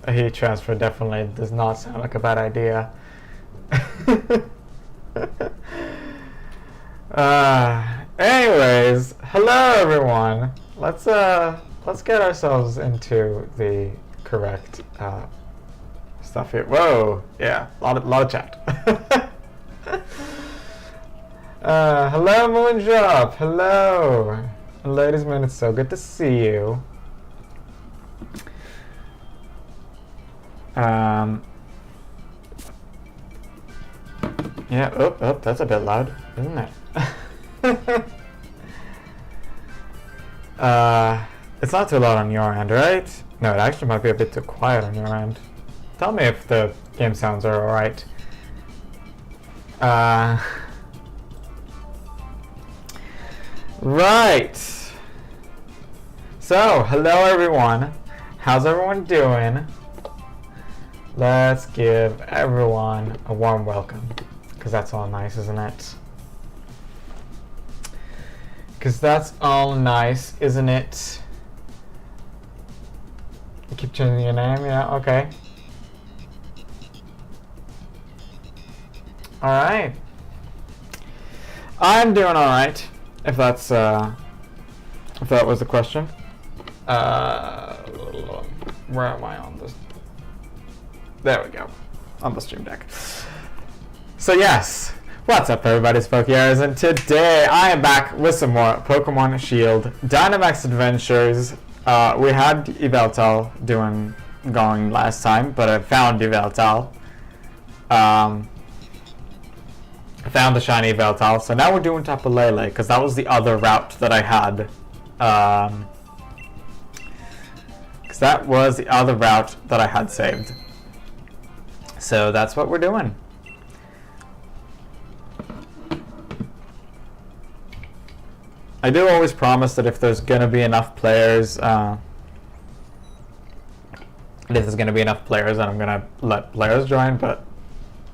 a heat transfer definitely does not sound like a bad idea. Anyways, hello everyone. Let's get ourselves into the correct stuff here. Whoa, yeah, lot of chat. Hello Moondrop. Hello, ladies and men. It's so good to see you. Yeah. Oh, that's a bit loud, isn't it? It's not too loud on your end, right? No, it actually might be a bit too quiet on your end. Tell me if the game sounds are alright. Right. So, hello everyone. How's everyone doing? Let's give everyone a warm welcome, because that's all nice, isn't it? Because that's all nice, isn't it? You keep changing your name? Yeah, okay. Alright. I'm doing alright, if that's, if that was the question. Where am I on this? There we go. On the stream deck. So yes. What's up everybody, it's Pokéers, and today I am back with some more Pokémon Shield Dynamax Adventures. We had Yveltal going last time, but I found Yveltal. I found the shiny Yveltal, so now we're doing Tapu Lele, because that was the other route that I had. Because that was the other route that I had saved. So that's what we're doing. I do always promise that if there's going to be enough players, then I'm going to let players join, but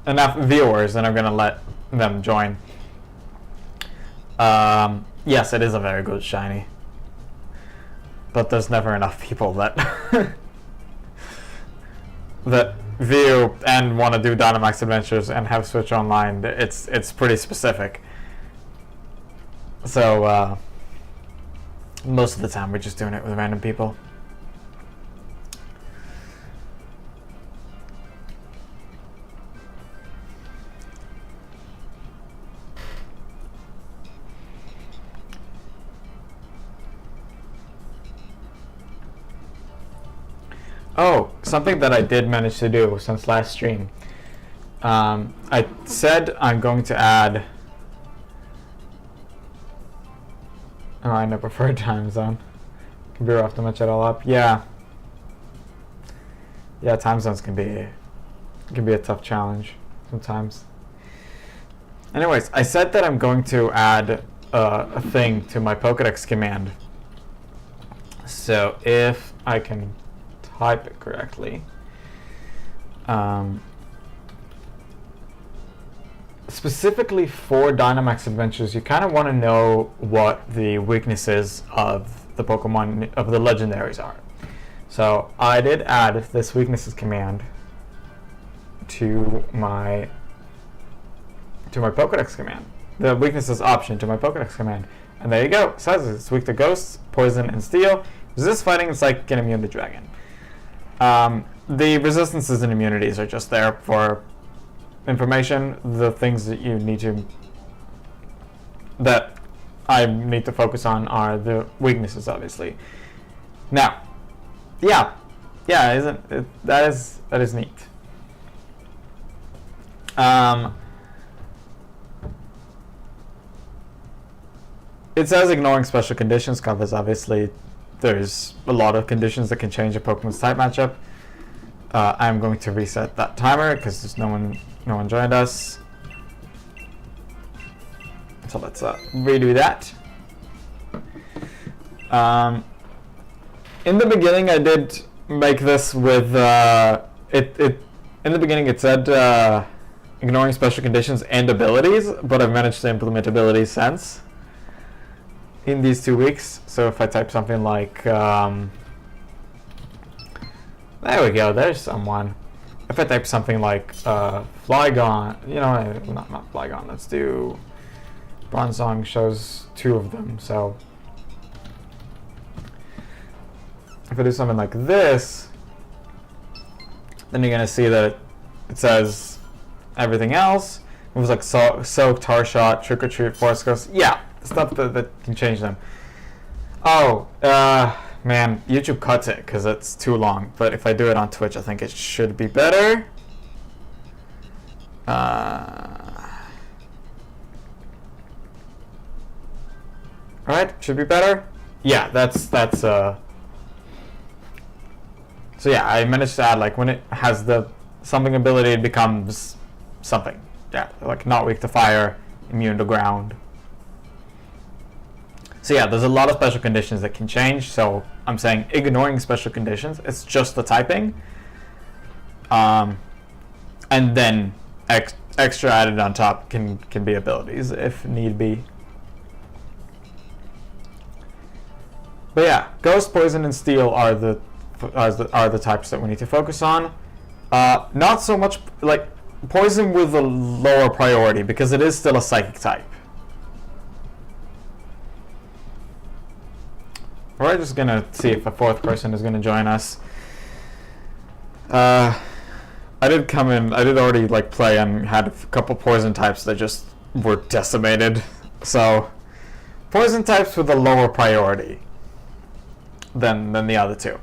enough viewers, then I'm going to let them join. Yes, it is a very good shiny, but there's never enough people that that view and want to do Dynamax Adventures and have Switch Online. It's pretty specific. So, most of the time we're just doing it with random people. Oh, something that I did manage to do since last stream. I said I'm going to add... Oh, I know preferred time zone. Can be rough to match it all up. Yeah. Yeah, time zones can be a tough challenge sometimes. Anyways, I said that I'm going to add a thing to my Pokédex command. So if I can type it correctly. Specifically for Dynamax Adventures, you kind of want to know what the weaknesses of the Pokemon, of the legendaries are. So I did add this weaknesses command to my Pokédex command. The weaknesses option to my Pokédex command. And there you go. It says it's weak to ghosts, poison, and steel. Resist fighting, it's like get immune to dragon. The resistances and immunities are just there for information. The things that you need to, that I need to focus on are the weaknesses, obviously. Now, yeah, isn't it, that is neat. It says ignoring special conditions covers, obviously there's a lot of conditions that can change a Pokemon's type matchup. I'm going to reset that timer because there's no one joined us. So let's redo that. In the beginning, I did make this with in the beginning it said ignoring special conditions and abilities, but I've managed to implement abilities since in these 2 weeks. So if I type something like There we go, there's someone. If I type something like Flygon, you know, not Flygon, let's do Bronzong shows 2 of them, so if I do something like this, then you're gonna see that it says everything else. It was like Soak, Tar Shot, Trick or Treat, Forest Ghost. Yeah, stuff that can change them. Oh, man, YouTube cuts it because it's too long. But if I do it on Twitch, I think it should be better. Right? Should be better? Yeah, that's so yeah, I managed to add, like, when it has the something ability, it becomes something. Yeah, like not weak to fire, immune to ground. So yeah, there's a lot of special conditions that can change. So I'm saying ignoring special conditions, it's just the typing. And then extra added on top can be abilities if need be. But yeah, Ghost, Poison, and Steel are the types that we need to focus on. Not so much like Poison with a lower priority because it is still a psychic type. We're just gonna see if a 4th person is gonna join us. I did already like play and had a couple poison types that just were decimated. So poison types with a lower priority than the other 2.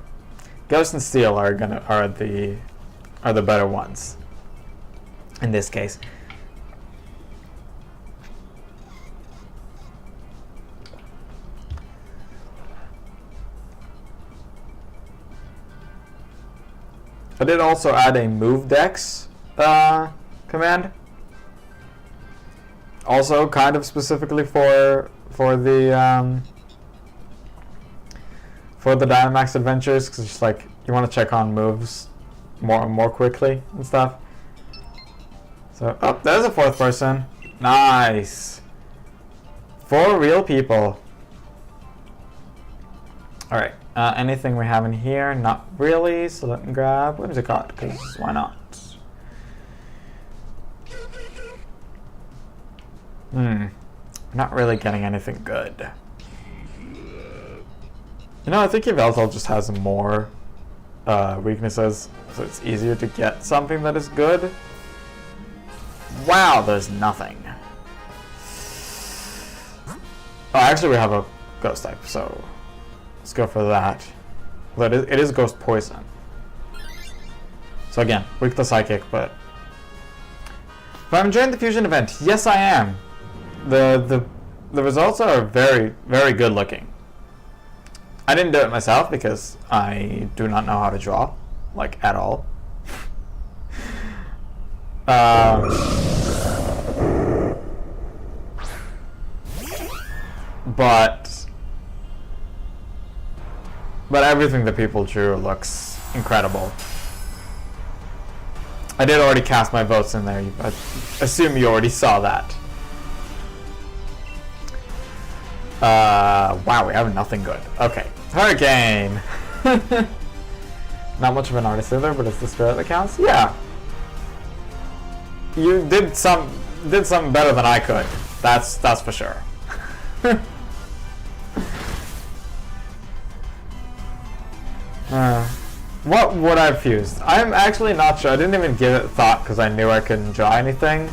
Ghost and Steel are the better ones in this case. I did also add a move dex command. Also kind of specifically for the Dynamax Adventures, because it's just like you want to check on moves more quickly and stuff. So, oh, there's a 4th person. Nice. 4 real people. Alright, anything we have in here? Not really, so let me grab Whimsicott, because why not? Not really getting anything good. You know, I think Yveltal just has more weaknesses, so it's easier to get something that is good. Wow, there's nothing. Oh, actually we have a Ghost type, so let's go for that. But it is Ghost Poison. So again, weak to Psychic, but I'm enjoying the fusion event. Yes, I am. The results are very, very good looking. I didn't do it myself because I do not know how to draw, like, at all. But everything that people drew looks incredible. I did already cast my votes in there. I assume you already saw that. Wow, we have nothing good. Okay, Hurricane. Not much of an artist either, but it's the spirit that counts. Yeah. You did something better than I could. That's for sure. What would I have fused? I'm actually not sure. I didn't even give it thought because I knew I couldn't draw anything.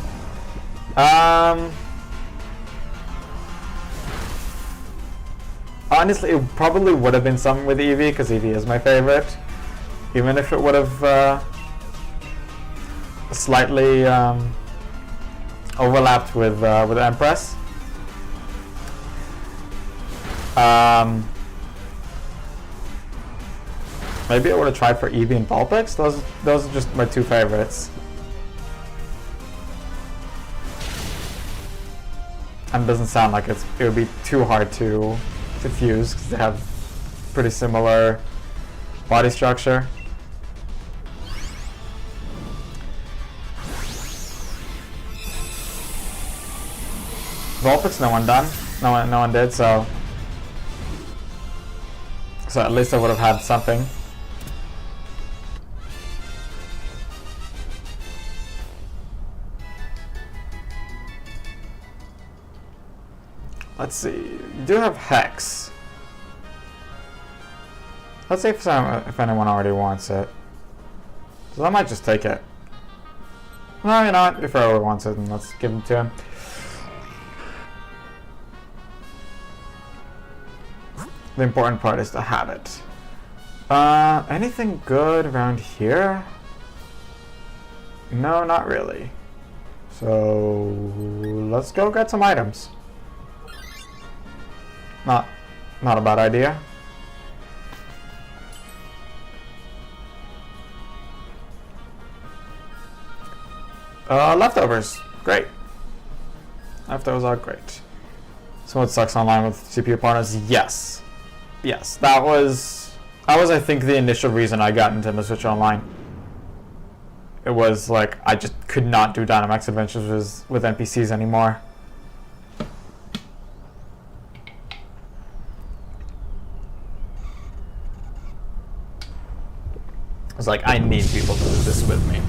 Honestly, it probably would have been something with Eevee because Eevee is my favorite. Even if it would have slightly overlapped with Empress. Maybe I would have tried for Eevee and Vulpix. Those are just my 2 favorites. And it doesn't sound like it would be too hard to fuse because they have pretty similar body structure. Vulpix, no one done. No one did. So at least I would have had something. Let's see. You do have Hex. Let's see if anyone already wants it. So I might just take it. Well, you know what? If Earl wants it, then let's give it to him. The important part is to have it. Anything good around here? No, not really. So let's go get some items. Not a bad idea. Leftovers. Great. Leftovers are great. So what sucks online with CPU partners? Yes. Yes. That was I think the initial reason I got Nintendo Switch Online. It was like I just could not do Dynamax Adventures with NPCs anymore. I was like, I need people to do this with me.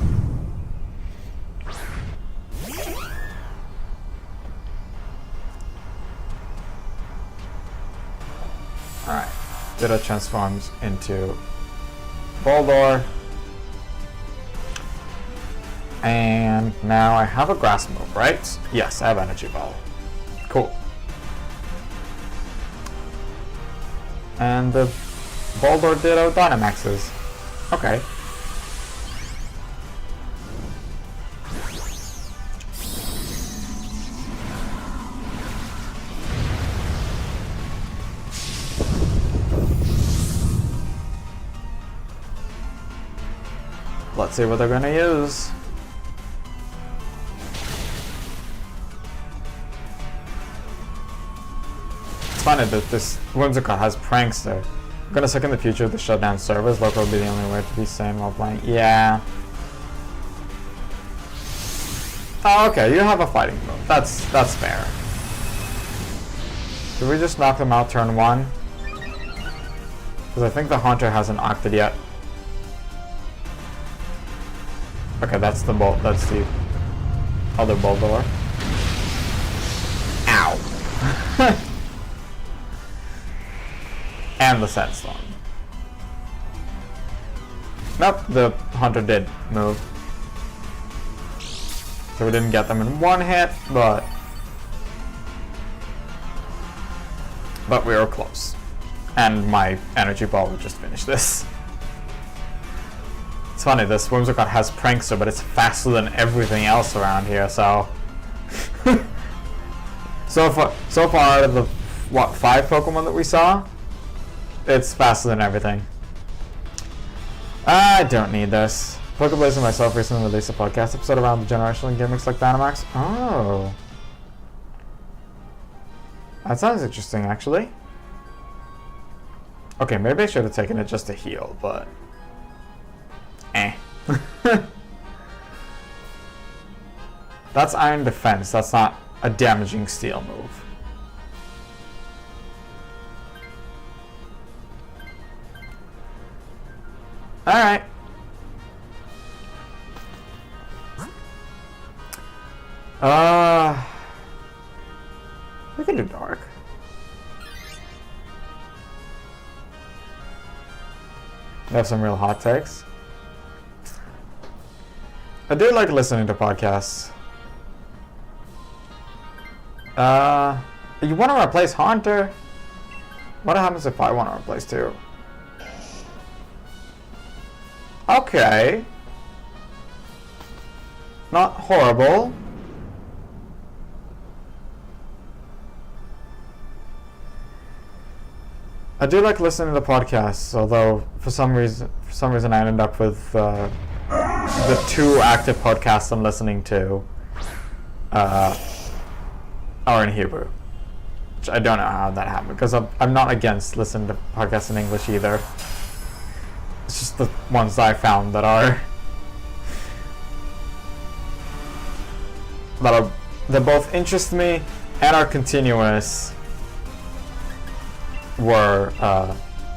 Alright. Ditto transforms into Boldor. And now I have a grass move, right? Yes, I have Energy Ball. Cool. And the Boldor Ditto Dynamaxes. Okay. Let's see what they're gonna use. It's funny that this Whimsicott has Prankster. I'm gonna suck in the future of the shutdown servers. Local will be the only way to be sane while playing. Yeah. Oh, okay. You have a fighting move. That's fair. Did we just knock them out turn 1? Because I think the Haunter hasn't acted yet. Okay, that's the other Boldor. Ow. And the Sandstorm. Nope, the Hunter did move. So we didn't get them in one hit, but we were close. And my Energy Ball would just finish this. It's funny, this Whimsicott has Prankster, but it's faster than everything else around here, so... so far out of the, 5 Pokemon that we saw? It's faster than everything. I don't need this. Pokeblaze and myself recently released a podcast episode around the generational gimmicks like Dynamax. Oh. That sounds interesting, actually. Okay, maybe I should have taken it just to heal, but... Eh. That's Iron Defense. That's not a damaging Steel move. Alright. We can do Dark. We have some real hot takes. I do like listening to podcasts. You want to replace Haunter? What happens if I want to replace 2? Okay. Not horrible. I do like listening to podcasts, although for some reason I ended up with the 2 active podcasts I'm listening to are in Hebrew. Which I don't know how that happened, because I'm not against listening to podcasts in English either. It's just the ones I found that both interest me and are continuous were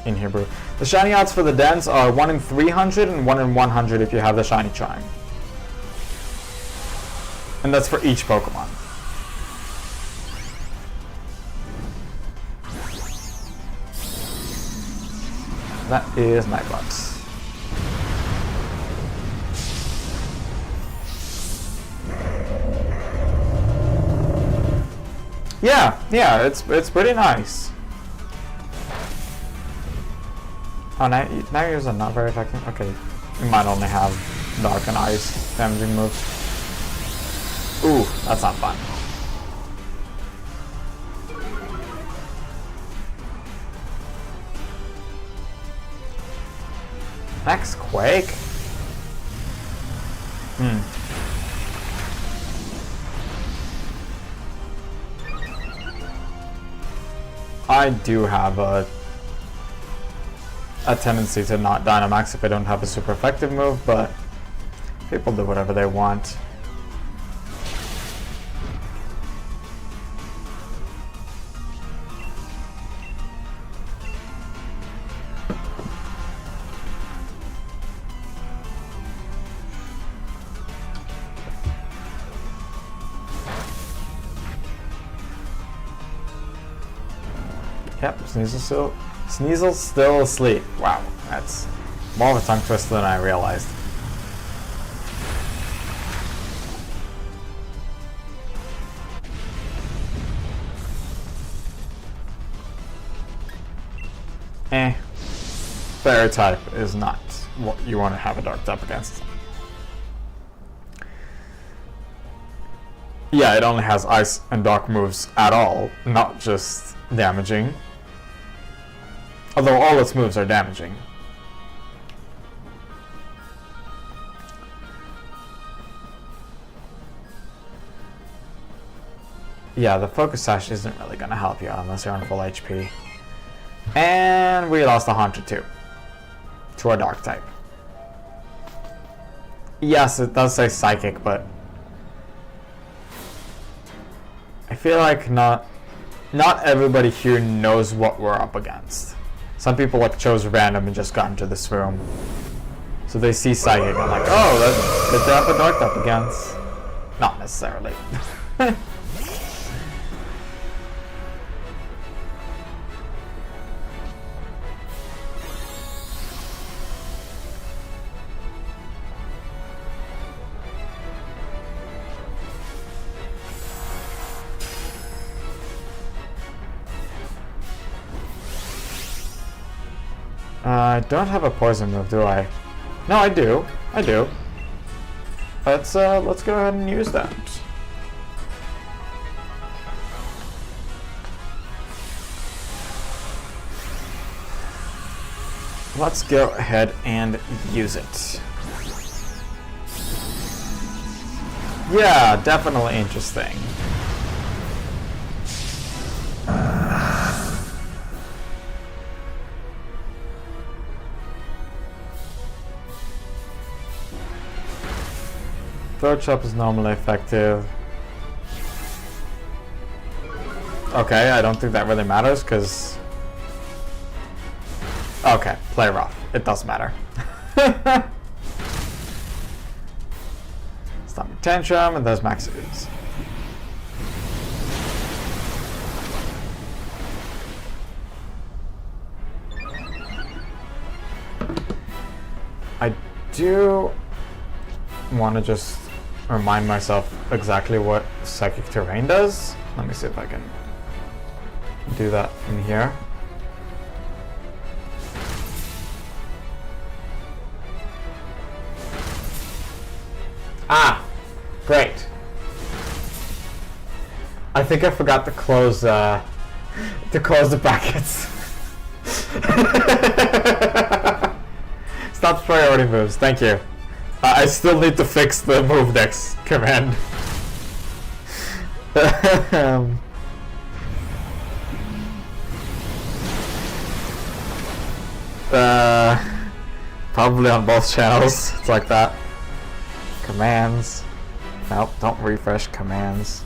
in Hebrew. The shiny odds for the dens are 1 in 300 and 1 in 100 if you have the shiny chime. And that's for each Pokemon. That is Nightbot. Yeah, it's pretty nice. Oh, now yours are not very effective. Okay, you might only have dark and ice damaging moves. Ooh, that's not fun. Next Quake? I do have a tendency to not Dynamax if I don't have a super effective move, but people do whatever they want. Yep, Sneasel's still asleep. Wow, that's more of a tongue twister than I realized. Fairy type is not what you want to have a dark type against. Yeah, it only has ice and dark moves at all, not just damaging. Although all its moves are damaging. Yeah, the Focus Sash isn't really going to help you unless you're on full HP. And we lost a Haunter too. To a dark type. Yes, it does say Psychic, but I feel like not everybody here knows what we're up against. Some people like chose random and just got into this room. So they see Psychic and like, oh, that's good to have a dark up against. Not necessarily. I don't have a poison move, do I? No, I do. Let's go ahead and use that. Let's go ahead and use it. Yeah, definitely interesting. Throat Chop is normally effective. Okay, I don't think that really matters because... Okay, play rough. It does matter. Stop your Tantrum and those max ooze. I do want to just remind myself exactly what Psychic Terrain does. Let me see if I can do that in here. Ah, great. I think I forgot to close the brackets. Stop priority moves. Thank you. I still need to fix the move dex command. Probably on both channels. It's like that. Commands. Nope, don't refresh commands.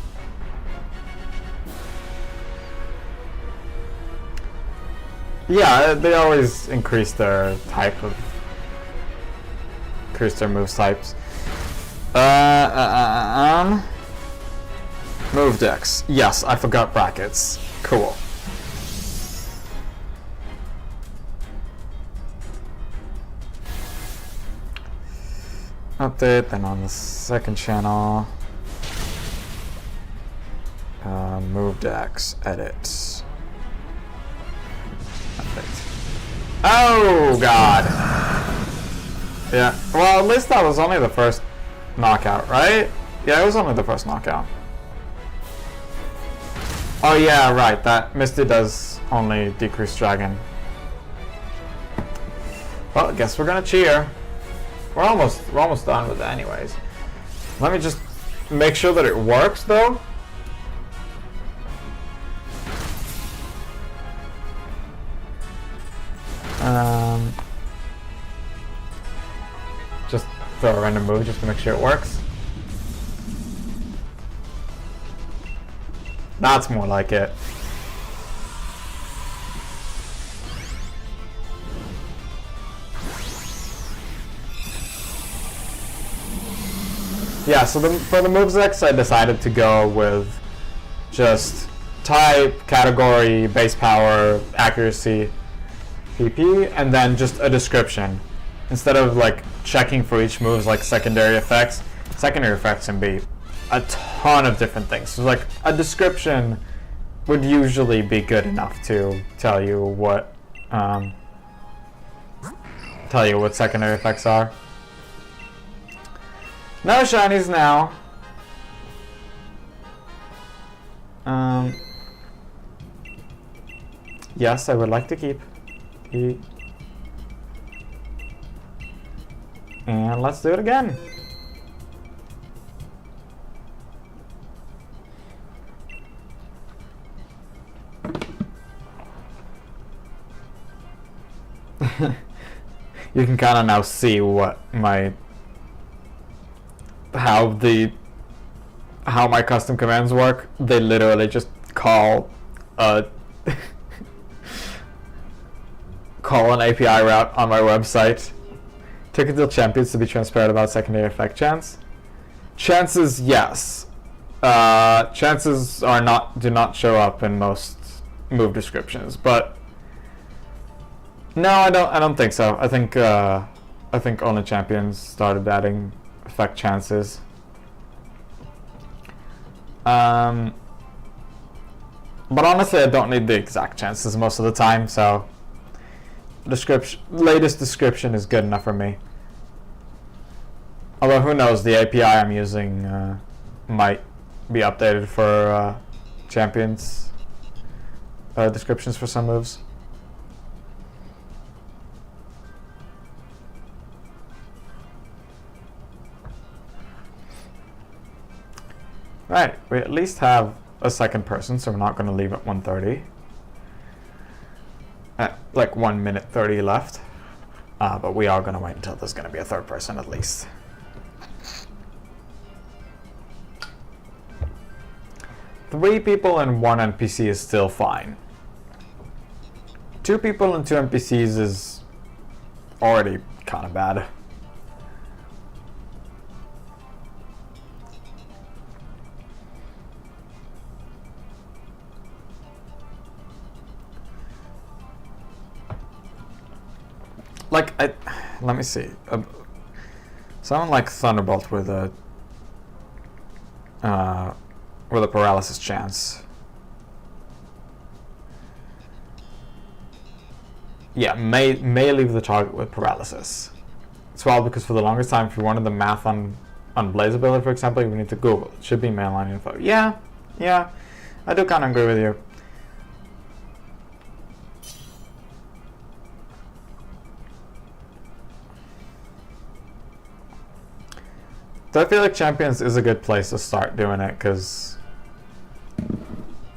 Yeah, they always increase their type of... increase their moves types. Move dex. Yes, I forgot brackets. Cool. update, then on the second channel, move decks, edit, update. Oh god! Yeah, well, at least that was only the first knockout, right? Yeah, it was only the first knockout. Oh yeah, right, that Misty does only decrease dragon. Well, I guess we're gonna cheer. We're almost done with it anyways. Let me just make sure that it works though. Just throw a random move just to make sure it works. That's more like it. Yeah, so for the moves X, I decided to go with just type, category, base power, accuracy, PP, and then just a description. Instead of like checking for each move like secondary effects can be a ton of different things. So like a description would usually be good enough to tell you what secondary effects are. No shinies now. Yes, I would like to keep. And let's do it again. You can kind of now see what how my custom commands work. They literally just call an API route on my website. Took until champions to be transparent about secondary effect chance. Chances, yes. Chances do not show up in most move descriptions, but no, I don't think so. I think only champions started adding effect chances. But honestly, I don't need the exact chances most of the time, so latest description is good enough for me. Although who knows, the API I'm using might be updated for champions descriptions for some moves. Right, we at least have a second person, so we're not going to leave at 1:30. At like 1 minute 30 left. But we are going to wait until there's going to be a third person at least. Three people and one NPC is still fine. 2 people and 2 NPCs is already kind of bad. Like, let me see. Someone like Thunderbolt with a paralysis chance. Yeah, may leave the target with paralysis. It's wild because for the longest time, if you wanted the math on Blaze ability, for example, you would need to Google. It should be mainline info. Yeah, I do kind of agree with you. So I feel like Champions is a good place to start doing it because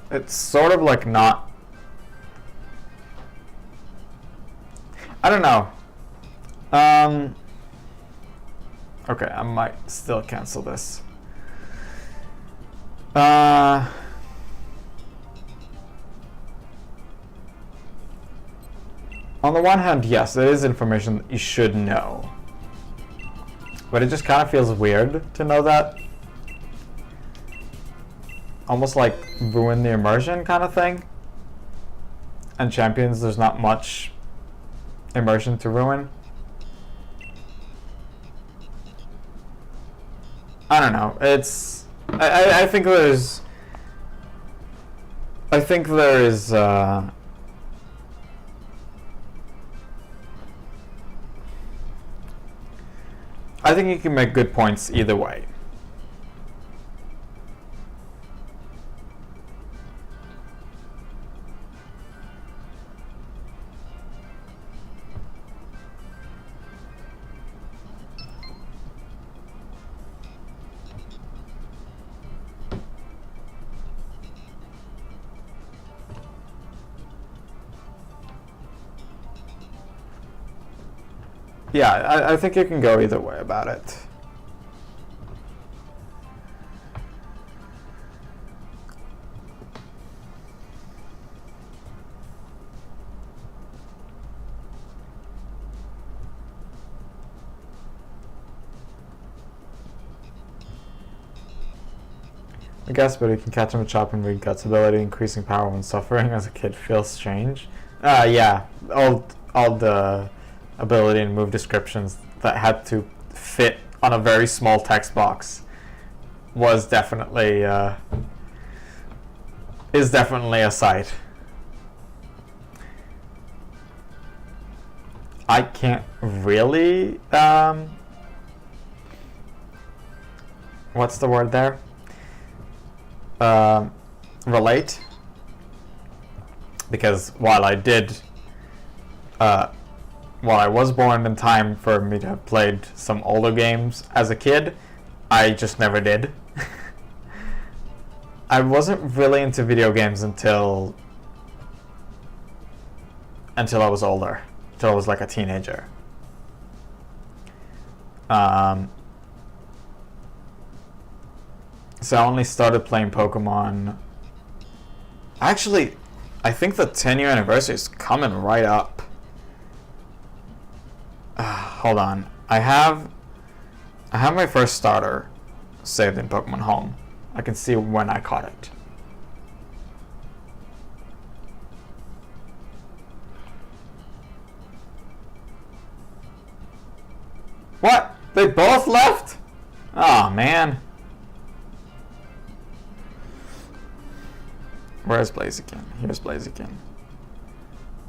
it's sort of like not... I don't know. Okay, I might still cancel this. On the one hand, yes, there is information that you should know. But it just kind of feels weird to know that. Almost like ruin the immersion kind of thing. And Champions, there's not much immersion to ruin. I don't know. It's I think there's I think there is I think you can make good points either way. Yeah, I think you can go either way about it. I guess, but you can catch him with chop and read guts ability, increasing power when suffering as a kid feels strange. Yeah, all the ability and move descriptions that had to fit on a very small text box was definitely is definitely a sight. I can't really what's the word there? Relate, because while I was born in time for me to have played some older games as a kid, I just never did. I wasn't really into video games until I was older, until I was like a teenager. So I only started playing Pokemon. Actually, I think the 10-year anniversary is coming right up. Hold on. I have my first starter saved in Pokemon Home. I can see when I caught it. What? They both left? Oh man. Where's Blaziken? Here's Blaziken.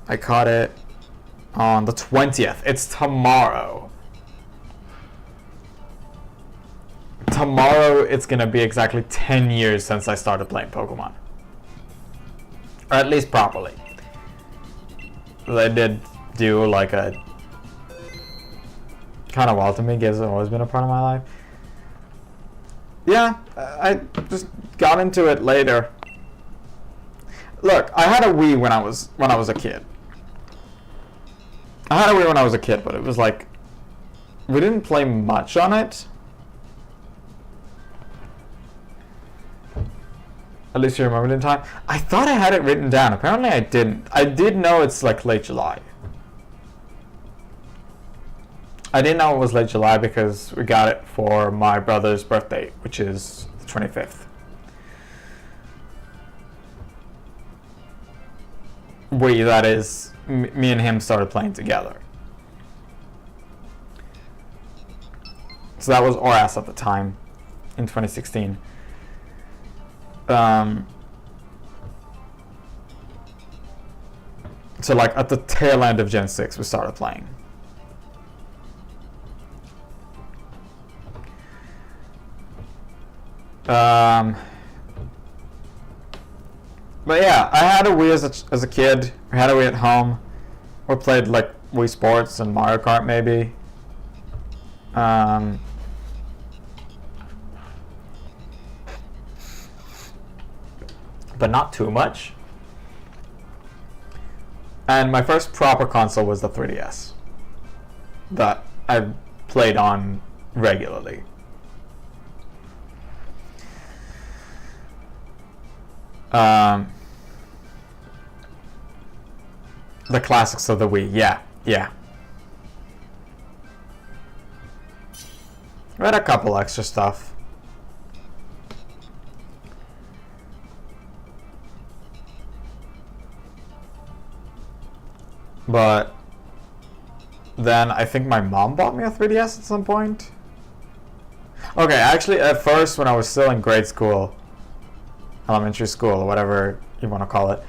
I caught it on the 20th. It's tomorrow. Tomorrow it's gonna be exactly 10 years since I started playing Pokemon. Or at least properly. They did do like a kind of wild to me. Games have always been a part of my life. Yeah, I just got into it later. Look, I had a Wii when I was a kid. I had a Wii when I was a kid, but it was like we didn't play much on it. At least you remembered in time. I thought I had it written down. Apparently I didn't. I did know it's like late July. I didn't know it was late July because we got it for my brother's birthday, which is the 25th. That is, me and him started playing together. So that was ORAS at the time, in 2016. So like at the tail end of Gen 6 we started playing. But yeah, I had a Wii as a kid. I had a Wii at home. We played like Wii Sports and Mario Kart maybe. But not too much. And my first proper console was the 3DS that I played on regularly. The classics of the Wii, yeah. We had a couple extra stuff. But then I think my mom bought me a 3DS at some point. Okay, actually, at first, when I was still in grade school, elementary school, or whatever you want to call it,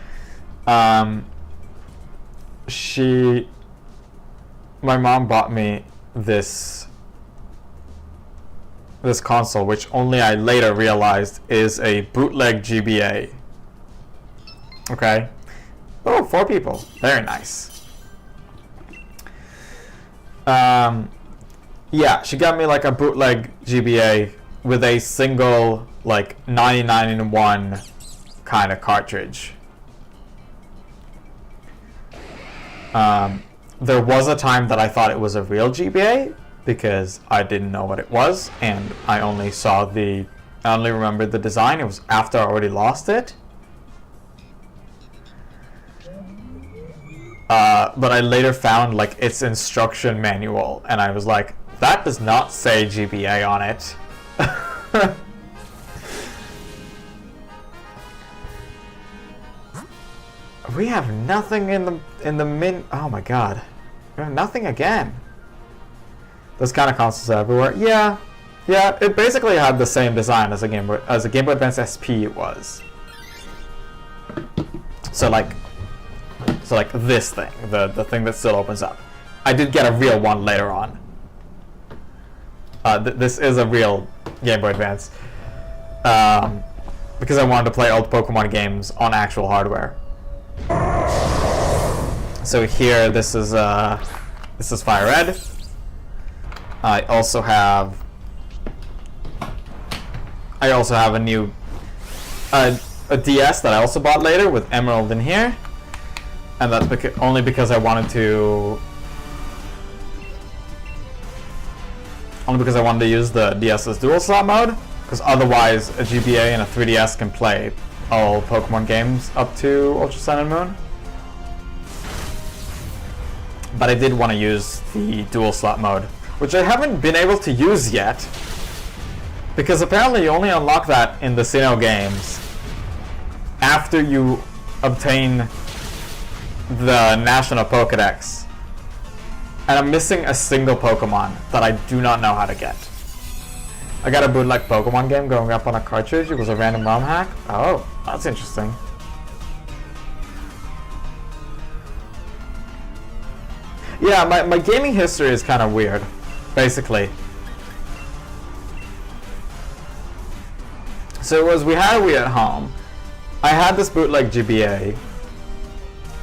my mom bought me this console, which only I later realized is a bootleg GBA. Okay. Oh, 4 people. Very nice. Yeah, she got me like a bootleg GBA with a single like 99-in-1 kind of cartridge. There was a time that I thought it was a real GBA because I didn't know what it was, and I only remembered the design. It was after I already lost it. But I later found like its instruction manual, and I was like, that does not say GBA on it. We have nothing in the min. Oh my god, we have nothing again. Those kind of consoles are everywhere. Yeah. It basically had the same design as a Game Boy Advance SP. It was. So like this thing, the thing that still opens up. I did get a real one later on. This is a real Game Boy Advance. Because I wanted to play old Pokemon games on actual hardware. So here, this is Fire Red. I also have a new a DS that I also bought later with Emerald in here, and that's only because I wanted to use the DS's dual slot mode, because otherwise a GBA and a 3DS can play all Pokemon games up to Ultra Sun and Moon. But I did want to use the dual slot mode, which I haven't been able to use yet, because apparently you only unlock that in the Sinnoh games after you obtain the National Pokédex. And I'm missing a single Pokemon that I do not know how to get. I got a bootleg Pokemon game going up on a cartridge. It was a random ROM hack. Oh, that's interesting. Yeah, my gaming history is kind of weird, basically. So it was, we had a Wii at home. I had this bootleg GBA.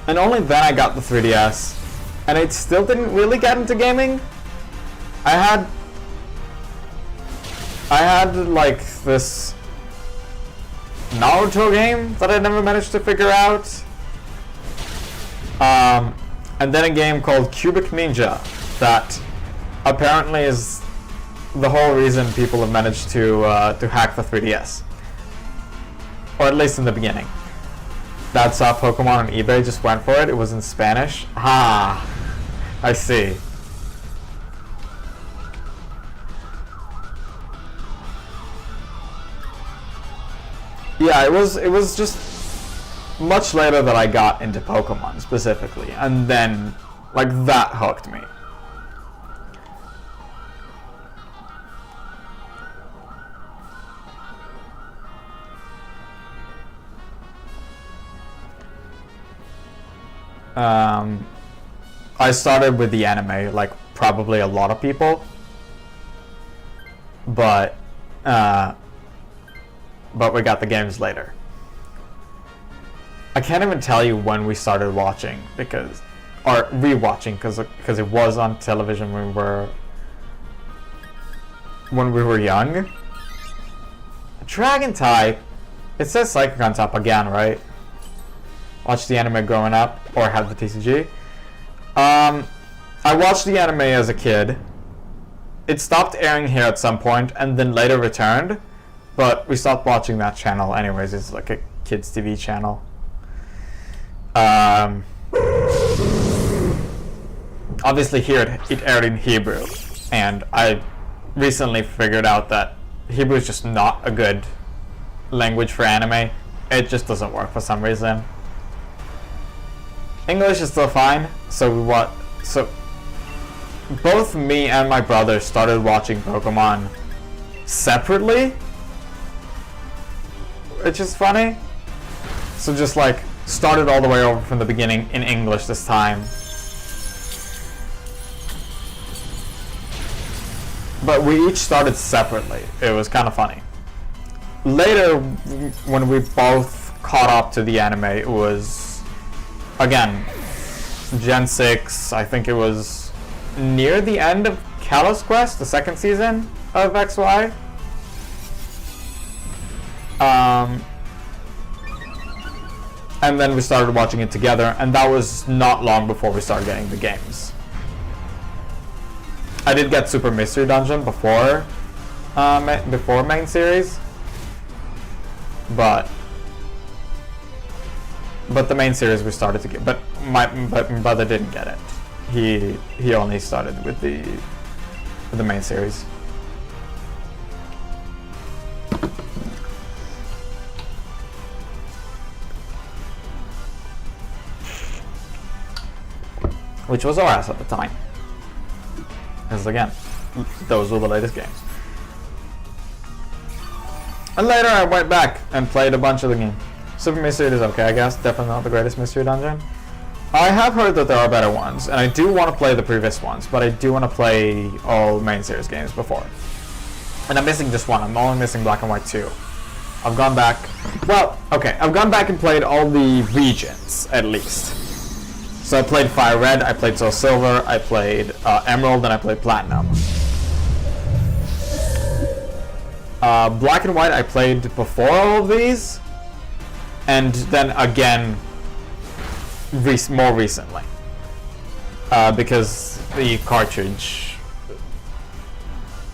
And only then I got the 3DS. And I still didn't really get into gaming. I had like this Naruto game that I never managed to figure out. And then a game called Cubic Ninja that apparently is the whole reason people have managed to hack the 3DS. Or at least in the beginning. That saw Pokemon on eBay, just went for it. It was in Spanish. Ah, I see. Yeah, it was just much later that I got into Pokemon specifically, and then like that hooked me. I started with the anime, like probably a lot of people, but we got the games later. I can't even tell you when we started watching or rewatching, because it was on television when we were young. Dragon type. It says Psychic on top again, right? Watched the anime growing up, or had the TCG. I watched the anime as a kid. It stopped airing here at some point, and then later returned. But we stopped watching that channel anyways. It's like a kids TV channel. Obviously here it aired in Hebrew, and I recently figured out that Hebrew is just not a good language for anime. It just doesn't work for some reason. English is still fine, so both me and my brother started watching Pokemon separately, which is funny. So just like started all the way over from the beginning in English this time. But we each started separately. It was kind of funny. Later, when we both caught up to the anime, it was, again, Gen 6, I think it was near the end of Kalos Quest, the second season of XY. And then we started watching it together, and that was not long before we started getting the games. I did get Super Mystery Dungeon before main series, but the main series we started to get. But my brother didn't get it. He only started with the main series. Which was our ass at the time. Because again, those were the latest games. And later I went back and played a bunch of the game. Super Mystery is okay, I guess. Definitely not the greatest Mystery Dungeon. I have heard that there are better ones, and I do want to play the previous ones, but I do want to play all main series games before. And I'm missing just one. I'm only missing Black and White 2. I've gone back. Well, okay, I've gone back and played all the regions, at least. So I played Fire Red, I played Soul Silver, I played Emerald, and I played Platinum. Black and White I played before all of these, and then again more recently. Because the cartridge...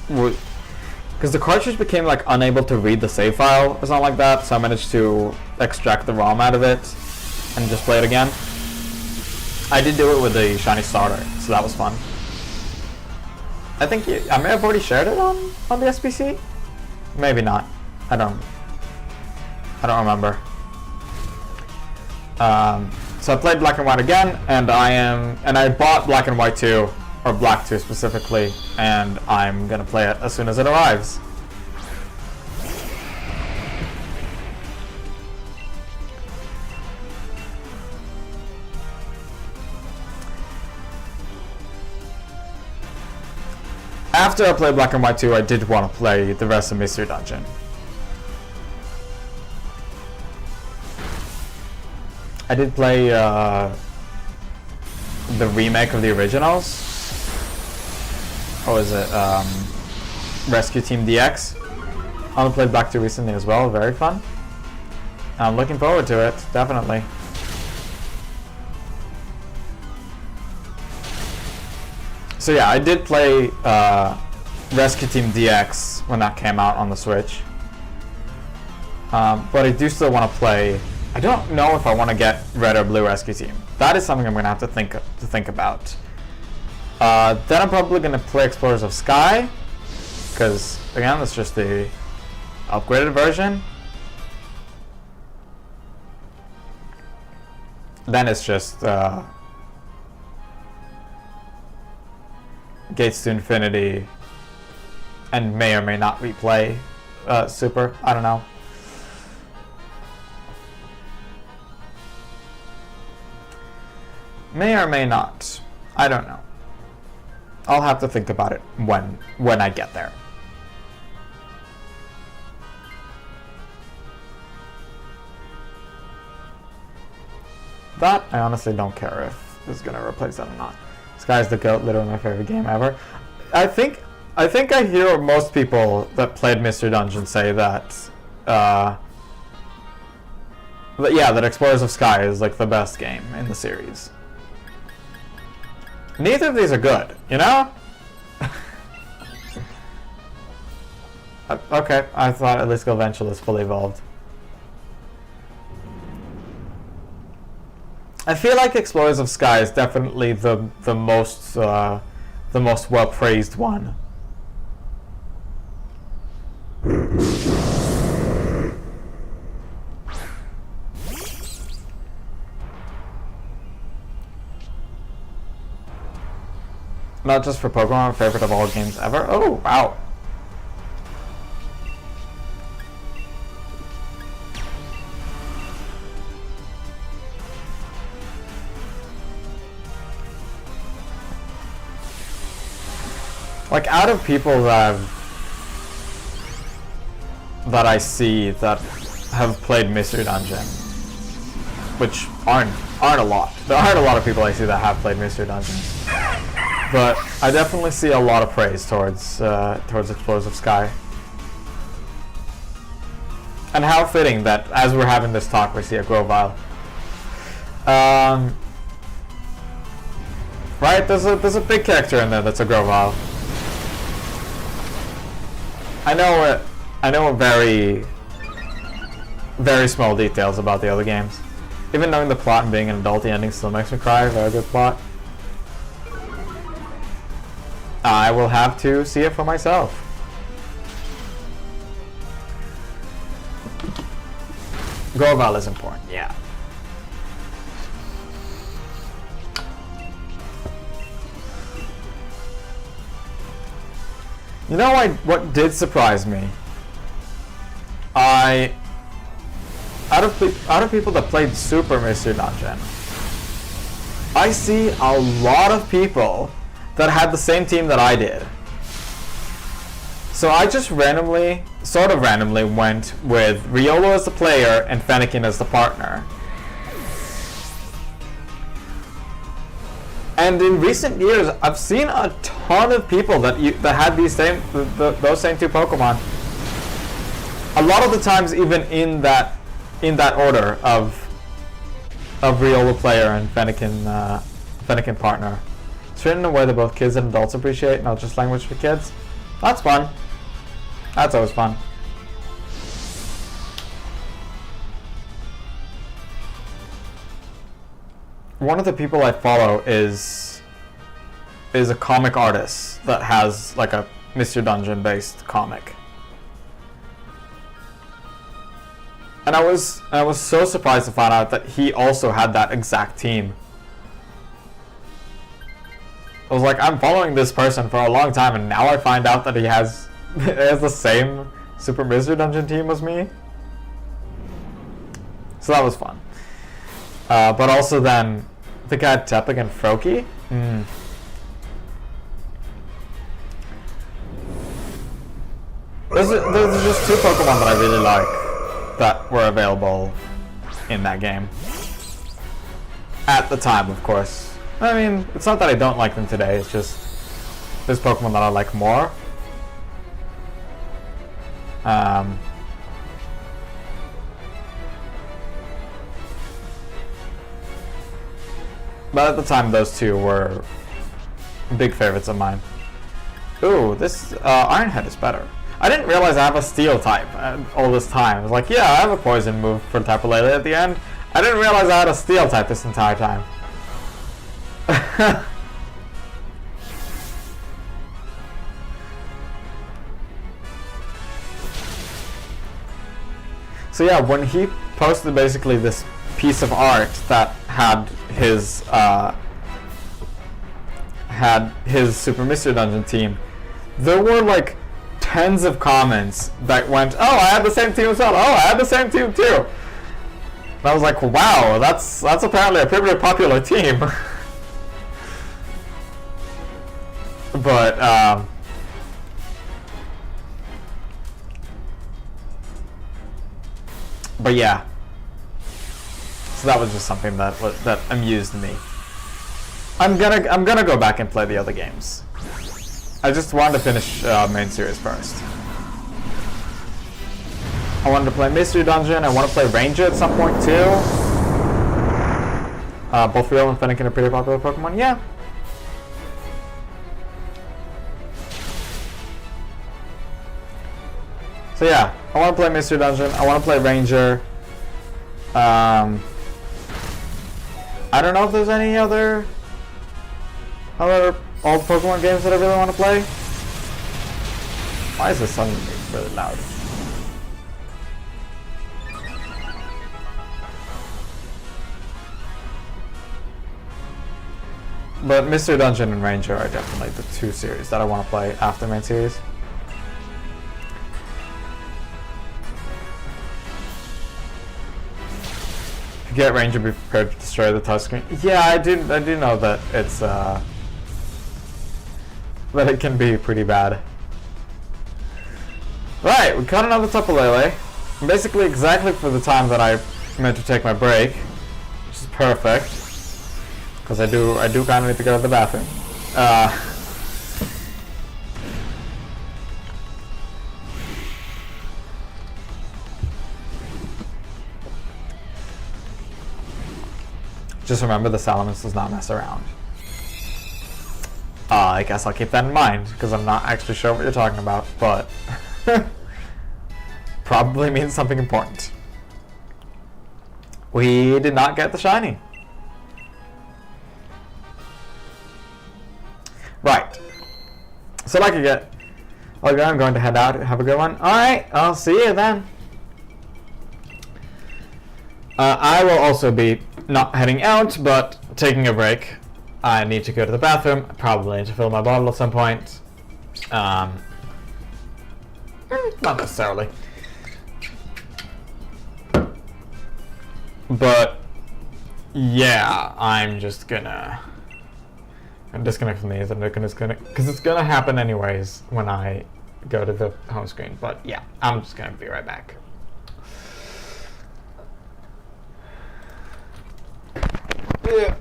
Because the cartridge became like unable to read the save file or something like that, so I managed to extract the ROM out of it and just play it again. I did do it with the Shiny Starter, so that was fun. I think I may have already shared it on the SPC? Maybe not. I don't remember. So I played Black and White again, and I bought Black and White 2, or Black 2 specifically, and I'm gonna play it as soon as it arrives. After I played Black and White 2, I did want to play the rest of Mystery Dungeon. I did play the remake of the originals. What was it? Rescue Team DX. I only played Black 2 recently as well. Very fun. I'm looking forward to it, definitely. So yeah, I did play Rescue Team DX when that came out on the Switch. But I do still want to play... I don't know if I want to get Red or Blue Rescue Team. That is something I'm going to have to think about. Then I'm probably going to play Explorers of Sky, because again, that's just the upgraded version. Then it's just Gates to Infinity, and may or may not replay Super. I don't know. May or may not. I don't know. I'll have to think about it when I get there. That I honestly don't care if it's gonna replace that or not. Sky's the GOAT, literally my favorite game ever. I think I hear most people that played Mystery Dungeon say that that Explorers of Sky is like the best game in the series. Neither of these are good, you know? Okay, I thought at least Eventual is fully evolved. I feel like Explorers of Sky is definitely the most well praised one. Not just for Pokemon, favorite of all games ever. Oh wow! Like, out of people that I see that have played Mystery Dungeon, which aren't a lot. There aren't a lot of people I see that have played Mystery Dungeon, but I definitely see a lot of praise towards Explosive Sky. And how fitting that as we're having this talk, we see a Grovyle. Right? There's a big character in there that's a Grovyle. I know very, very small details about the other games. Even knowing the plot and being an adult, the ending still makes me cry. Very good plot. I will have to see it for myself. Grovyle is important, yeah. You know what did surprise me? Out of people that played Super Mystery Dungeon, I see a lot of people that had the same team that I did. So I just sort of randomly went with Riolo as the player and Fennekin as the partner. And in recent years, I've seen a ton of people that had those same two Pokemon. A lot of the times, even in that order of Riolo player and Fennekin partner. It's written in a way that both kids and adults appreciate, not just language for kids. That's fun. That's always fun. One of the people I follow is a comic artist that has like a Mystery Dungeon based comic. And I was so surprised to find out that he also had that exact team. I was like, I'm following this person for a long time, and now I find out that he has the same Super Mystery Dungeon team as me. So that was fun. But also then, I think I had Tepig and Froakie. There's just two Pokemon that I really like that were available in that game. At the time, of course. I mean, it's not that I don't like them today, it's just there's Pokemon that I like more. But at the time, those two were big favorites of mine. Ooh, this Ironhead is better. I didn't realize I have a Steel type all this time. I was like, yeah, I have a Poison move for Tapu Lele at the end. I didn't realize I had a Steel type this entire time. So yeah, when he posted basically this piece of art that had his Super Mystery Dungeon team, there were like tens of comments that went, oh, I had the same team as well, oh, I had the same team too. And I was like, wow, that's apparently a pretty popular team. But yeah, so that was just something that amused me. I'm gonna go back and play the other games. I just wanted to finish main series first. I wanted to play Mystery Dungeon. I want to play Ranger at some point too. Both Riolo and Fennekin are pretty popular Pokemon. Yeah. So yeah, I want to play Mystery Dungeon. I want to play Ranger. I don't know if there's any other old Pokemon games that I really want to play. Why is this suddenly really loud? But Mystery Dungeon and Ranger are definitely the two series that I want to play after main series. If you get Ranger, be prepared to destroy the touchscreen. Yeah, I do know that it's that it can be pretty bad. Right, we caught another Tupelele. Basically exactly for the time that I meant to take my break, which is perfect. Because I do kind of need to go to the bathroom. Just remember, the Salamence does not mess around. I guess I'll keep that in mind, because I'm not actually sure what you're talking about, but probably means something important. We did not get the shiny. Right. So like I get, okay, I'm going to head out. Have a good one. Alright, I'll see you then. I will also be not heading out, but taking a break. I need to go to the bathroom. Probably need to fill my bottle at some point. Not necessarily. But yeah, I'm just gonna disconnect from these. I'm gonna disconnect because it's gonna happen anyways when I go to the home screen. But yeah, I'm just gonna be right back. Yeah.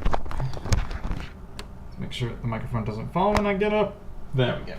Make sure the microphone doesn't fall when I get up. There we go.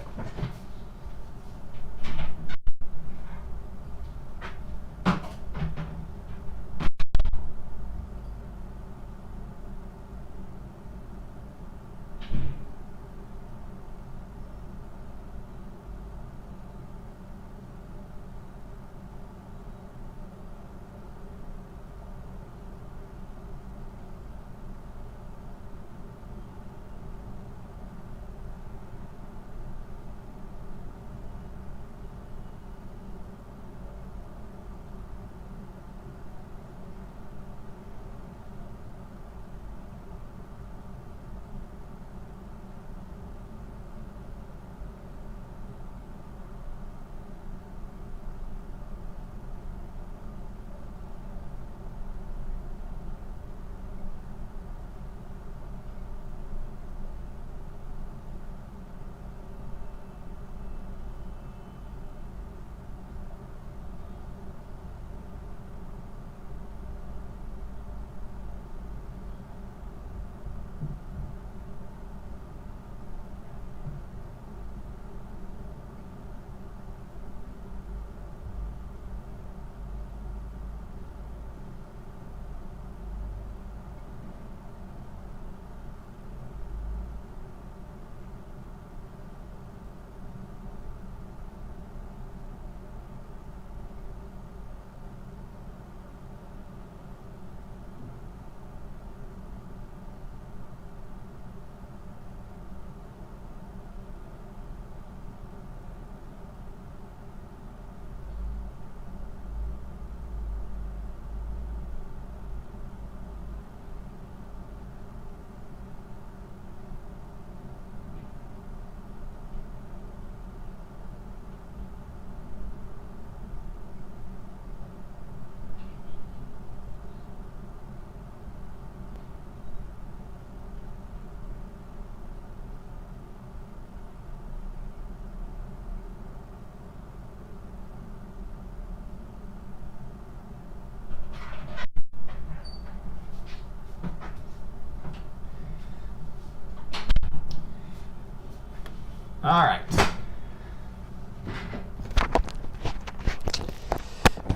Alright.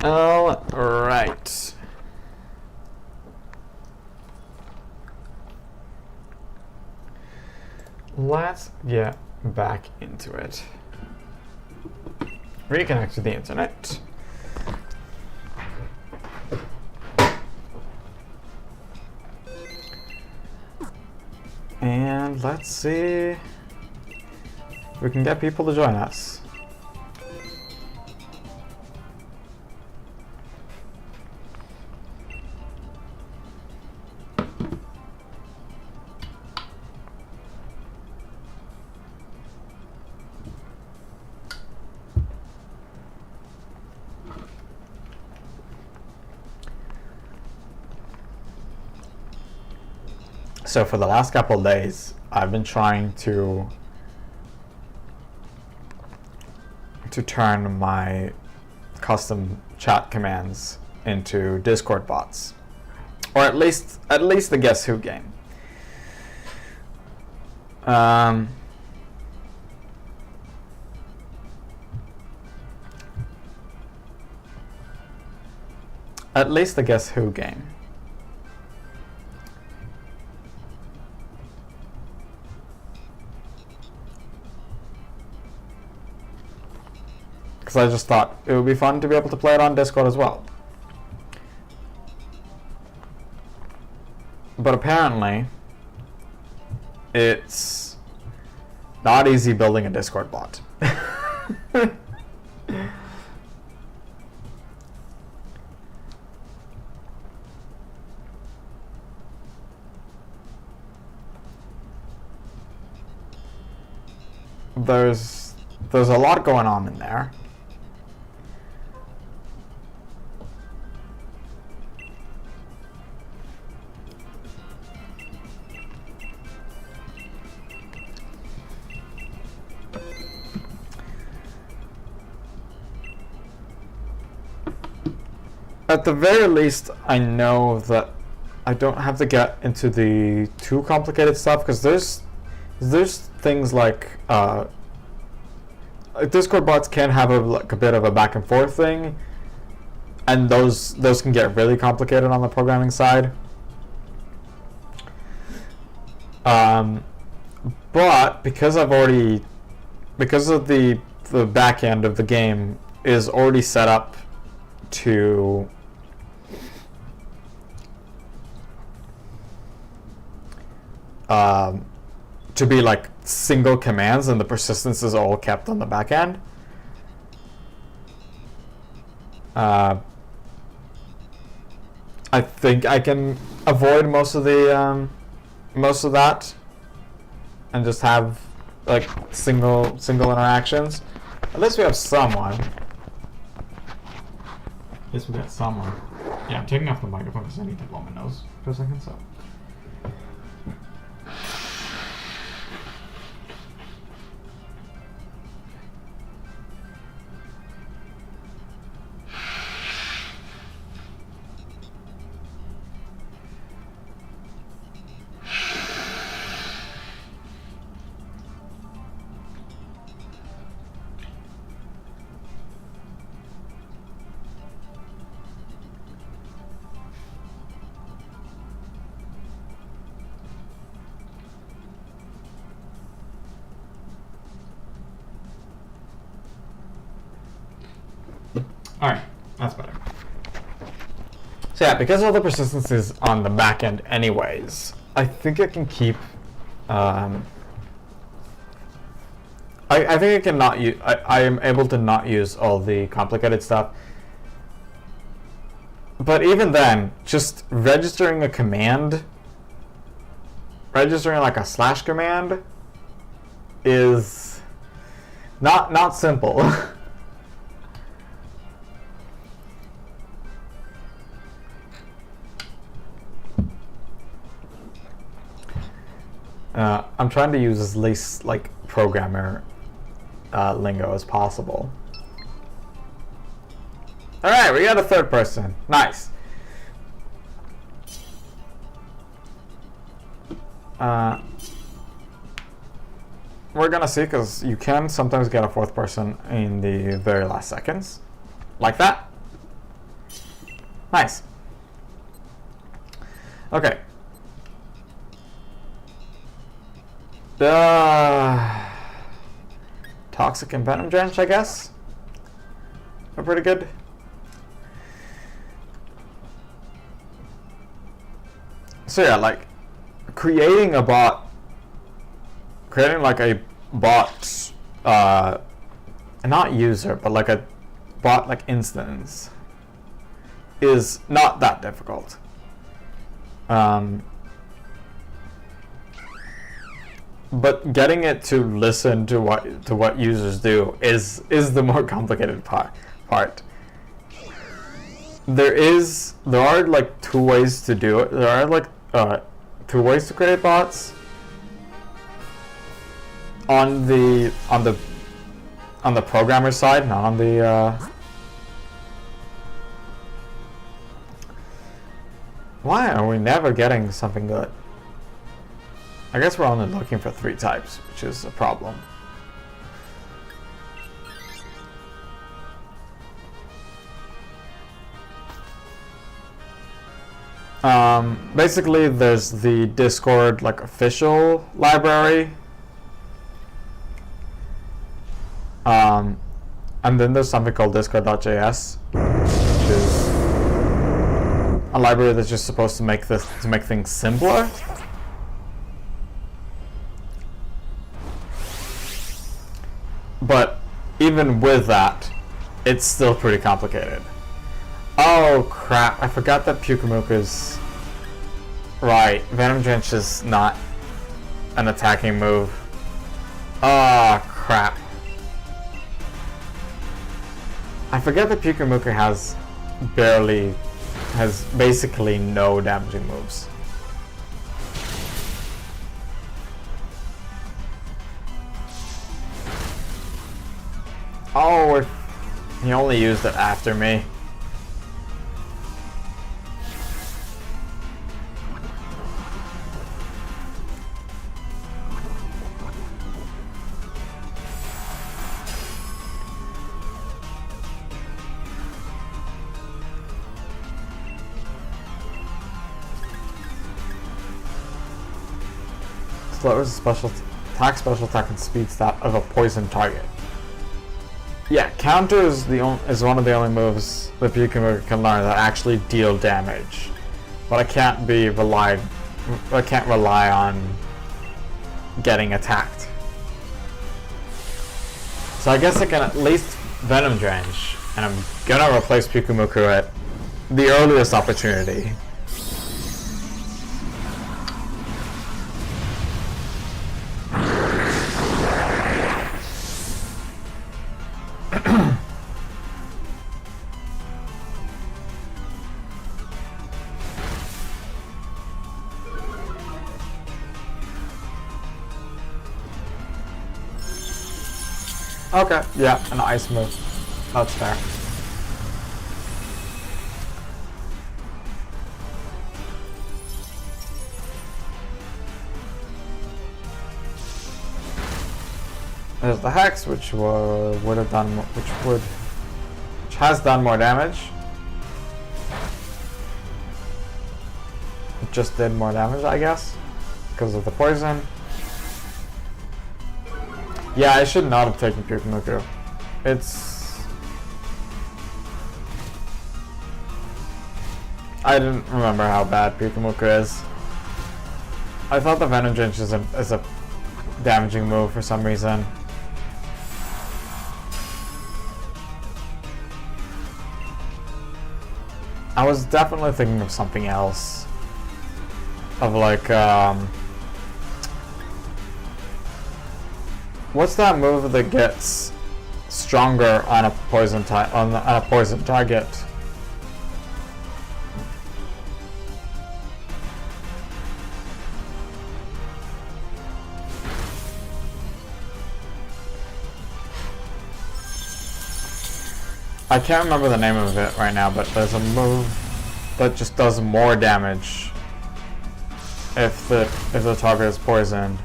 Alright. Let's get back into it. Reconnect to the internet. And let's see if we can get people to join us. So for the last couple of days, I've been trying to to turn my custom chat commands into Discord bots, or at least the Guess Who game. At least the Guess Who game. Because I just thought it would be fun to be able to play it on Discord as well. But apparently, it's not easy building a Discord bot. There's a lot going on in there. At the very least, I know that I don't have to get into the too complicated stuff, because there's things like Discord bots can have a bit of a back and forth thing, and those can get really complicated on the programming side. But because of the back end of the game is already set up to be like single commands, and the persistence is all kept on the back end. I think I can avoid most of that and just have like single interactions. At least we have someone. At least we got someone. Yeah, I'm taking off the microphone because I need to blow my nose for a second. So. Alright, that's better. So yeah, because all the persistence is on the back end anyways, I think I can keep I think I can not use I am able to not use all the complicated stuff. But even then, just registering a command, registering like a slash command is not simple. I'm trying to use as least like programmer lingo as possible. All right, we got a third person. Nice. We're gonna see, because you can sometimes get a fourth person in the very last seconds, like that. Nice. Okay. Toxic and Venom Drench, I guess, are pretty good. So yeah, like creating like a bot, not user, but like a bot like instance is not that difficult. But getting it to listen to what users do is the more complicated part. There are like two ways to do it. There are like two ways to create bots. On the on the programmer side, not on the Why are we never getting something good? I guess we're only looking for 3 types, which is a problem. Basically there's the Discord like official library. And then there's something called discord.js, which is a library that's just supposed to make things simpler. But even with that, it's still pretty complicated. Oh crap, I forgot that Pyukumuka's... Right, Venom Drench is not an attacking move. Oh crap. I forget that Pyukumuka has basically no damaging moves. Oh, he only used it after me. Lowers the special attack, and speed stat of a poison target. Yeah, counter is one of the only moves that Pyukumuka can learn that actually deal damage, but I can't rely on getting attacked. So I guess I can at least Venom Drench, and I'm gonna replace Pyukumuka at the earliest opportunity. Okay, yeah, an ice move. That's fair. There's the Hex, which has done more damage. It just did more damage, I guess, because of the poison. Yeah, I should not have taken Pyukumuka. I didn't remember how bad Pyukumuka is. I thought the Venom Drench is a damaging move for some reason. I was definitely thinking of something else. Of like, what's that move that gets stronger on a poison target? I can't remember the name of it right now, but there's a move that just does more damage if the target is poisoned.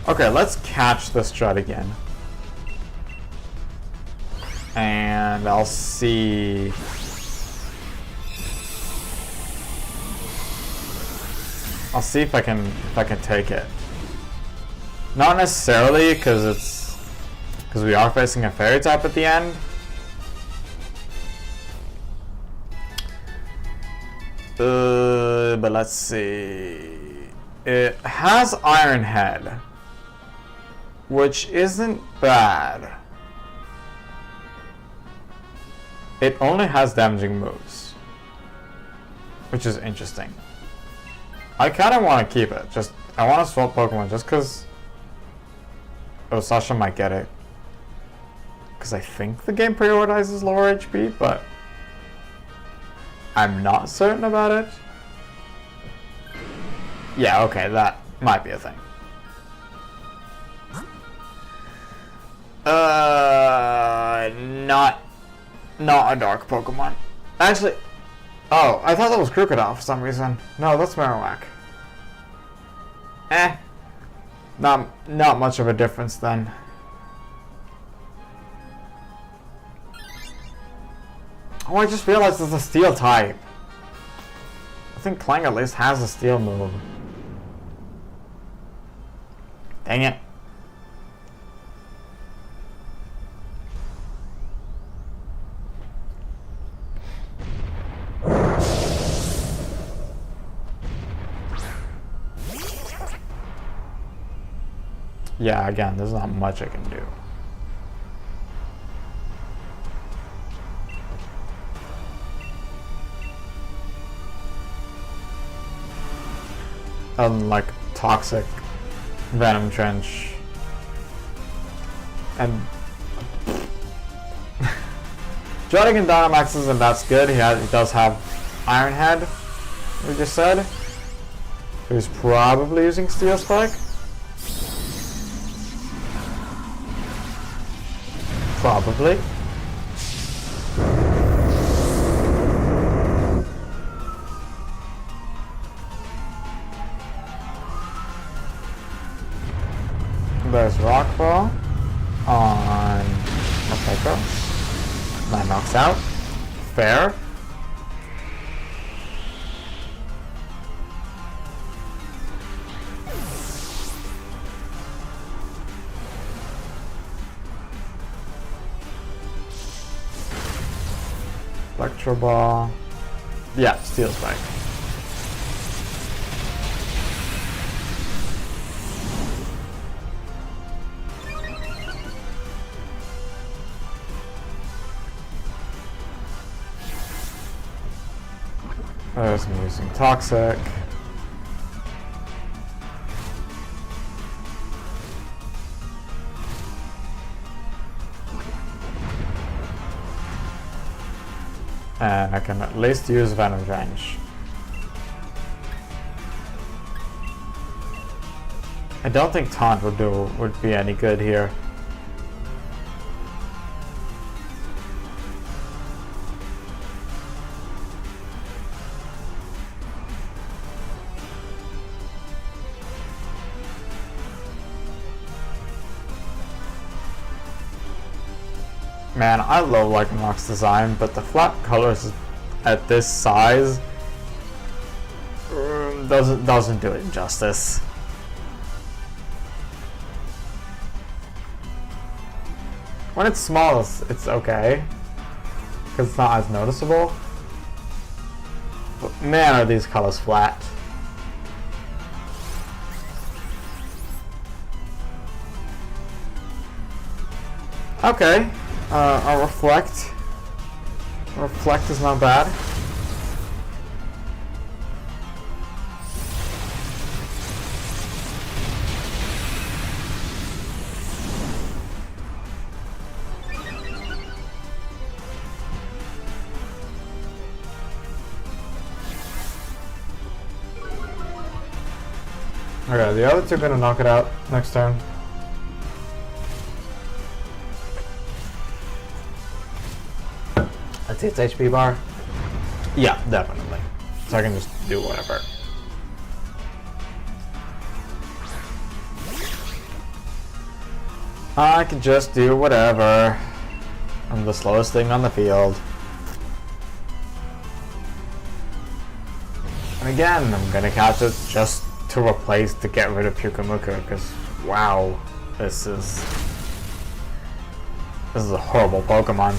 Okay, let's catch this Strut again. And I'll see if I can take it. Not necessarily because we are facing a fairy type at the end. But let's see. It has Iron Head, which isn't bad. It only has damaging moves, which is interesting. I kind of want to keep it. I want to swap Pokemon just because Sasha might get it. Because I think the game prioritizes lower HP, but I'm not certain about it. Yeah, okay, that might be a thing. Not a dark Pokemon. Actually, oh, I thought that was Crocodile for some reason. No, that's Marowak. Not much of a difference then. Oh, I just realized it's a steel type. I think Clang at least has a steel move. Dang it. Yeah, again, there's not much I can do. Unlike Toxic, Venom Trench, and Jodic and Dynamax isn't that's good. He does have Iron Head, we just said. He's probably using Steel Spike. Probably. There's Rock Ball on Mosaico. That knocks out. Fair. Electro Ball. Yeah, Steel Spike. There's me using Toxic. And I can at least use Venom Trench. I don't think Taunt would be any good here. Man, I love Lycanroc's design, but the flat colors at this size doesn't do it justice. When it's small, it's okay, because it's not as noticeable. But man, are these colors flat. Okay. A Reflect. Reflect is not bad. Okay, the other two are gonna knock it out next turn. That's its HP bar? Yeah, definitely. So I can just do whatever. I can just do whatever. I'm the slowest thing on the field. And again, I'm gonna catch it just to get rid of Pyukumuku, because wow, this is a horrible Pokemon.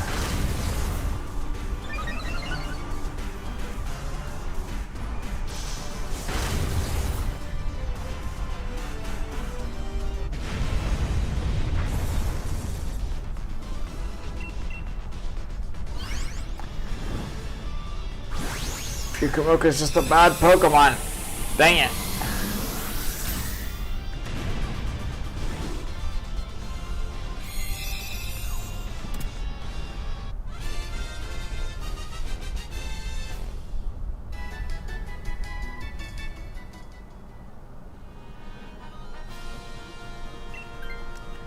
Pyukumuku is just a bad Pokemon. Dang it.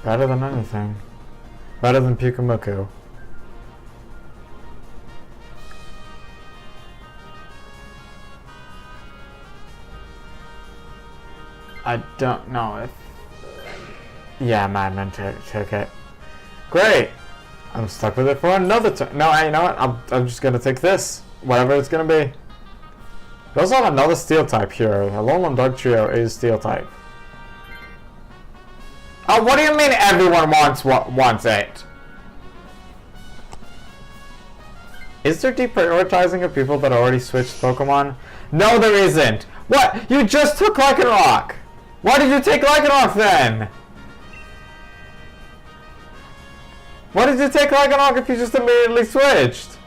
Better than anything. Better than Pyukumuku. I don't know if... Yeah, Madman took it. Great! I'm stuck with it for another turn. No, you know what? I'm just gonna take this. Whatever it's gonna be. We also have another steel type here. A Alolan Dugtrio is steel type. Oh, what do you mean everyone wants it? Is there deprioritizing of people that already switched Pokemon? No, there isn't. What? You just took Lycanroc. Why did you take Lycanroc then? Why did you take Lycanroc if you just immediately switched?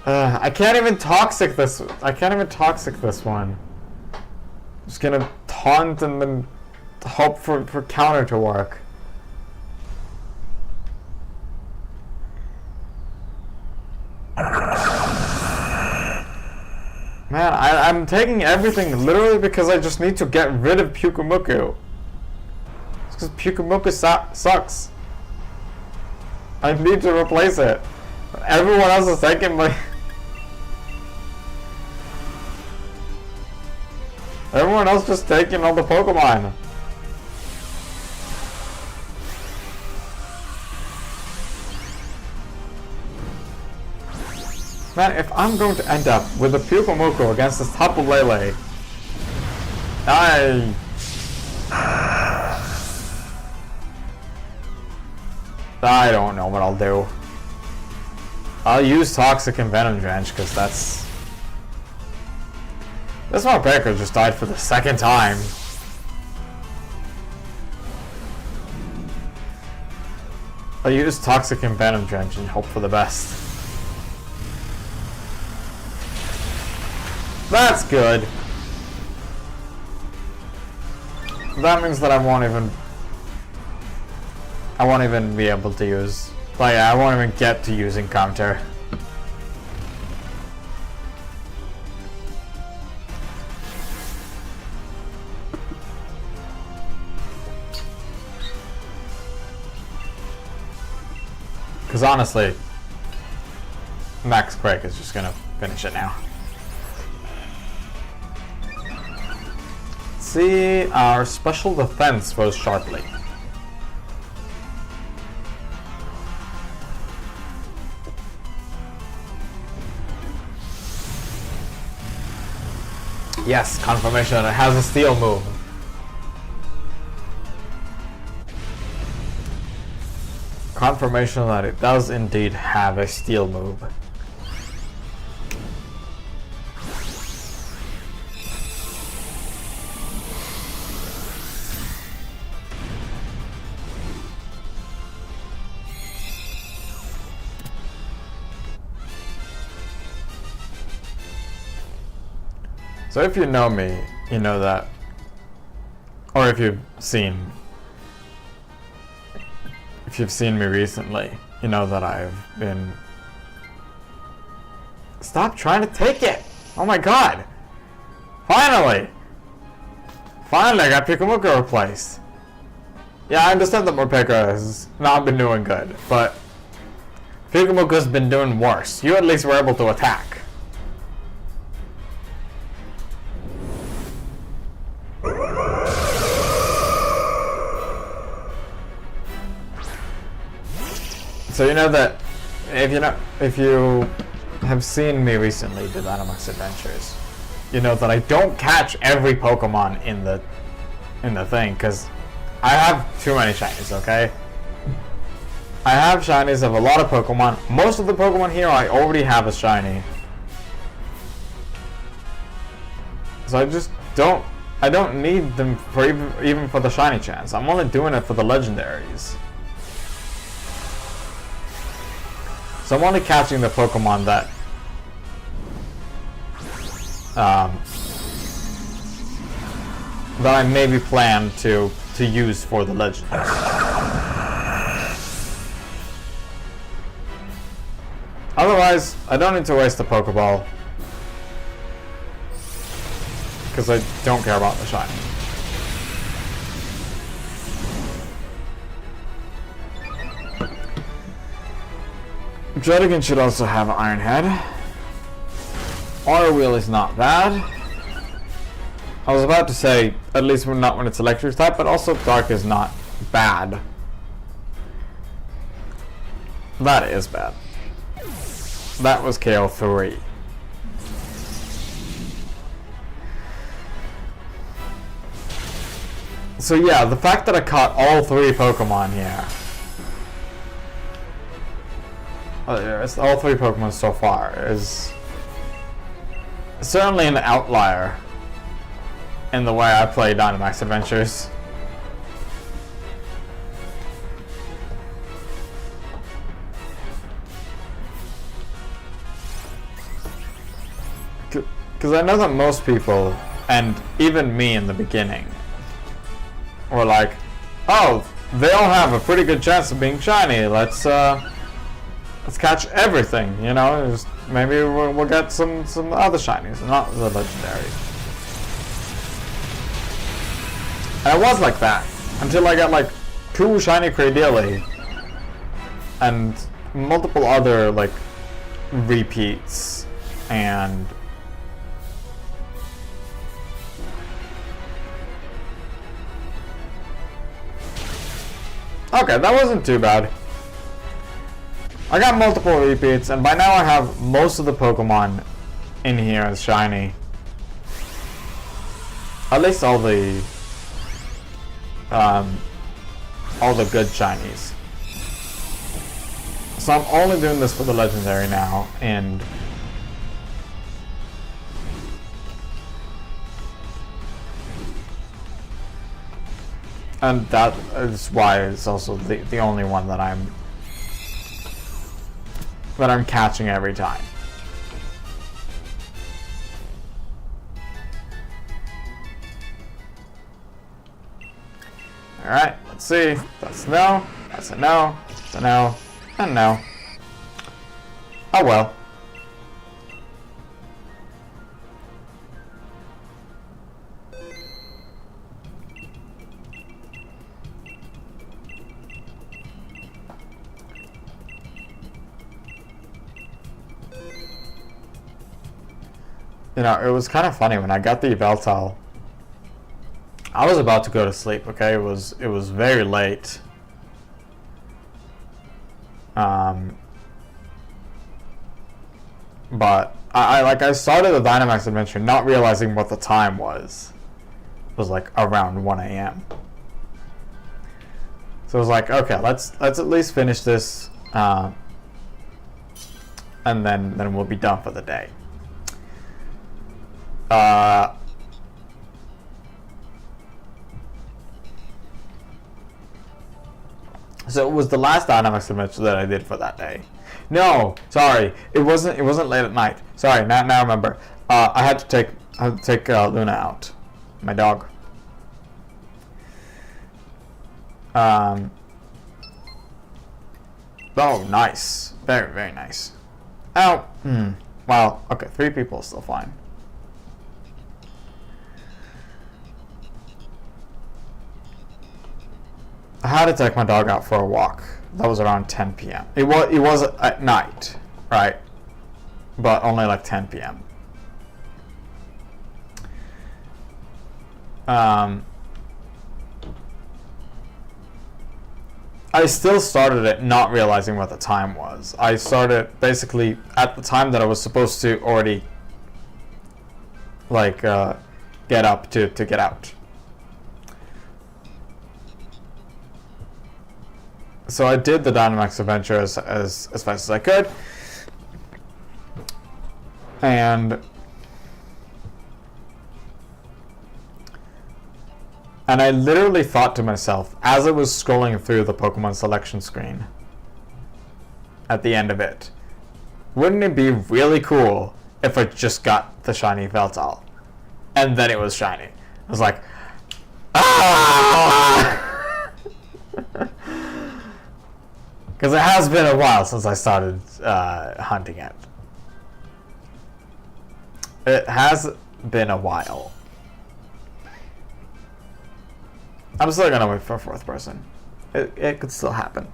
I can't even toxic this. I can't even toxic this one. Just gonna taunt and then hope for counter to work. Man, I'm taking everything literally because I just need to get rid of Pyukumuku. It's because Pyukumuku sucks. I need to replace it. Everyone else is taking my... Everyone else just taking all the Pokemon. Man, if I'm going to end up with a Pyukumuku against this Tapu Lele, I don't know what I'll do. I'll use Toxic and Venom Drench because that's... This Morpeko just died for the second time. I'll use Toxic and Venom Drench and hope for the best. That's good. That means that I won't even be able to use... Like, I won't even get to using counter. Because honestly, Max Quake is just gonna finish it now. See, our special defense rose sharply. Yes, confirmation. It has a steel move. Confirmation that it does indeed have a steel move. So if you know me, you know that, or if you've seen me recently, you know that I've been... Stop trying to take it! Oh my god! Finally! Finally I got Pyukumuku replaced. Yeah, I understand that Morpeko has not been doing good, but Pyukumuku's been doing worse. You at least were able to attack. So you know that if you have seen me recently do Dynamax Adventures, you know that I don't catch every Pokemon in the thing because I have too many shinies, okay? I have shinies of a lot of Pokemon. Most of the Pokemon here I already have a shiny. So I don't need them for even for the shiny chance. I'm only doing it for the legendaries. So I'm only catching the Pokemon that that I maybe plan to use for the legendaries. Otherwise, I don't need to waste the Pokeball because I don't care about the shiny. Dredigan should also have Iron Head. Aura Wheel is not bad. I was about to say, at least not when it's electric type, but also Dark is not bad. That is bad. That was KO 3. So yeah, the fact that I caught all 3 Pokemon here. It's all 3 Pokemon so far is certainly an outlier in the way I play Dynamax Adventures. Because I know that most people, and even me in the beginning, were like, oh, they all have a pretty good chance of being shiny. Let's catch everything, you know. Just maybe we'll get some other shinies, not the legendaries. And I was like that until I got like 2 shiny Cradily and multiple other like repeats and. Okay, that wasn't too bad. I got multiple repeats, and by now I have most of the Pokemon in here as shiny. At least all the good shinies. So I'm only doing this for the legendary now, and that is why it's also the only one that I'm catching every time. Alright, let's see. That's a no, that's a no, that's a no, and no. Oh well. You know, it was kind of funny when I got the Yveltal. I was about to go to sleep. Okay, it was very late. But I started the Dynamax Adventure not realizing what the time was. It was like around 1 a.m. So I was like, okay, let's at least finish this, and then we'll be done for the day. So it was the last Dynamax Adventure that I did for that day. No, sorry, it wasn't late at night. Sorry, now I remember. I had to take Luna out, my dog. Oh, nice, very very nice. Oh, wow. Okay, 3 people is still fine. I had to take my dog out for a walk. That was around 10 p.m. It was at night, right? But only like 10 p.m. I still started it not realizing what the time was. I started basically at the time that I was supposed to already like get up to get out. So I did the Dynamax Adventure as fast as I could, and I literally thought to myself as I was scrolling through the Pokemon selection screen at the end of it, wouldn't it be really cool if I just got the shiny Veltal? And then it was shiny. I was like, ah! Because it has been a while since I started hunting it. It has been a while. I'm still gonna wait for a 4th person. It could still happen.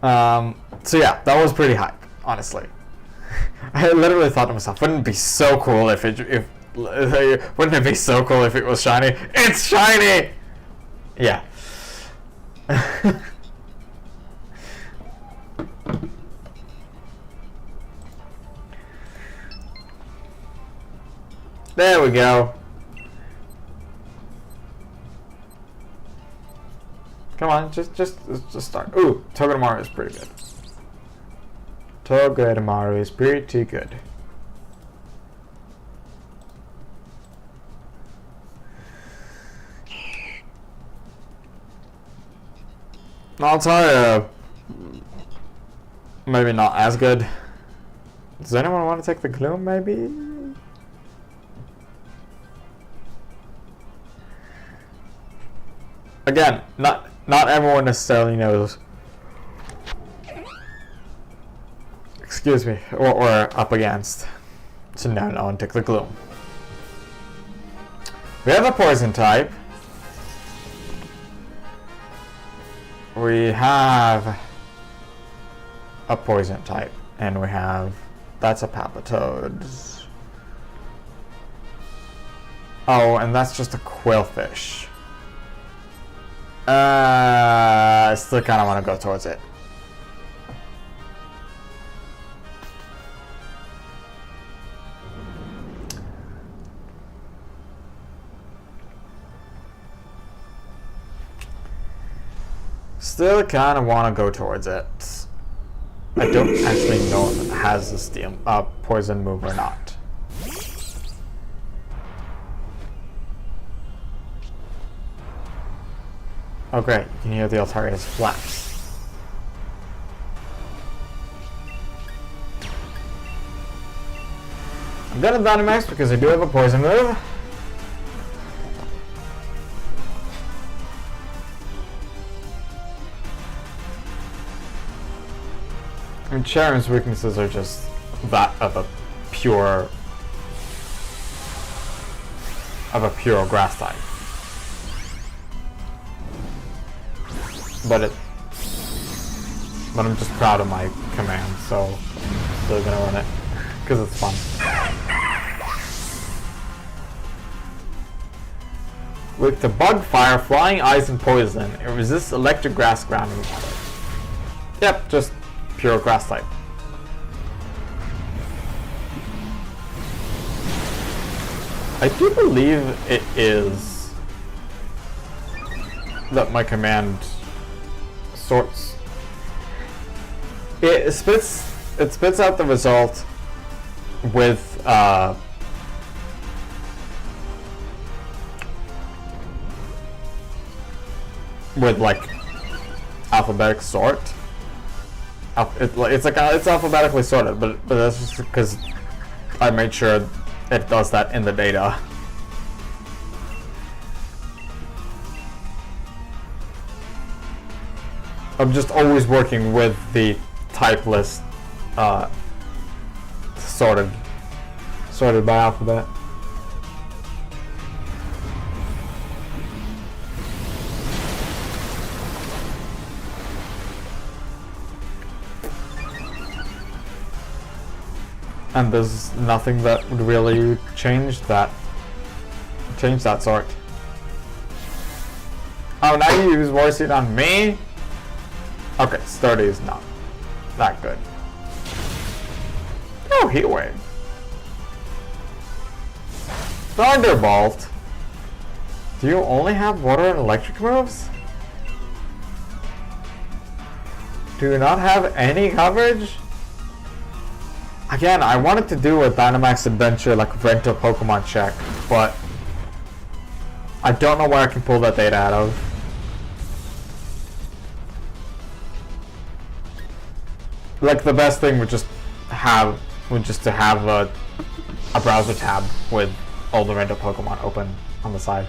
So yeah, that was pretty hype, honestly. I literally thought to myself, wouldn't it be so cool if wouldn't it be so cool if it was shiny? It's shiny! Yeah. There we go. Come on, just start. Ooh, Togedemaru is pretty good. Togedemaru is pretty good. Altaria, maybe not as good. Does anyone want to take the Gloom, maybe? Again, not everyone necessarily knows. Excuse me, what we're up against. So no one took the Gloom. We have a poison type. We have a poison type, and we have, that's a Palpitoad. Oh, and that's just a Quillfish. I still kind of want to go towards it. Still kind of want to go towards it. I don't actually know if it has a steam poison move or not. Oh great, you can hear the Altaria's flaps. I'm gonna Dynamax because I do have a poison move. I mean, Sharon's weaknesses are just that of a pure grass type. But I'm just proud of my command, so I'm still gonna run it because it's fun. With the Bug Fire, Flying Ice, and Poison, it resists electric, grass, ground, and water. Yep, just pure grass type. I do believe it is that my command sorts. It spits out the result with like alphabetic sort. It's alphabetically sorted, but that's just because I made sure it does that in the data. I'm just always working with the type list sorted by alphabet. And there's nothing that would really change that sort. Oh, now you use War Seed on me? Okay, Sturdy is not that good. Oh, Heat Wave. Thunderbolt? Do you only have water and electric moves? Do you not have any coverage? Again, I wanted to do a Dynamax Adventure, like rent a Pokemon check, but I don't know where I can pull that data out of. Like, the best thing would just to have a browser tab with all the random Pokemon open on the side.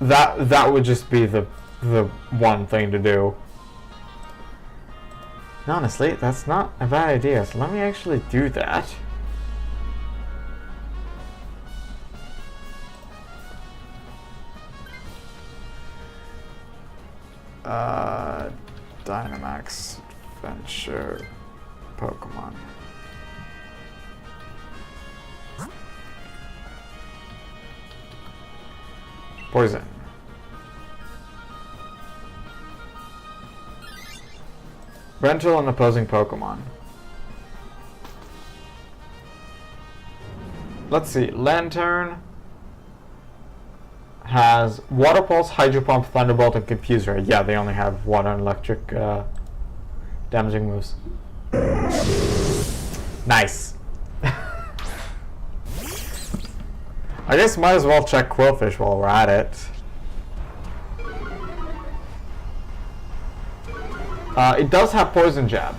That would just be the one thing to do. Honestly, that's not a bad idea, so let me actually do that. Dynamax Adventure Pokemon. Poison. Rental and opposing Pokemon. Let's see. Lantern has Water Pulse, Hydro Pump, Thunderbolt, and Confuse Ray. Yeah, they only have water and electric damaging moves. Nice. I guess might as well check Quillfish while we're at it. It does have Poison Jab.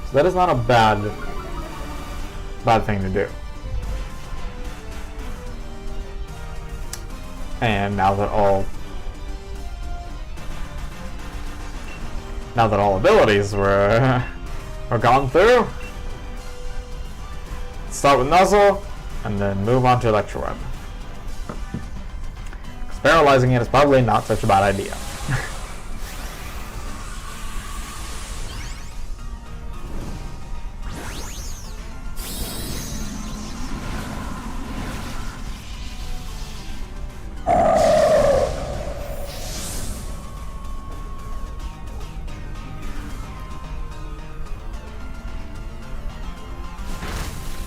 So that is not a bad thing to do. And now that all abilities were gone through, let's start with Nuzzle and then move on to Electro Web. Because paralyzing it is probably not such a bad idea.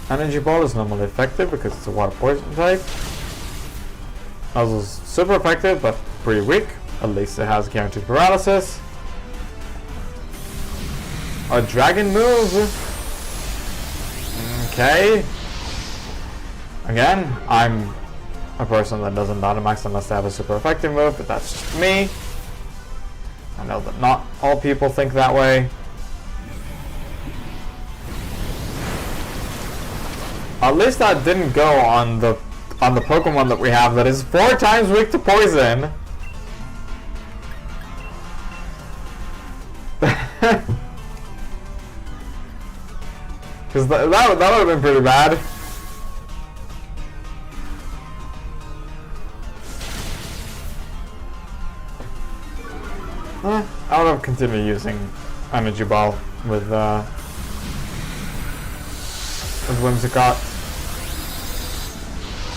Energy Ball is normally effective because it's a water poison type. Nuzzle's super effective but pretty weak. At least it has guaranteed paralysis. A dragon move. Okay. Again, I'm a person that doesn't Dynamax unless they have a super effective move, but that's just me. I know that not all people think that way. At least that didn't go on the Pokemon that we have that is 4 times weak to poison. Because that would have been pretty bad. I would have continued using Energy Ball with Whimsicott.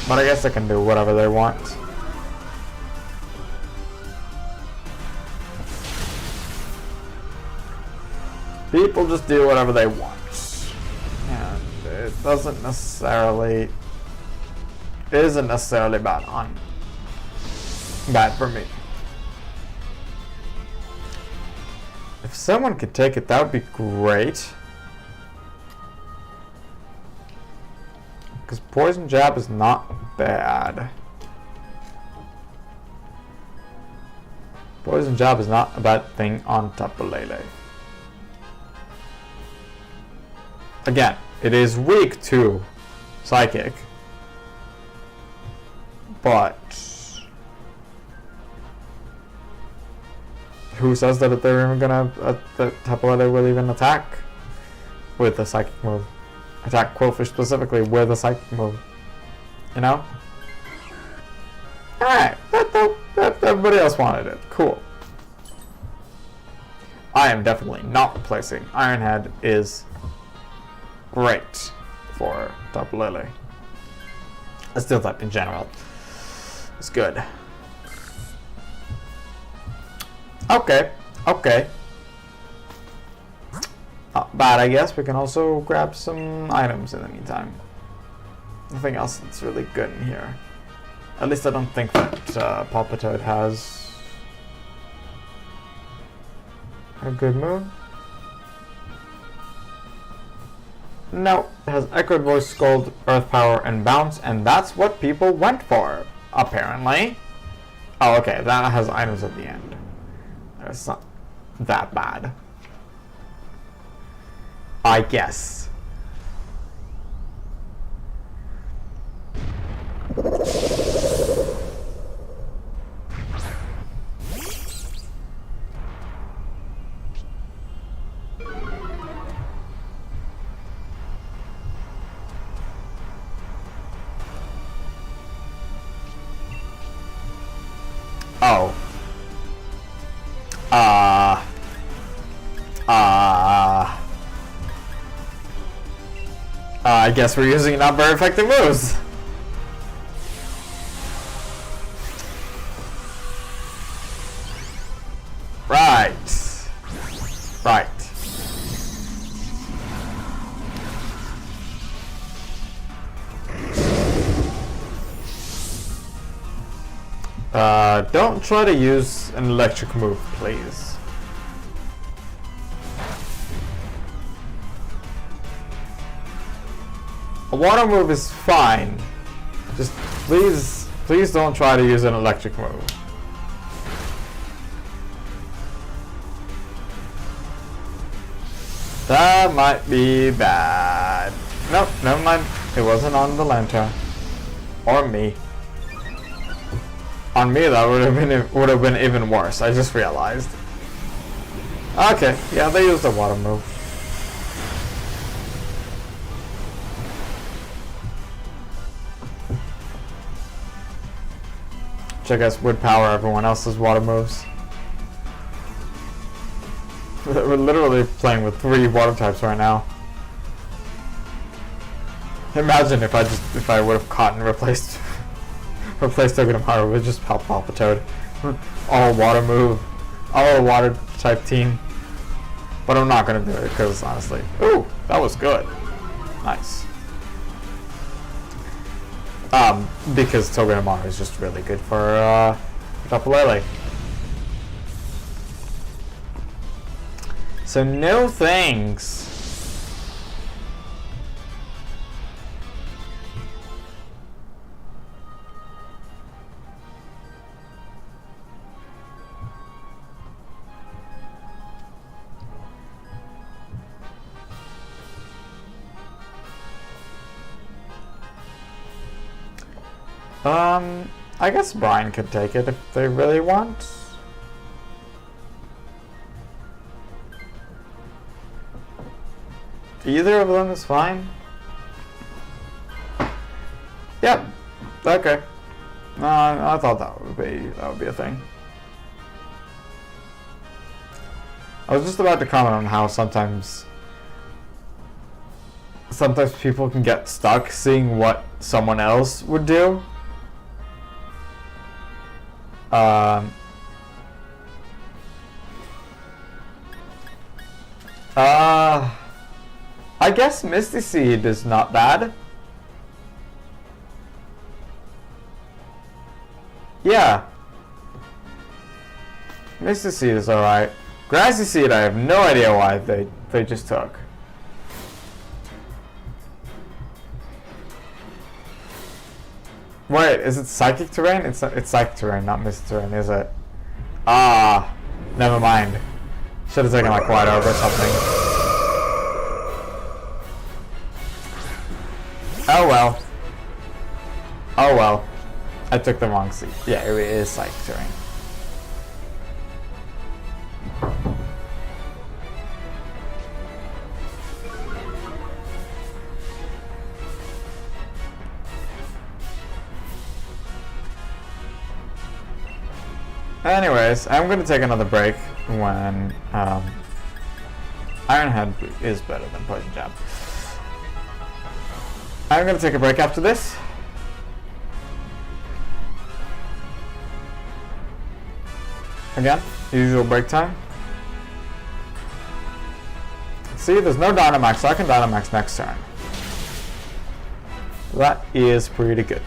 But I guess they can do whatever they want. People just do whatever they want. And it isn't necessarily bad for me. If someone could take it, that would be great. Because Poison Jab is not bad. Poison Jab is not a bad thing on Tapu Lele. Again, it is weak to Psychic. But who says that they're even gonna that Tapu Lele will even attack with the Psychic move? Attack Quillfish specifically with a Psychic move. You know? Alright, everybody else wanted it. Cool. I am definitely not replacing. Iron Head is great for Tapu Lele. A Steel type in general. It's good. Okay. Not bad, I guess. We can also grab some items in the meantime. Nothing else that's really good in here. At least I don't think that Palpitoad has a good move. No, it has Echoed Voice, Scold, Earth Power, and Bounce, and that's what people went for, apparently. Oh, okay, that has items at the end. It's not that bad, I guess. Oh. I guess we're using not very effective moves. Right. Right. Don't try to use an electric move, please. A water move is fine. Just please don't try to use an electric move. That might be bad. Nope, never mind. It wasn't on the lantern. Or me. On me, that would have been even worse. I just realized. Okay, yeah, they used the water move. Which I guess would power everyone else's water moves. We're literally playing with 3 water types right now. Imagine if I would have caught and replaced Togedemaru with just Palpitoad. All water move, all water type team. But I'm not gonna do it because honestly, ooh, that was good, nice. Because Togedemaru is just really good for Tapu. So no thanks. I guess Brian could take it if they really want. Either of them is fine. Yep. Okay. I thought that would be a thing. I was just about to comment on how sometimes people can get stuck seeing what someone else would do. I guess Misty Seed is not bad. Yeah. Misty Seed is alright. Grassy Seed, I have no idea why they just took. Wait, is it Psychic Terrain? It's Psychic Terrain, not Misty Terrain, is it? Ah, never mind. Should have taken like White Orb or something. Oh well. Oh well. I took the wrong seat. Yeah, it is Psychic Terrain. Anyways, I'm going to take another break when Iron Head is better than Poison Jab. I'm going to take a break after this. Again, usual break time. See, there's no Dynamax, so I can Dynamax next turn. That is pretty good.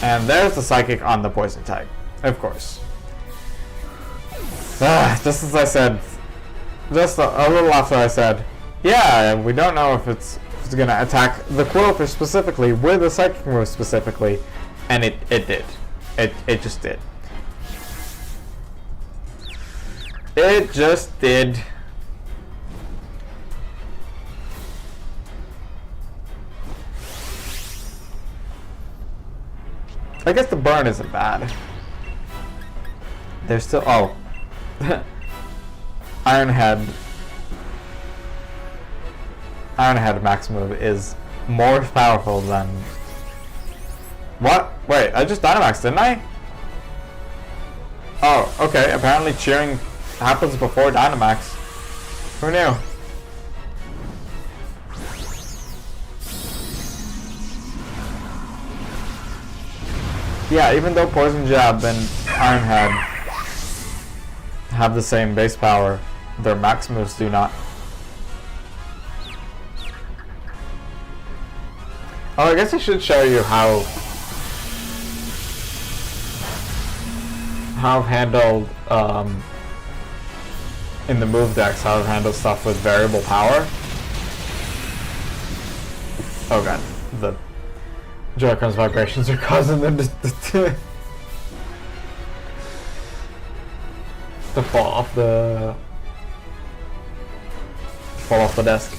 And there's the Psychic on the Poison type. Of course. Just as I said, just a little after I said, yeah, we don't know if it's gonna attack the Quillfish specifically with a Psychic move specifically, and it did. It just did. It just did. I guess the burn isn't bad. There's still Iron Head max move is more powerful than what? Wait, I just Dynamaxed, didn't I? Oh, okay. Apparently cheering happens before Dynamax. Who knew? Yeah, even though Poison Jab and Iron Head have the same base power, their max moves do not. Oh, I guess I should show you how I've handled in the move decks, how I've handled stuff with variable power. Oh god, the Joy-Con's vibrations are causing them to fall off the desk.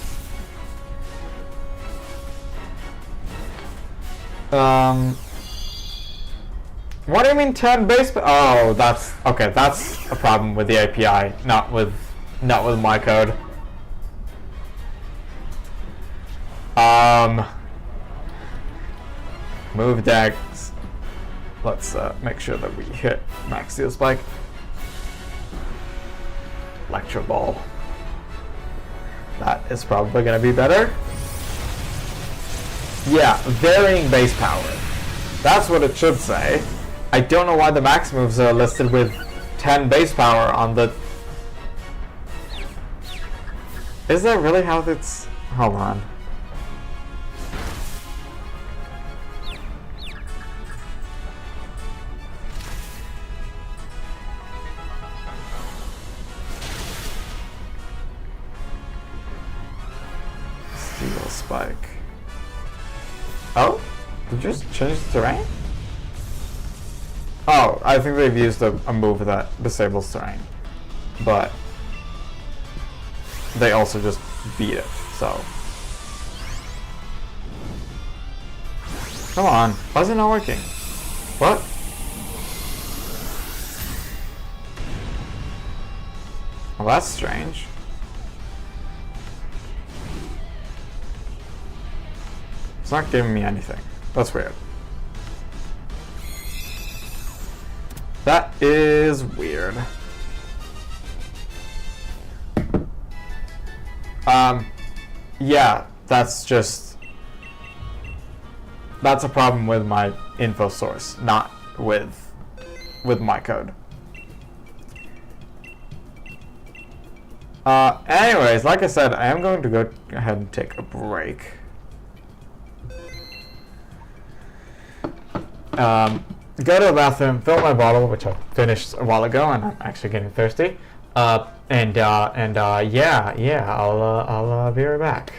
What do you mean 10 base? Oh, that's okay. That's a problem with the API, not with my code. Move decks. Let's make sure that we hit Max Steel Spike. Electro Ball. That is probably going to be better. Yeah, varying base power. That's what it should say. I don't know why the max moves are listed with 10 base power on the... Is that really how it's... Hold on. Steel Spike. Oh? Did you just change the terrain? Oh, I think they've used a move that disables terrain. But they also just beat it, so. Come on, why is it not working? What? Well, that's strange. It's not giving me anything. That's weird. That is weird. Yeah, that's a problem with my info source, not with my code. Anyways, like I said, I am going to go ahead and take a break. Go to the bathroom, fill my bottle, which I finished a while ago, and I'm actually getting thirsty. Yeah, I'll be right back.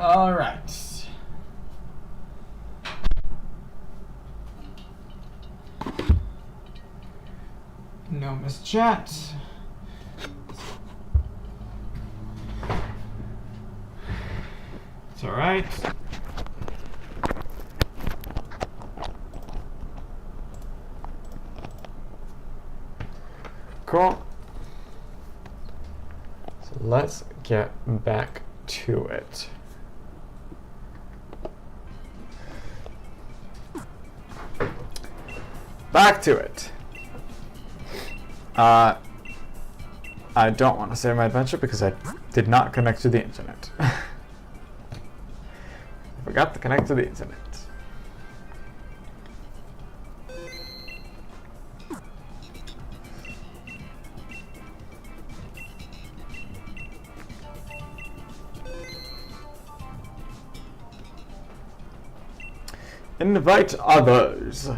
All right. No mischat. It's all right. Cool. So let's get back to it. Back to it. I don't want to save my adventure because I did not connect to the internet. I forgot to connect to the internet. Invite others.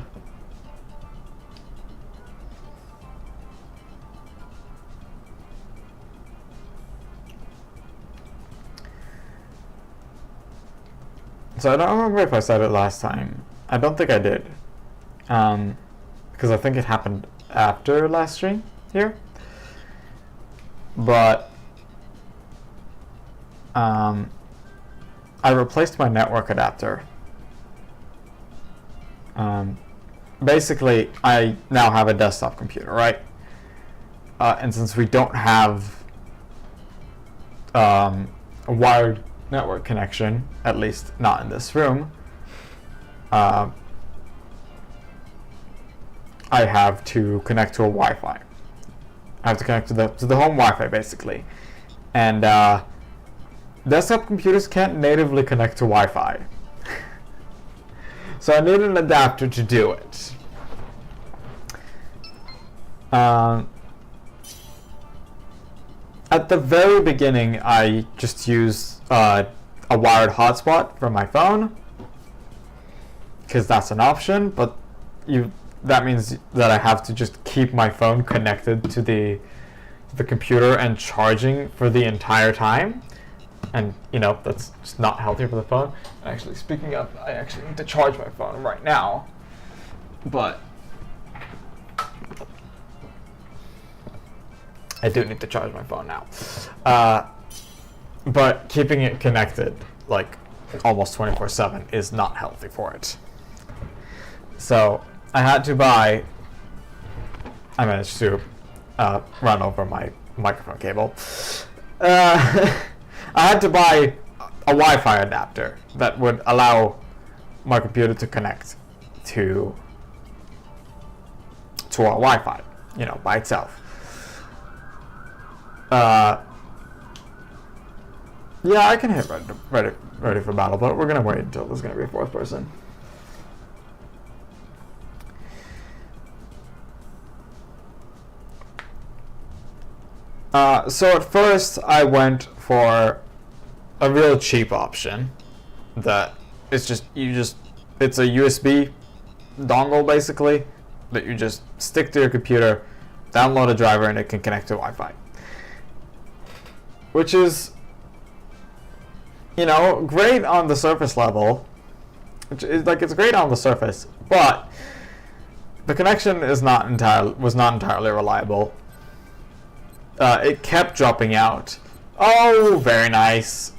So I don't remember if I said it last time. I don't think I did. Because I think it happened after last stream here. But I replaced my network adapter. Basically, I now have a desktop computer, right? And since we don't have a wired network connection, at least not in this room, I have to connect to a Wi-Fi. I have to connect to the home Wi-Fi, basically. And desktop computers can't natively connect to Wi-Fi. So I need an adapter to do it. At the very beginning, I just used a wired hotspot from my phone, because that's an option, but that means that I have to just keep my phone connected to the computer and charging for the entire time. And, you know, that's just not healthy for the phone. Actually, speaking of, I actually need to charge my phone right now. But I do need to charge my phone now. But keeping it connected, like, almost 24/7 is not healthy for it. So I had to buy, I managed to run over my microphone cable. I had to buy a Wi-Fi adapter that would allow my computer to connect to our Wi-Fi, you know, by itself. Yeah, I can hit ready for battle, but we're gonna wait until there's gonna be a fourth person. So at first I went for a real cheap option that it's a USB dongle basically that you just stick to your computer, download a driver, and it can connect to Wi-Fi. Which is, you know, great on the surface level. It's great on the surface, but the connection was not entirely reliable. It kept dropping out. Oh, very nice.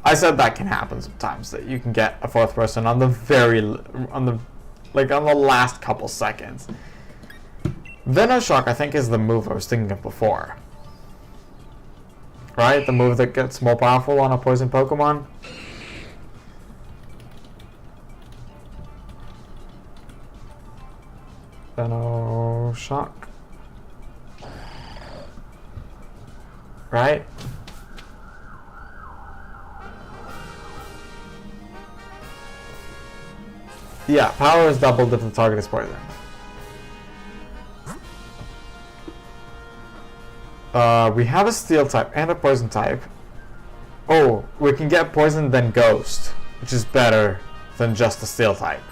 I said that can happen sometimes, that you can get a fourth person on the last couple seconds. Venoshock, I think, is the move I was thinking of before. Right? The move that gets more powerful on a poison Pokemon. Venoshock. Right? Yeah, power is doubled if the target is poisoned. We have a steel type and a poison type. Oh, we can get poison then ghost, which is better than just the steel type.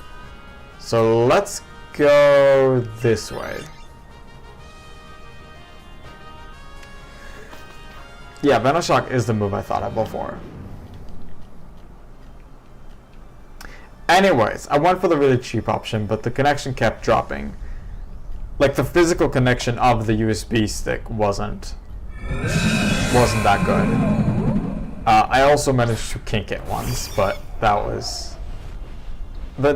So let's go this way. Yeah, Venoshock is the move I thought of before. Anyways, I went for the really cheap option, but the connection kept dropping. Like, the physical connection of the USB stick wasn't that good. I also managed to kink it once, but that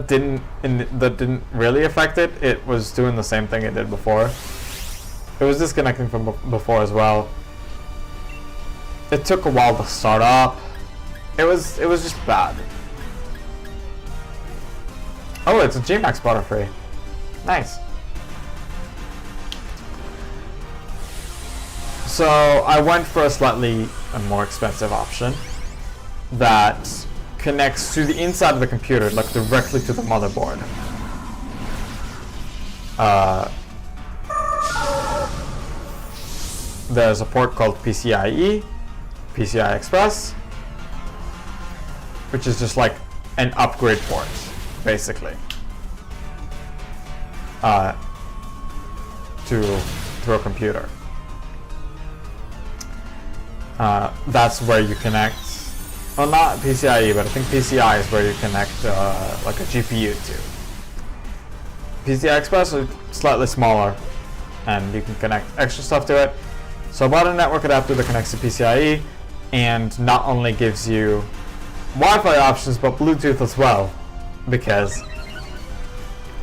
didn't really affect it. It was doing the same thing it did before. It was disconnecting from before as well. It took a while to start up. It was just bad. Oh, it's a GMAX Butterfree. Nice. So I went for a slightly more expensive option that connects to the inside of the computer, like directly to the motherboard. There's a port called PCIe, PCI Express, which is just like an upgrade port, basically, to a computer. That's where you connect, well, not PCIe, but I think PCI is where you connect like a GPU to. PCI Express is slightly smaller, and you can connect extra stuff to it. So I bought a network adapter that connects to PCIe, and not only gives you Wi-Fi options, but Bluetooth as well, because,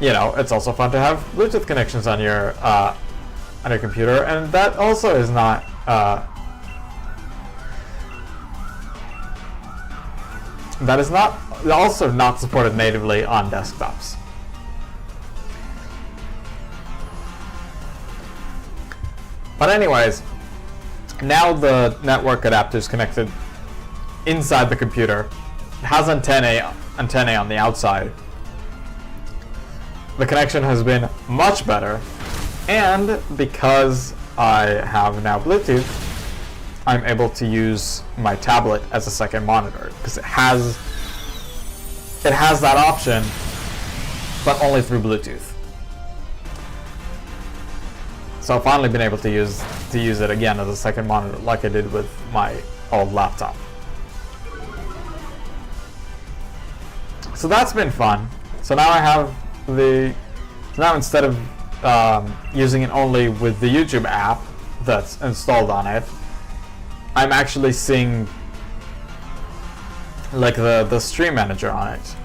you know, it's also fun to have Bluetooth connections on your computer, and that also is not also not supported natively on desktops. But anyways, now the network adapter is connected inside the computer. It has antennae on the outside. The connection has been much better, and because I have now Bluetooth, I'm able to use my tablet as a second monitor, because it has that option, but only through Bluetooth. So I've finally been able to use it again as a second monitor, like I did with my old laptop. So that's been fun. So now I have now instead of using it only with the YouTube app that's installed on it, I'm actually seeing like the stream manager on it,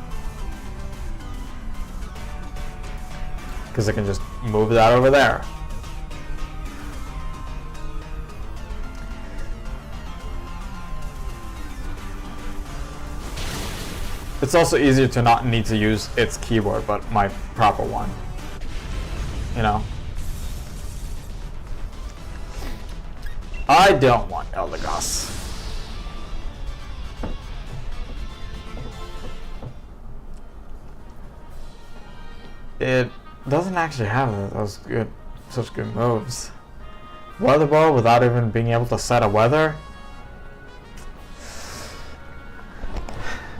because I can just move that over there. It's also easier to not need to use its keyboard, but my proper one, you know. I don't want Eldegoss. It doesn't actually have such good moves. Weather Ball without even being able to set a weather.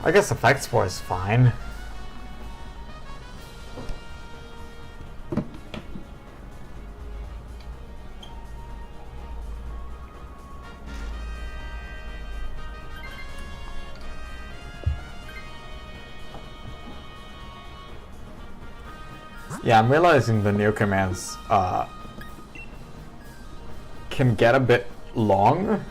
I guess Effect Spore is fine. Yeah, I'm realizing the new commands can get a bit long.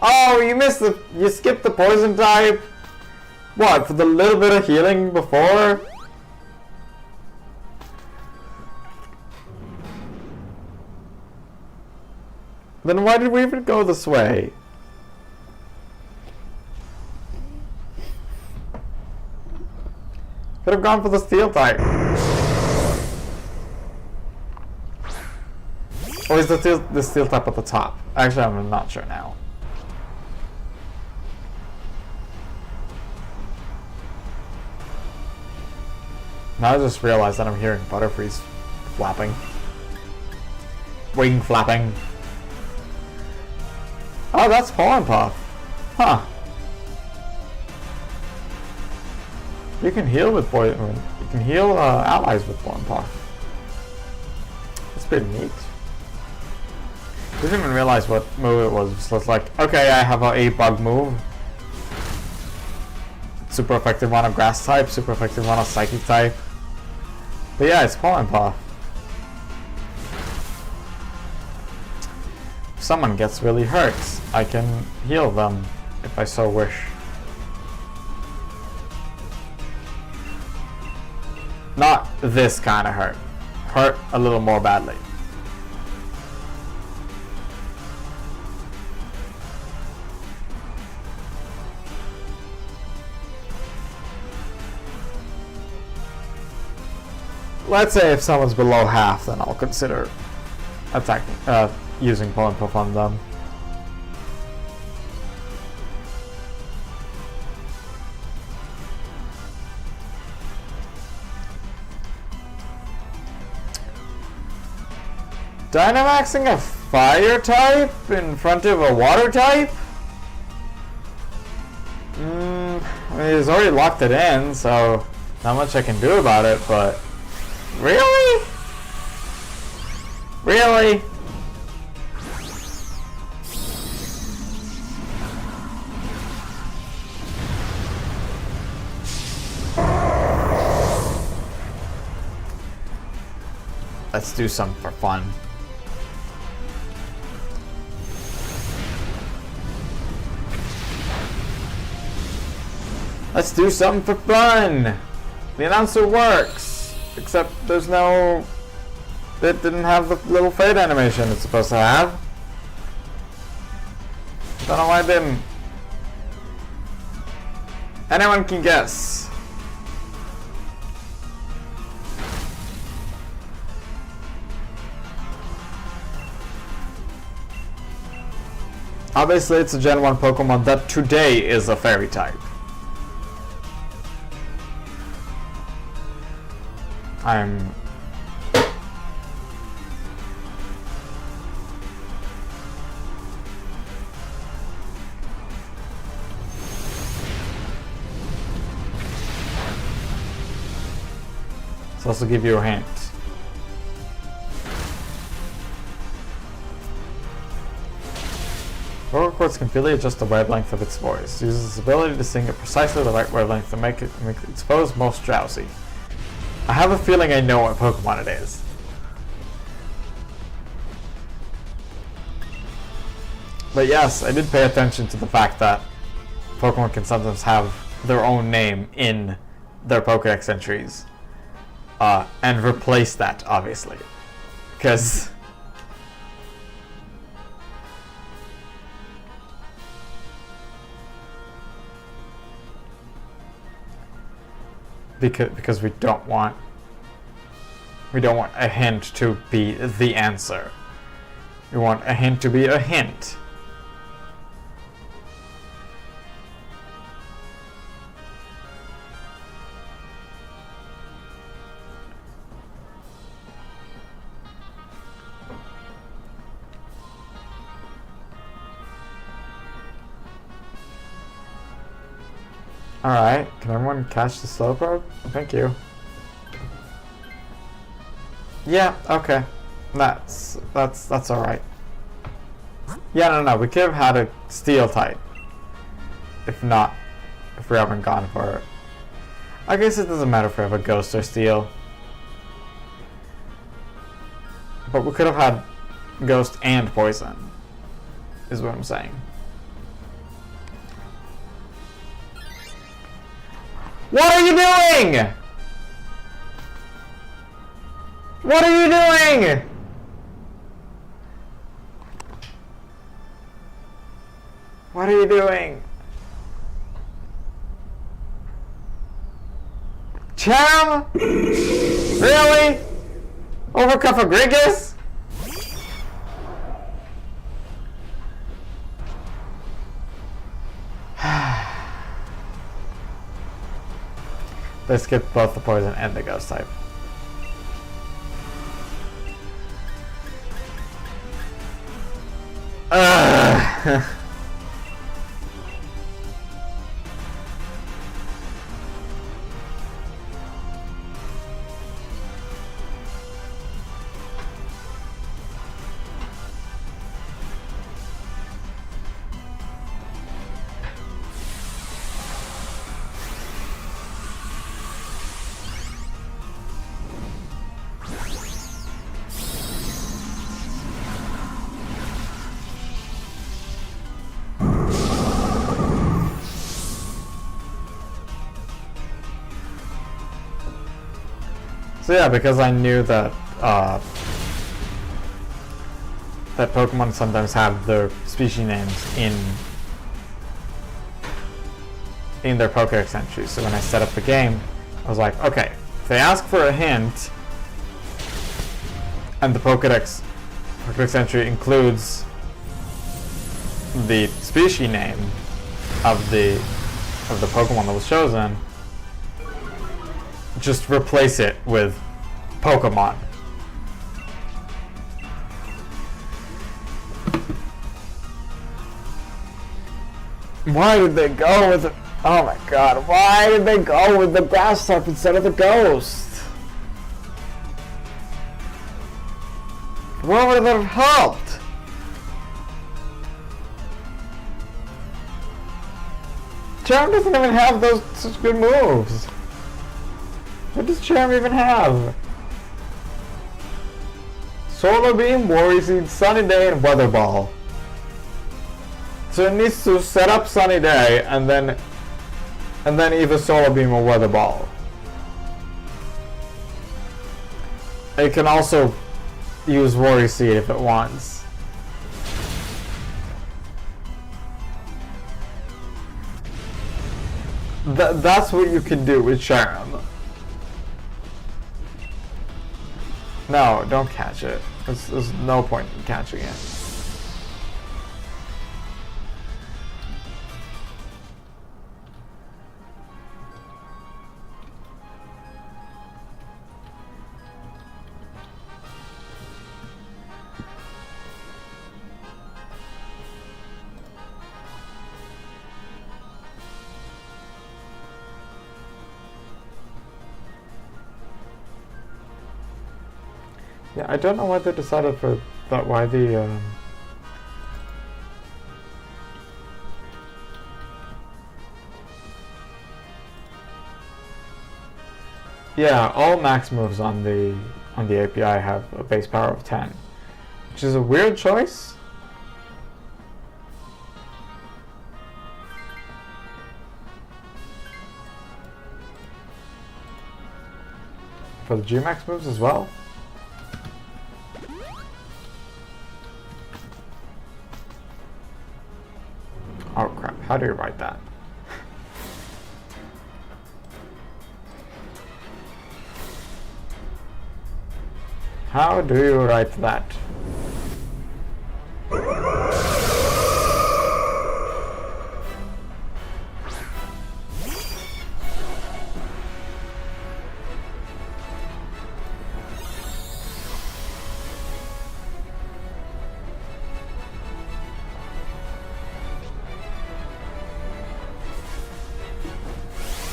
Oh, you skipped the poison type? What, for the little bit of healing before? Then why did we even go this way? Could have gone for the steel type. Or is the steel type at the top? Actually, I'm not sure now. Now I just realized that I'm hearing Butterfree's flapping. Wing flapping. Oh, that's Pollen Puff. Huh. You can heal with poison. You can heal allies with Pollen Puff. That's pretty neat. Didn't even realize what move it was. So it's like, okay, I have a bug move. super effective on a grass type, super effective on a psychic type. But yeah, it's Pollen Paw. If someone gets really hurt, I can heal them if I so wish. Not this kind of hurt. Hurt a little more badly. Let's say if someone's below half, then I'll consider attacking, using Pollen Puff on them. Dynamaxing a fire type in front of a water type? I mean, he's already locked it in, so not much I can do about it, but really? Really? Let's do something for fun. Let's do something for fun! The announcer works! Except there's no... It didn't have the little fade animation it's supposed to have. Don't know why it didn't. Anyone can guess. Obviously it's a Gen 1 Pokemon that today is a fairy type. Let's also give you a hint. Vocal cords can freely adjust the wavelength of its voice. It uses its ability to sing at precisely the right wavelength to make its foes most drowsy. I have a feeling I know what Pokemon it is. But yes, I did pay attention to the fact that Pokemon can sometimes have their own name in their Pokédex entries. And replace that, obviously. Because... Because we don't want a hint to be the answer. We want a hint to be a hint. Alright, can everyone catch the Slowpoke? Thank you. Yeah, okay. That's alright. Yeah, no, we could have had a Steel type. If we haven't gone for it. I guess it doesn't matter if we have a Ghost or Steel. But we could have had Ghost and Poison, is what I'm saying. What are you doing? What are you doing? What are you doing? Cham? Really? Overcut for Grigus? They skipped both the Poison and the Ghost type. So yeah, because I knew that that Pokemon sometimes have their species names in their Pokédex entries. So when I set up the game, I was like, okay, if they ask for a hint, and the Pokédex entry includes the species name of the Pokemon that was chosen, just replace it with Pokemon. Why did they go with oh my god, why did they go with the grass type instead of the ghost? What would that have helped? Charm doesn't even have those such good moves. What does Charm even have? Solar Beam, Worry Seed, Sunny Day, and Weather Ball. So it needs to set up Sunny Day and then either Solar Beam or Weather Ball. It can also use Worry Seed if it wants. That's what you can do with Charm. No, don't catch it. There's no point in catching it. Yeah, I don't know why they decided for that. Why the yeah, all max moves on the API have a base power of 10, which is a weird choice. For the Gmax moves as well. Oh crap, how do you write that? How do you write that?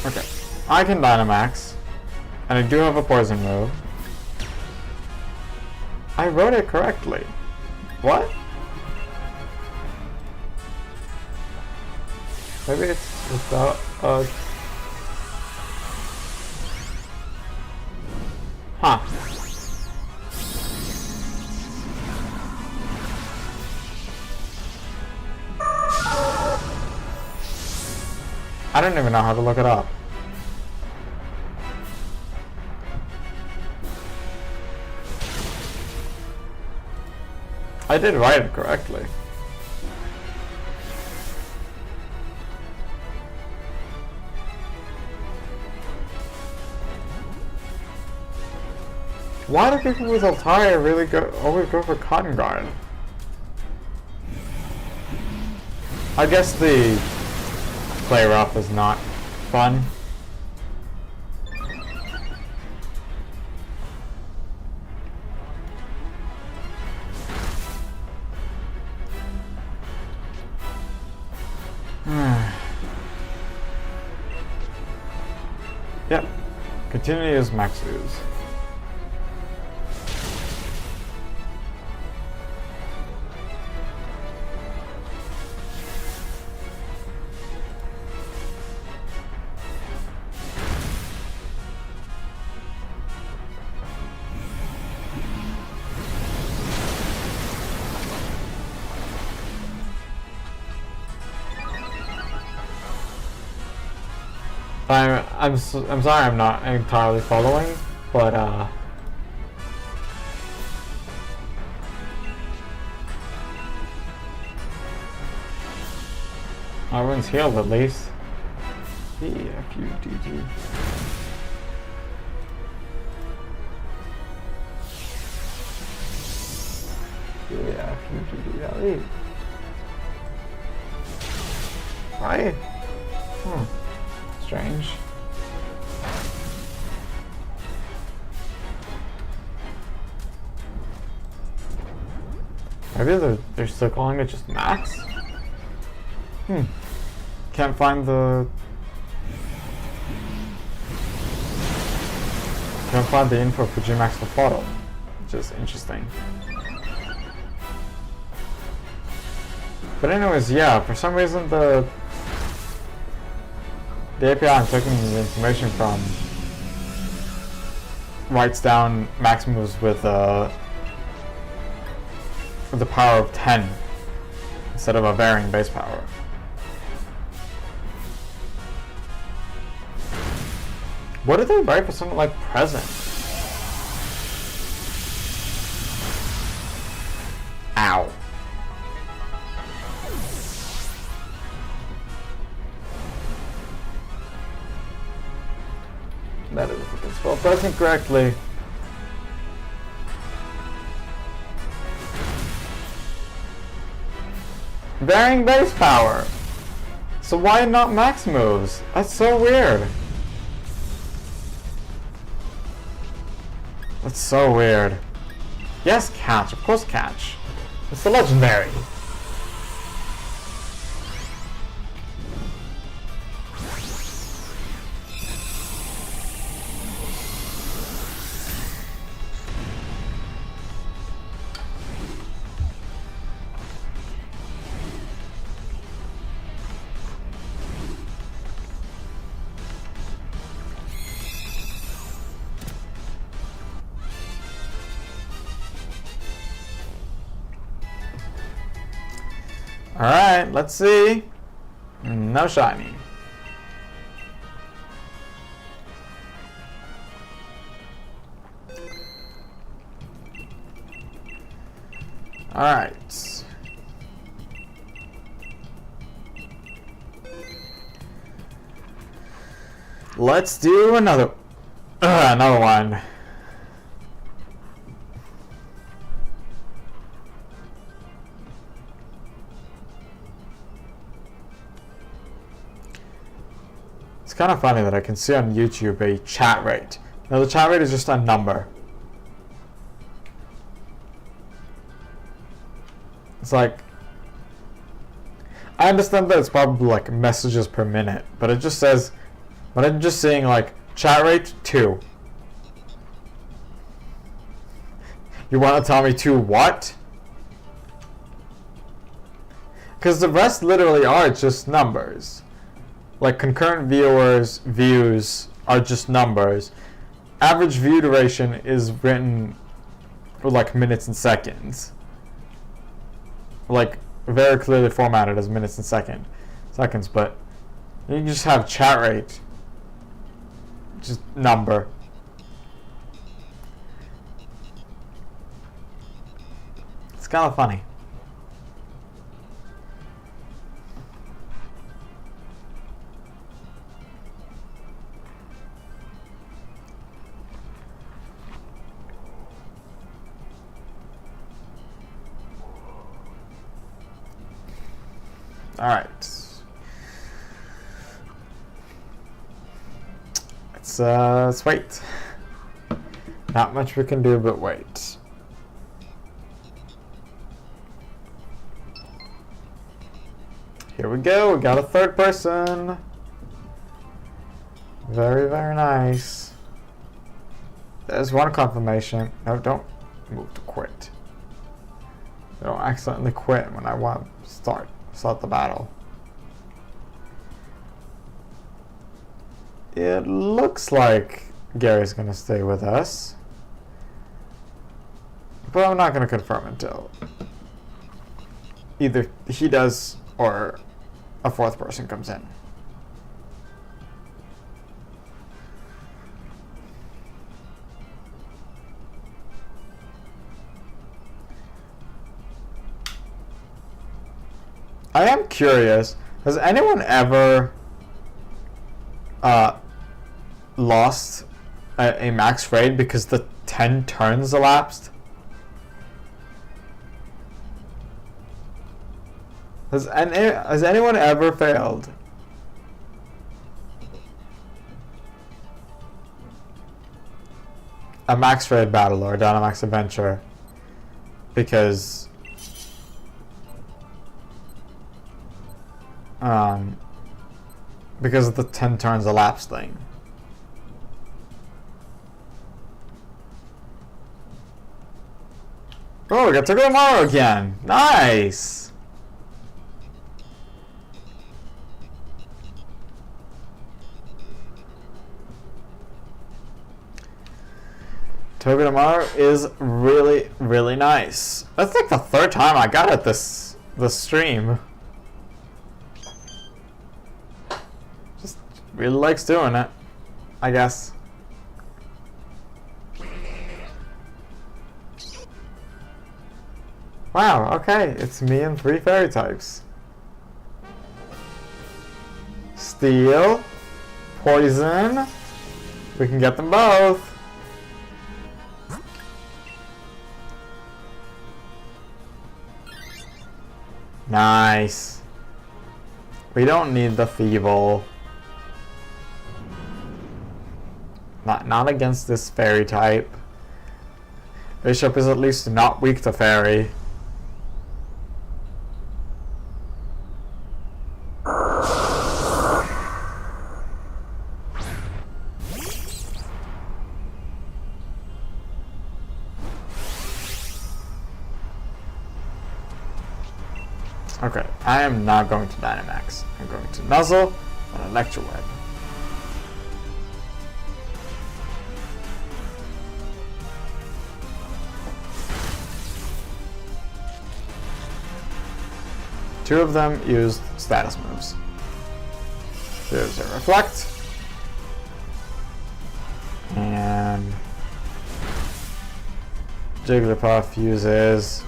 Okay, I can Dynamax, and I do have a poison move. I wrote it correctly. What? Maybe it's without a... Huh. I don't even know how to look it up. I did write it correctly. Why do people with Altair really always go for Cotton Guard? I guess the play rough is not fun. Yep. Continue to use max use. I'm sorry I'm not entirely following. But everyone's healed at least. E-F-U-D-D. E-F-U-D-D-L-E. Right? Strange. Maybe they're still calling it just Max? Can't find the info for Gmax for photo, which is interesting. But anyways, yeah, for some reason the API I'm taking the information from writes down max moves with the power of 10 instead of a varying base power. What did they write for something like present? Ow. That is if it's spelled present correctly. Varying base power. So why not max moves? That's so weird. That's so weird. Yes, catch. Of course catch. It's the legendary. Alright, let's see. No shiny. Alright. Let's do another one. It's kind of funny that I can see on YouTube a chat rate. Now the chat rate is just a number. It's like, I understand that it's probably like messages per minute, but it just says, but I'm just seeing like chat rate 2. You want to tell me 2 what? Because the rest literally are just numbers. Like concurrent viewers, views are just numbers. Average view duration is written for like minutes and seconds. Like very clearly formatted as minutes and seconds, but you can just have chat rate. Just number. It's kind of funny. All right. Let's wait. Not much we can do but wait. Here we go. We got a third person. Very, very nice. There's one confirmation. No, don't move to quit. Don't accidentally quit when I want to start the battle. It looks like Gary's gonna stay with us, but I'm not gonna confirm until either he does or a fourth person comes in. I am curious. Has anyone ever lost a max raid because the 10 turns elapsed? Has anyone ever failed? A max raid battle or a Dynamax Adventure because of the 10 turns elapsed thing. Oh, we got to go tomorrow again. Nice. Tomorrow is really, really nice. That's like the third time I got it this stream. Just really likes doing it, I guess. Wow, okay, it's me and 3 fairy types. Steel, poison, we can get them both. Nice. We don't need the feeble. Not against this fairy type. Bishop is at least not weak to fairy. Okay, I am not going to Dynamax. I'm going to Nuzzle and Electro Web. Two of them used status moves. There's a Reflect. And Jigglypuff uses...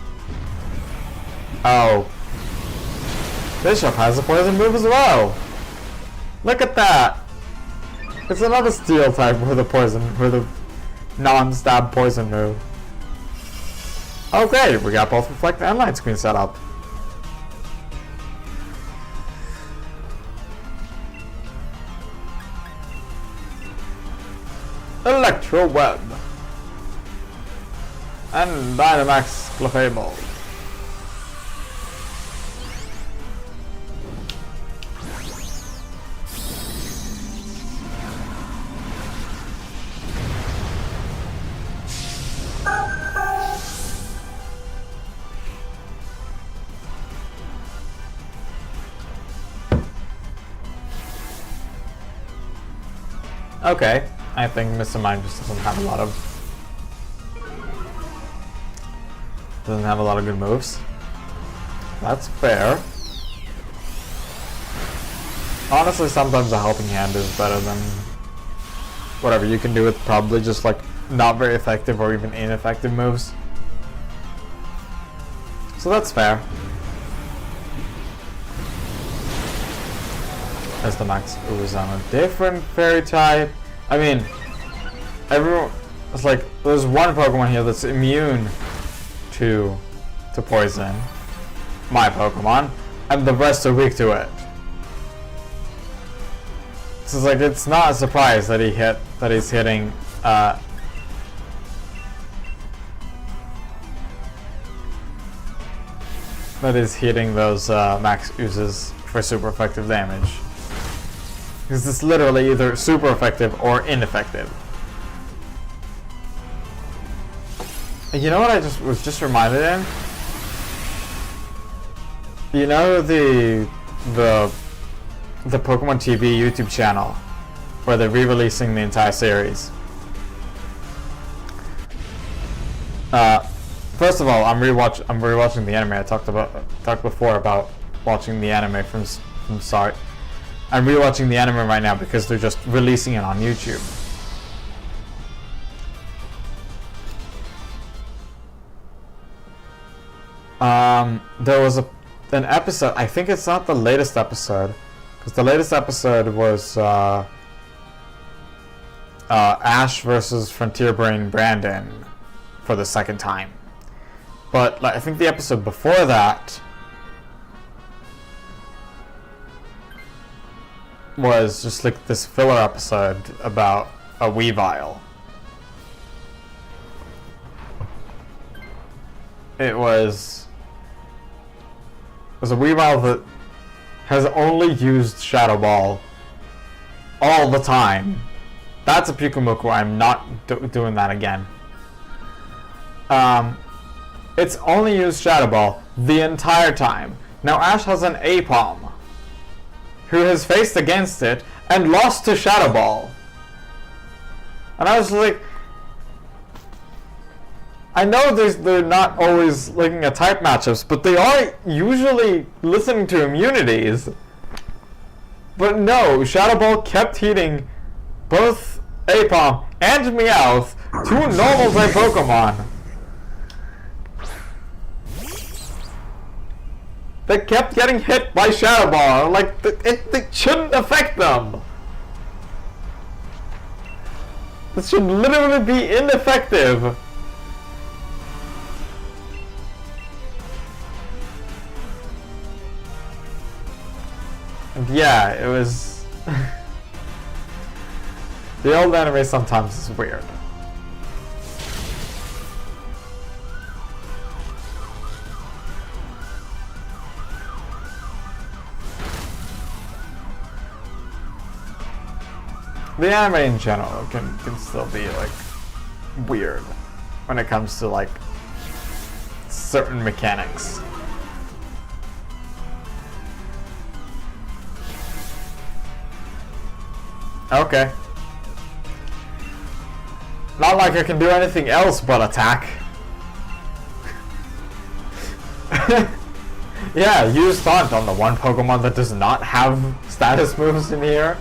Oh. Bishop has a poison move as well. Look at that. It's another steel type with a non-stab poison move. Oh great, we got both Reflect and Light Screen set up. Electro Web. And Dynamax Clefable. Okay, I think Mr. Mime just doesn't have a lot of good moves. That's fair. Honestly, sometimes a helping hand is better than whatever you can do with probably just like not very effective or even ineffective moves. So that's fair. As the Max is on a different fairy type. I mean, everyone. It's like there's one Pokemon here that's immune to poison. My Pokemon, and the rest are weak to it. So it's like it's not a surprise that he's hitting. That is hitting those Max Oozes for super effective damage. Because it's literally either super effective or ineffective. And you know what I was just reminded in? You know the Pokemon TV YouTube channel where they're re-releasing the entire series. First of all, I'm rewatching the anime. I talked before about watching the anime from start. I'm rewatching the anime right now because they're just releasing it on YouTube. There was an episode. I think it's not the latest episode, because the latest episode was Ash versus Frontier Brain Brandon for the second time. But like, I think the episode before that was just like this filler episode about a Weavile. It was a Weavile that has only used Shadow Ball all the time. That's a Pyukumuku. I'm not doing that again. It's only used Shadow Ball the entire time. Now Ash has an Apom who has faced against it and lost to Shadow Ball. And I was like, I know they're not always looking at type matchups, but they are usually listening to immunities. But no, Shadow Ball kept hitting both Apom and Meowth, two normal type Pokemon. They kept getting hit by Shadow Ball, like it shouldn't affect them. This should literally be ineffective. And yeah, it was... the old anime sometimes is weird. The anime in general can still be like weird when it comes to like certain mechanics. Okay. Not like I can do anything else but attack. Yeah, use Taunt on the one Pokemon that does not have status moves in here.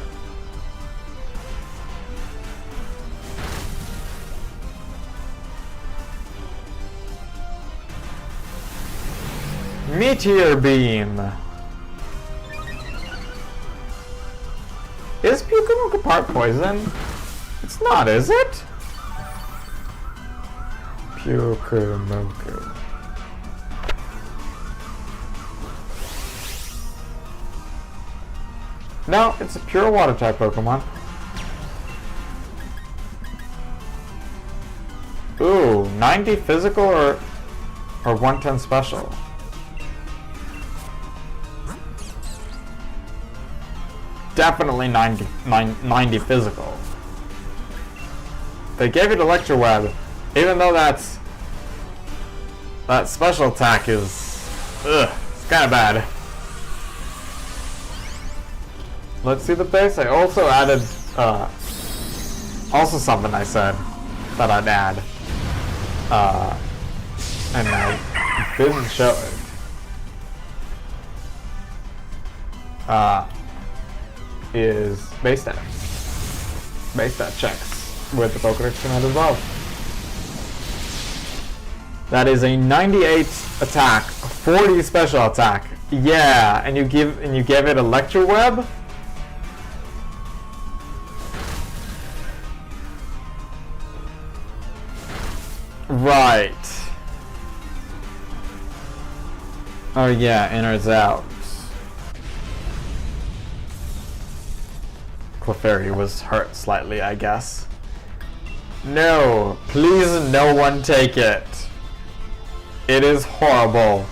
Meteor Beam. Is Pyukumuku part poison? It's not, is it? Pyukumuku. No, it's a pure water type Pokemon. Ooh, 90 physical or 110 special? Definitely 90 physical. They gave it Electro Web, even though that special attack is, it's kind of bad. Let's see the base. I also added, also something I said that I'd add, and I didn't show it. Is base stat. Base stat checks with the Pokédex command as well. That is a 98 attack, 40 special attack. Yeah, and you give it Electro Web. Right. Oh yeah, innards out. Clefairy was hurt slightly, I guess. No, please no one take it. It is horrible.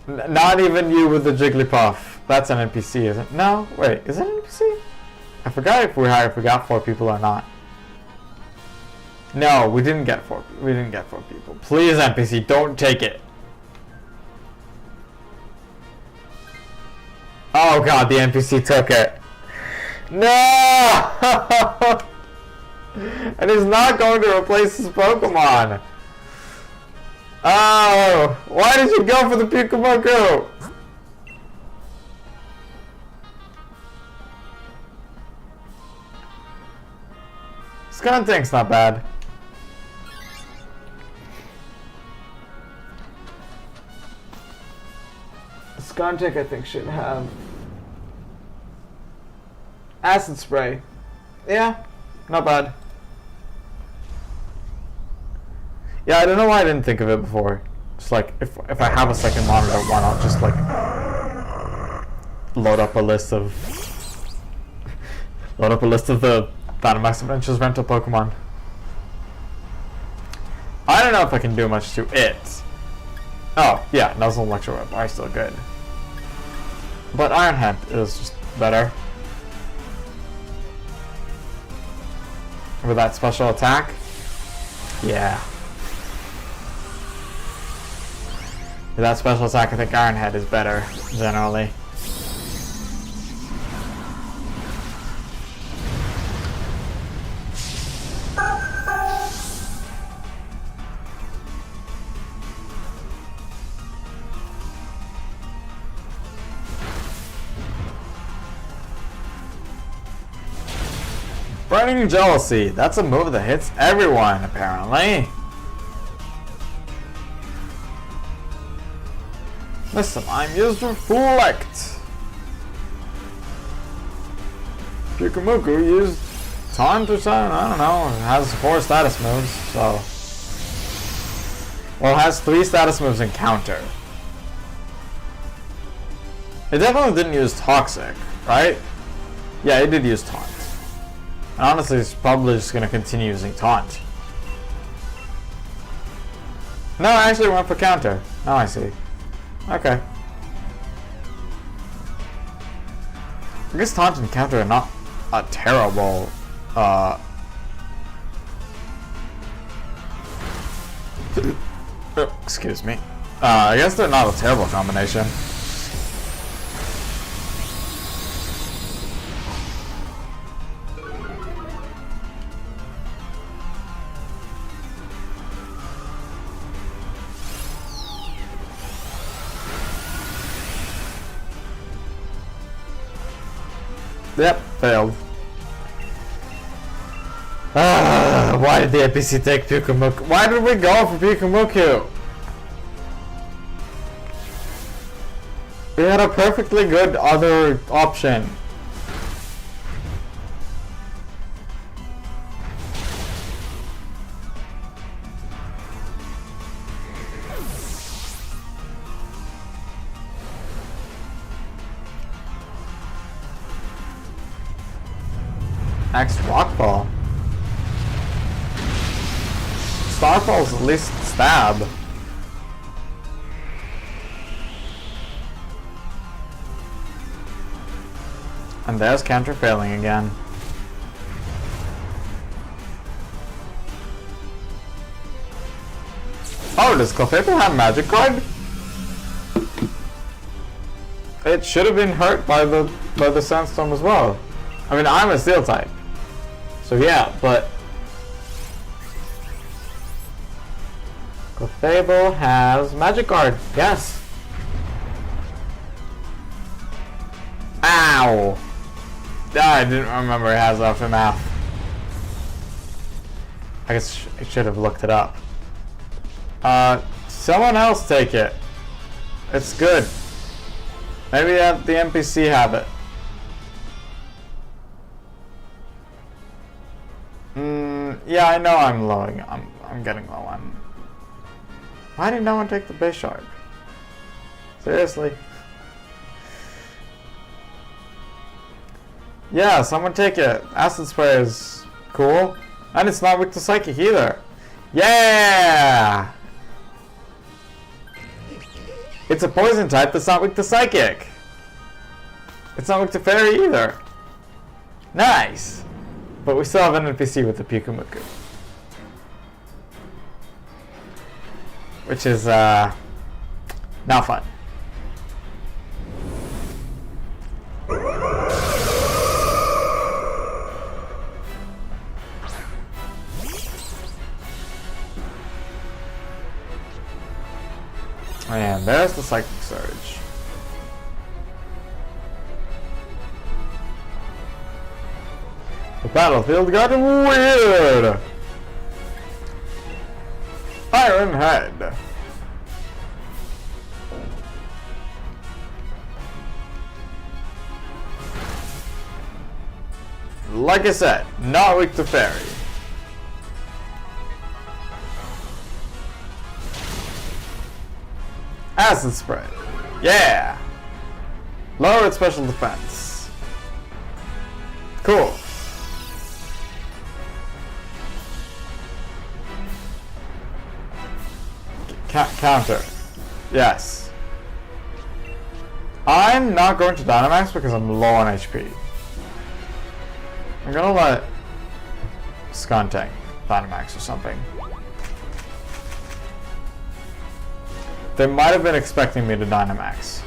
Not even you with the Jigglypuff. That's an NPC, isn't it? No, wait, is it an NPC? I forgot if we got 4 people or not. No, we didn't get 4 people. Please NPC, don't take it. Oh god, the NPC took it. No! And he's not going to replace his Pokemon. Oh, why did you go for the Pyukumuku? Skuntank's not bad. Skuntic, I think, should have acid spray. Yeah, not bad. Yeah, I don't know why I didn't think of it before. Just like, if I have a second monitor, why not just like load up a list of the Dynamax Adventures rental Pokemon. I don't know if I can do much to it. Oh, yeah, Nuzzle and Electro Whip are still good. But Iron Head is just better. With that special attack? Yeah. With that special attack, I think Iron Head is better, generally. Burning Jealousy. That's a move that hits everyone, apparently. This time used Reflect. Pyukumuku used Taunt or something? I don't know. It has 4 status moves, so... Well, it has 3 status moves in counter. It definitely didn't use Toxic, right? Yeah, it did use Taunt. And honestly, it's probably just going to continue using Taunt. No, I actually went for counter. Now I see. Okay. I guess Taunt and counter are not a terrible, excuse me. I guess they're not a terrible combination. Yep, failed. Why did the NPC take Pyukumuku? Why did we go for Pyukumuku? We had a perfectly good other option. Next Rock Ball. Starfall's at least stab. And there's counter failing again. Oh, does Clefable have Magic Card? It should have been hurt by the Sandstorm as well. I mean, I'm a Steel type. So yeah, but Clefable has Magic Guard. Yes. Ow! I didn't remember it has Aftermath. I guess I should have looked it up. Someone else take it. It's good. Maybe have the NPC have it. Yeah, I know I'm lowing. I'm getting low on. Why did no one take the base shark? Seriously? Yeah, someone take it. Acid spray is cool, and it's not weak to psychic either. Yeah! It's a poison type that's not weak to psychic. It's not weak to fairy either. Nice. But we still have an NPC with the Pyukumuku. Which is, not fun. And there's the Psychic Surge. The battlefield got weird! Iron Head. like I said, not weak to fairy. Acid spray. Yeah. Lower its special defense. Cool. Counter. Yes. I'm not going to Dynamax because I'm low on HP. I'm gonna let Skuntank Dynamax or something. They might have been expecting me to Dynamax.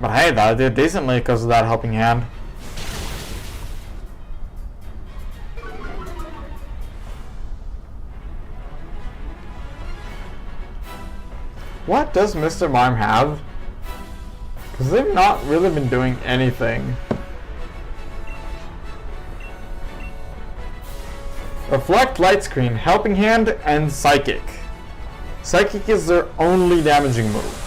But hey, that did decently because of that helping hand. What does Mr. Mime have? Because they've not really been doing anything. Reflect, Light Screen, Helping Hand, and Psychic. Psychic is their only damaging move.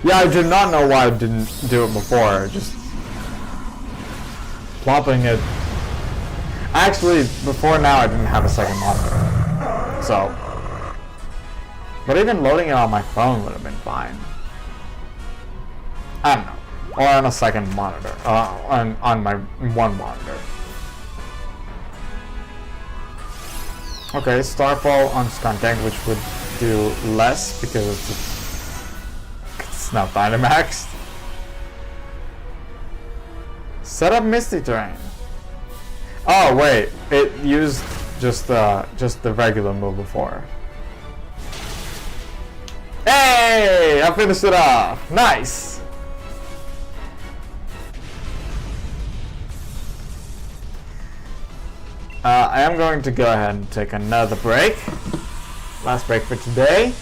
Yeah, I do not know why I didn't do it before. Just plopping it. Actually, before now I didn't have a second monitor. So. But even loading it on my phone would have been fine. I don't know. Or on a second monitor. On my one monitor. Okay, Starfall on Skuntank, which would do less because it's not Dynamaxed. Set up Misty Terrain. Oh wait, it used just the regular move before. Hey! I finished it off! Nice! I am going to go ahead and take another break. Last break for today.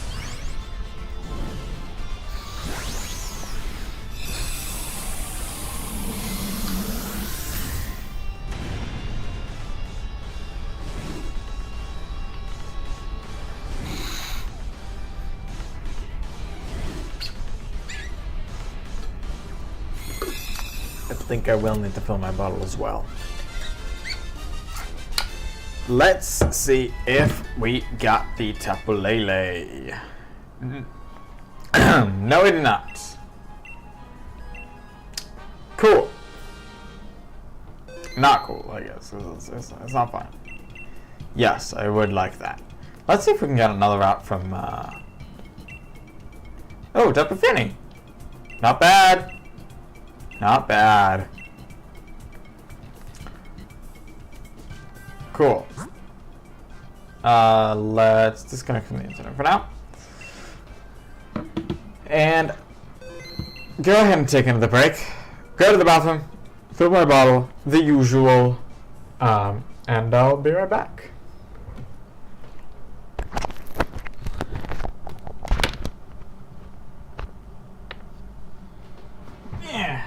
I think I will need to fill my bottle as well. Let's see if we got the Tapu Lele. No, we did not. Cool. Not cool, I guess. It's not fun. Yes, I would like that. Let's see if we can get another route from... Oh, Tapu Fini. Not bad. Not bad. Cool. Let's disconnect from the internet for now. And go ahead and take another break. Go to the bathroom, fill my bottle, the usual, and I'll be right back. Yeah.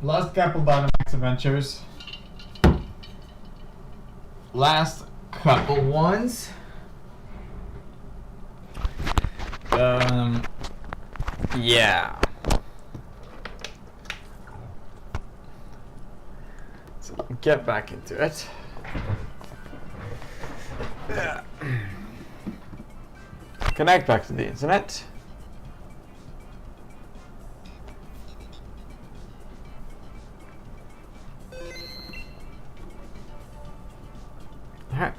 Last couple Dynamax Adventures. Last couple ones. Yeah. So get back into it. Yeah. Connect back to the internet.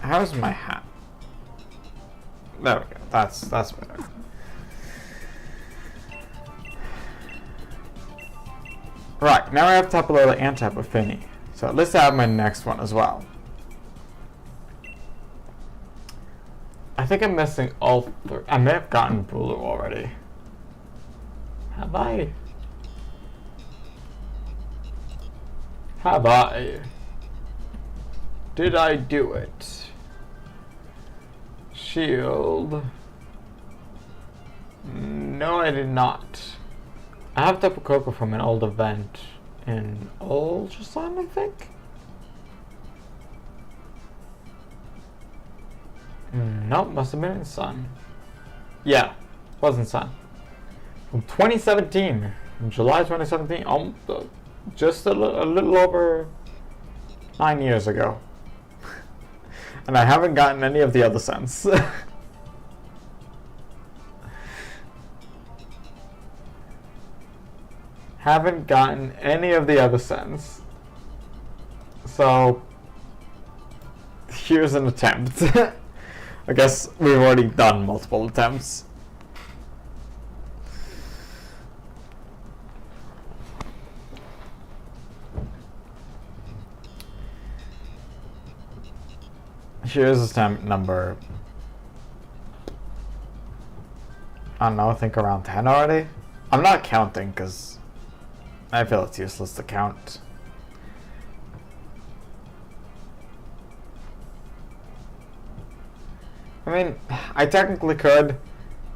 How's my hat? There we go. That's better. Right, now I have to upload the Antap of Finny. So let's add my next one as well. I think I'm missing all three. I may have gotten Bulu already. Have I? Have I? Did I do it? Shield. No, I did not. I have Tapu Koko from an old event in Ultra Sun, I think? Nope, must have been in Sun. Yeah, wasn't Sun. From 2017, from July 2017, just a little over 9 years ago. And I haven't gotten any of the other Suns. Haven't gotten any of the other Suns. So, here's an attempt. I guess we've already done multiple attempts. Here's attempt number, I don't know, I think around 10 already. I'm not counting because I feel it's useless to count. I mean, I technically could,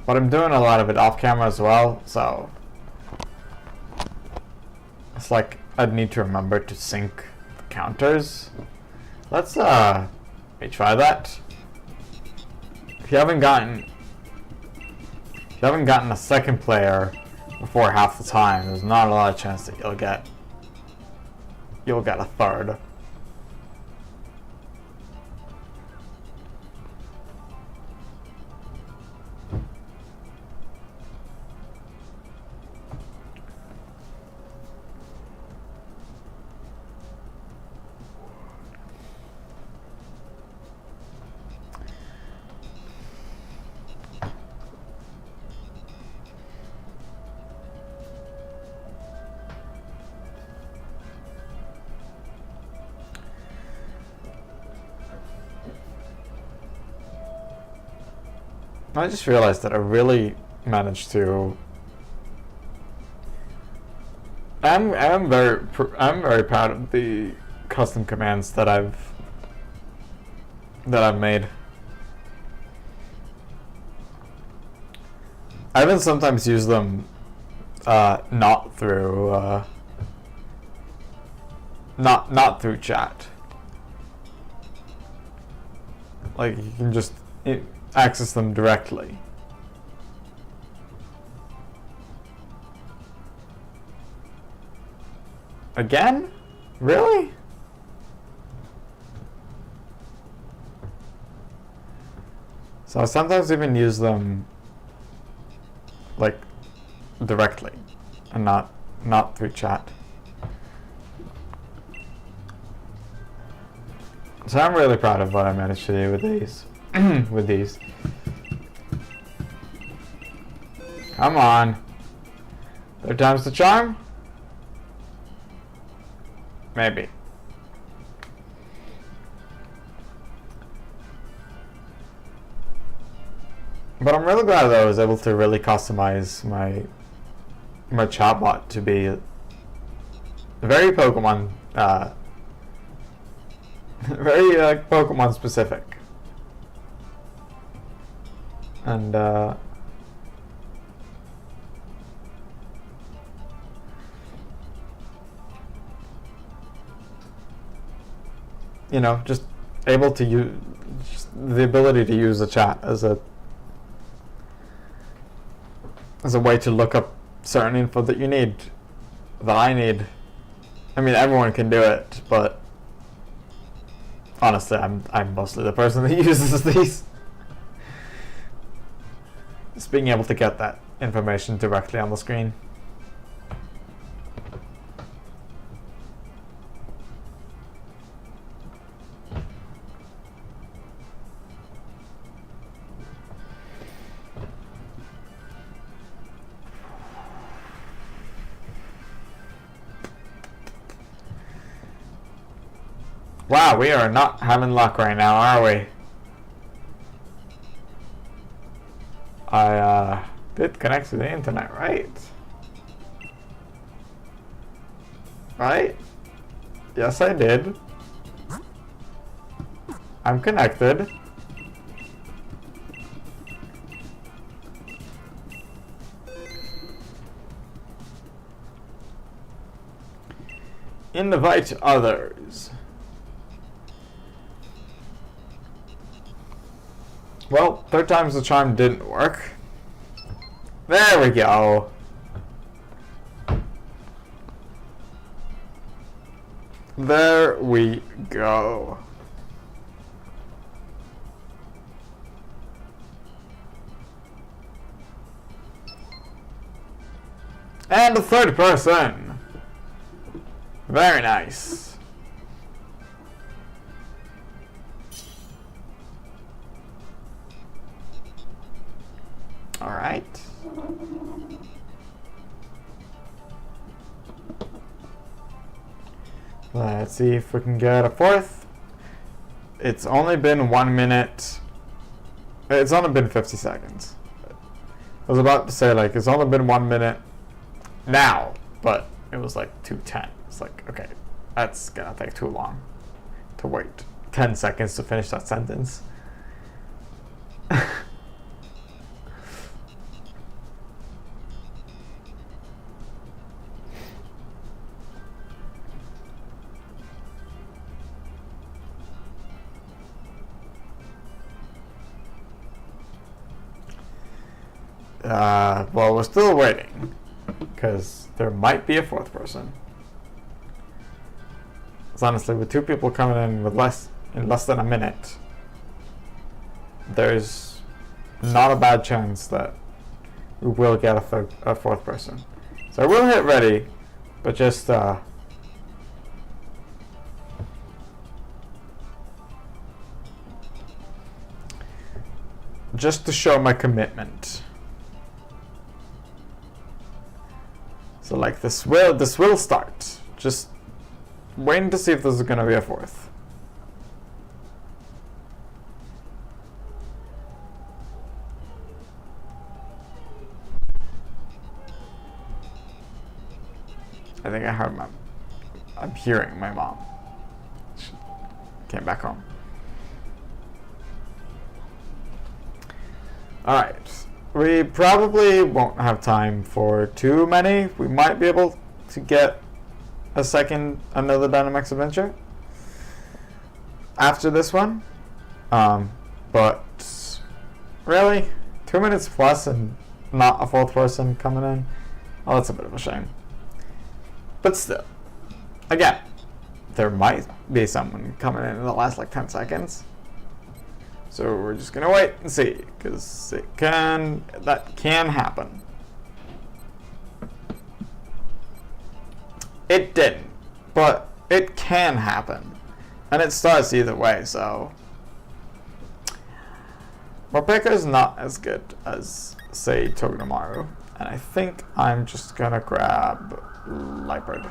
but I'm doing a lot of it off camera as well, so it's like I'd need to remember to sync the counters. Let's let me try that. If you haven't gotten a second player before half the time, there's not a lot of chance that you'll get a third. I just realized that I really managed to. I'm very proud of the custom commands that I've made. I even sometimes use them not through not through chat. Like you can just access them directly. Again? Really? So I sometimes even use them like directly and not through chat. So I'm really proud of what I managed to do with these. With these. Come on. Third time's the charm? Maybe. But I'm really glad that I was able to really customize my chatbot to be very Pokemon very Pokemon specific. And you know, just able to use the ability to use the chat as a way to look up certain info that you need, that I need. I mean, everyone can do it, but honestly, I'm mostly the person that uses these. Just being able to get that information directly on the screen. Wow, we are not having luck right now, are we? I did connect to the internet, right? Right? Yes, I did. I'm connected. Invite others. Well, third time's the charm didn't work. There we go. There we go. And the third person. Very nice. All right. Let's see if we can get a fourth. It's only been 1 minute. It's only been 50 seconds. I was about to say, like, it's only been 1 minute now, but it was like 2:10. It's like, okay, that's gonna take too long to wait 10 seconds to finish that sentence. Well, we're still waiting, because there might be a fourth person. Because honestly, with two people coming in with less than a minute, there's not a bad chance that we will get a fourth person. So I will hit ready, but just to show my commitment. So like this will start. Just waiting to see if there's gonna be a fourth. I think I heard I'm hearing my mom. She came back home. Alright. We probably won't have time for too many. We might be able to get another Dynamax Adventure after this one. But really, 2 minutes plus and not a fourth person coming in. Oh, that's a bit of a shame. But still, again, there might be someone coming in the last like 10 seconds. So we're just gonna wait and see, because that can happen. It didn't, but it can happen. And it starts either way, so Morpeko is not as good as, say, Togedemaru. And I think I'm just gonna grab Lightbird.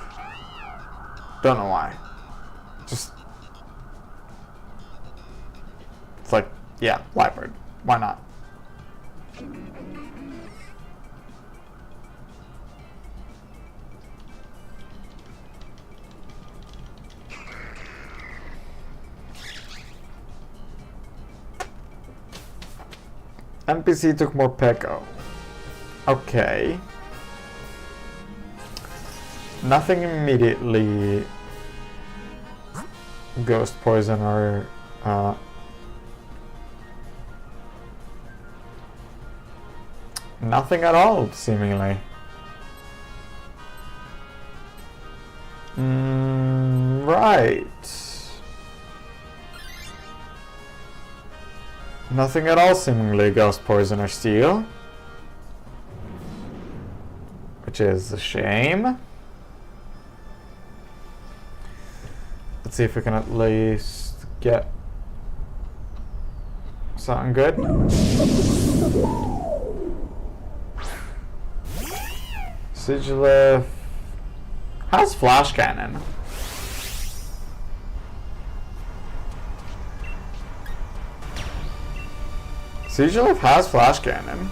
Don't know why. Just, it's like, yeah, Lightbird. Why not? NPC took Morpeko. Okay. Nothing immediately Ghost Poison or nothing at all, seemingly. Right. Nothing at all, seemingly, Ghost Poison or Steel. Which is a shame. Let's see if we can at least get something good. Sigilif has Flash Cannon. Sigilif has Flash Cannon.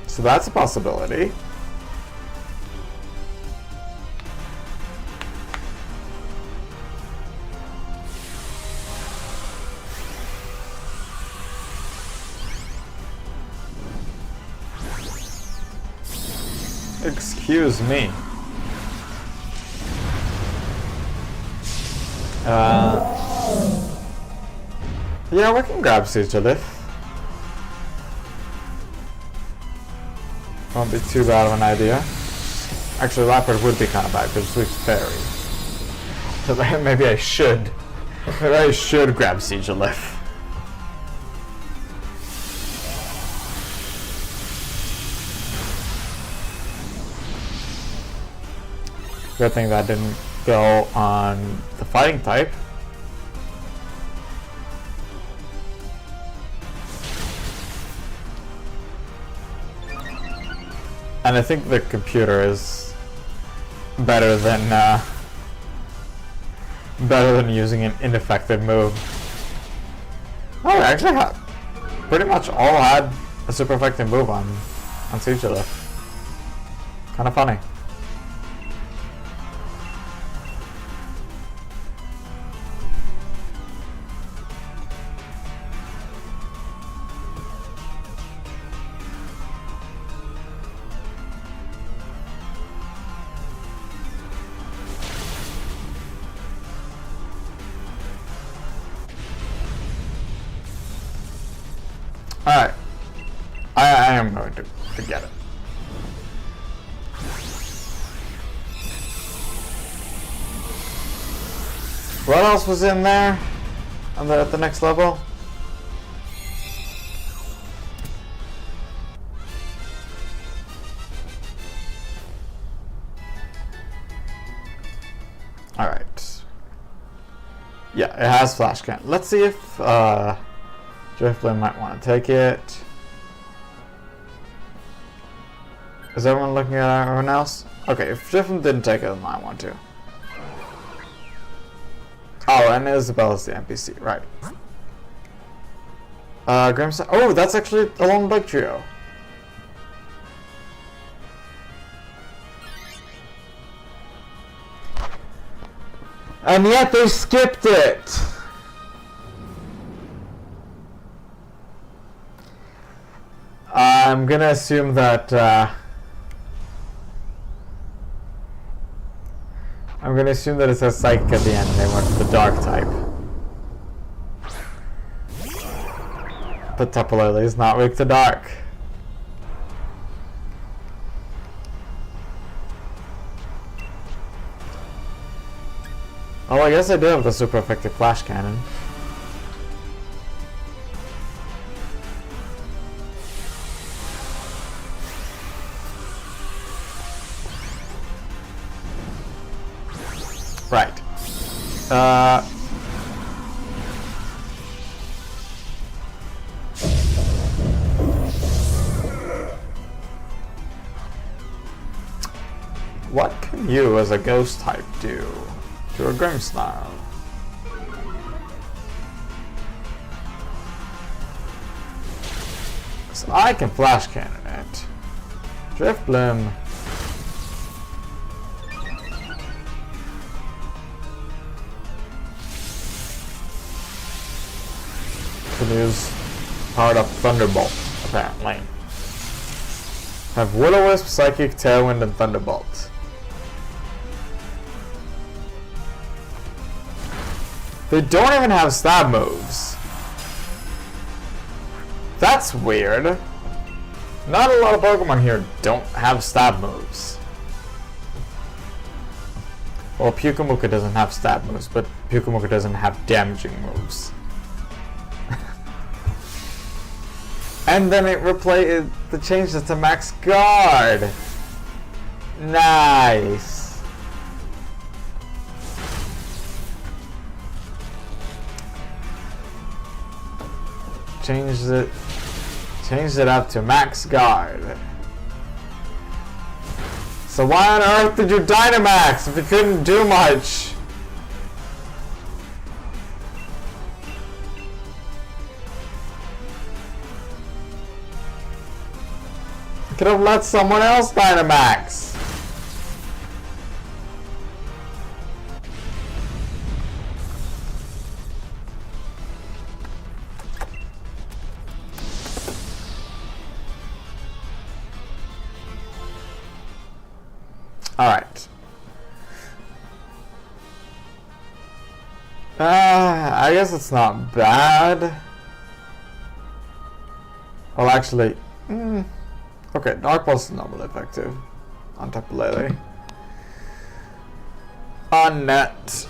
So that's a possibility. Excuse me. Yeah, we can grab Sigilif. Won't be too bad of an idea. Actually, Lapras would be kind of bad because it's Fairy. So maybe I should. Maybe I should grab Sigilif. Good thing that didn't go on the fighting type. And I think the computer is better than using an ineffective move. Oh, I actually pretty much all had a super effective move on Sigilif. Kind of funny. Alright. I am going to get it. What else was in there? At the next level? Alright. Yeah, it has Flash Cannon. Let's see if Drifblim might want to take it. Is everyone looking at everyone else? Okay, if Drifblim didn't take it, then I want to. Oh, and Isabella's the NPC, right. Grimstone. Oh, that's actually a Lone Bug Trio. And yet they skipped it! I'm gonna assume that it says Psychic at the end and they went for the Dark type. But Tapu Lele is not weak to Dark. Oh, I guess I do have the super effective Flash Cannon. Right. What can you as a ghost type do to a Grimmsnarl? So I can Flash Cannon it. Drifblim. Could use powered up Thunderbolt, apparently. Have Will-O-Wisp, Psychic, Tailwind, and Thunderbolt. They don't even have stab moves. That's weird. Not a lot of Pokemon here don't have stab moves. Well, Pyukamuka doesn't have stab moves, but Pyukamuka doesn't have damaging moves. And then it changed it to max guard. Nice. Changed it up to max guard. So why on earth did you Dynamax if you couldn't do much? You could have let someone else Dynamax. Alright. I guess it's not bad. Well, actually, okay, Dark Pulse is not really effective on Tapu Lele. On net,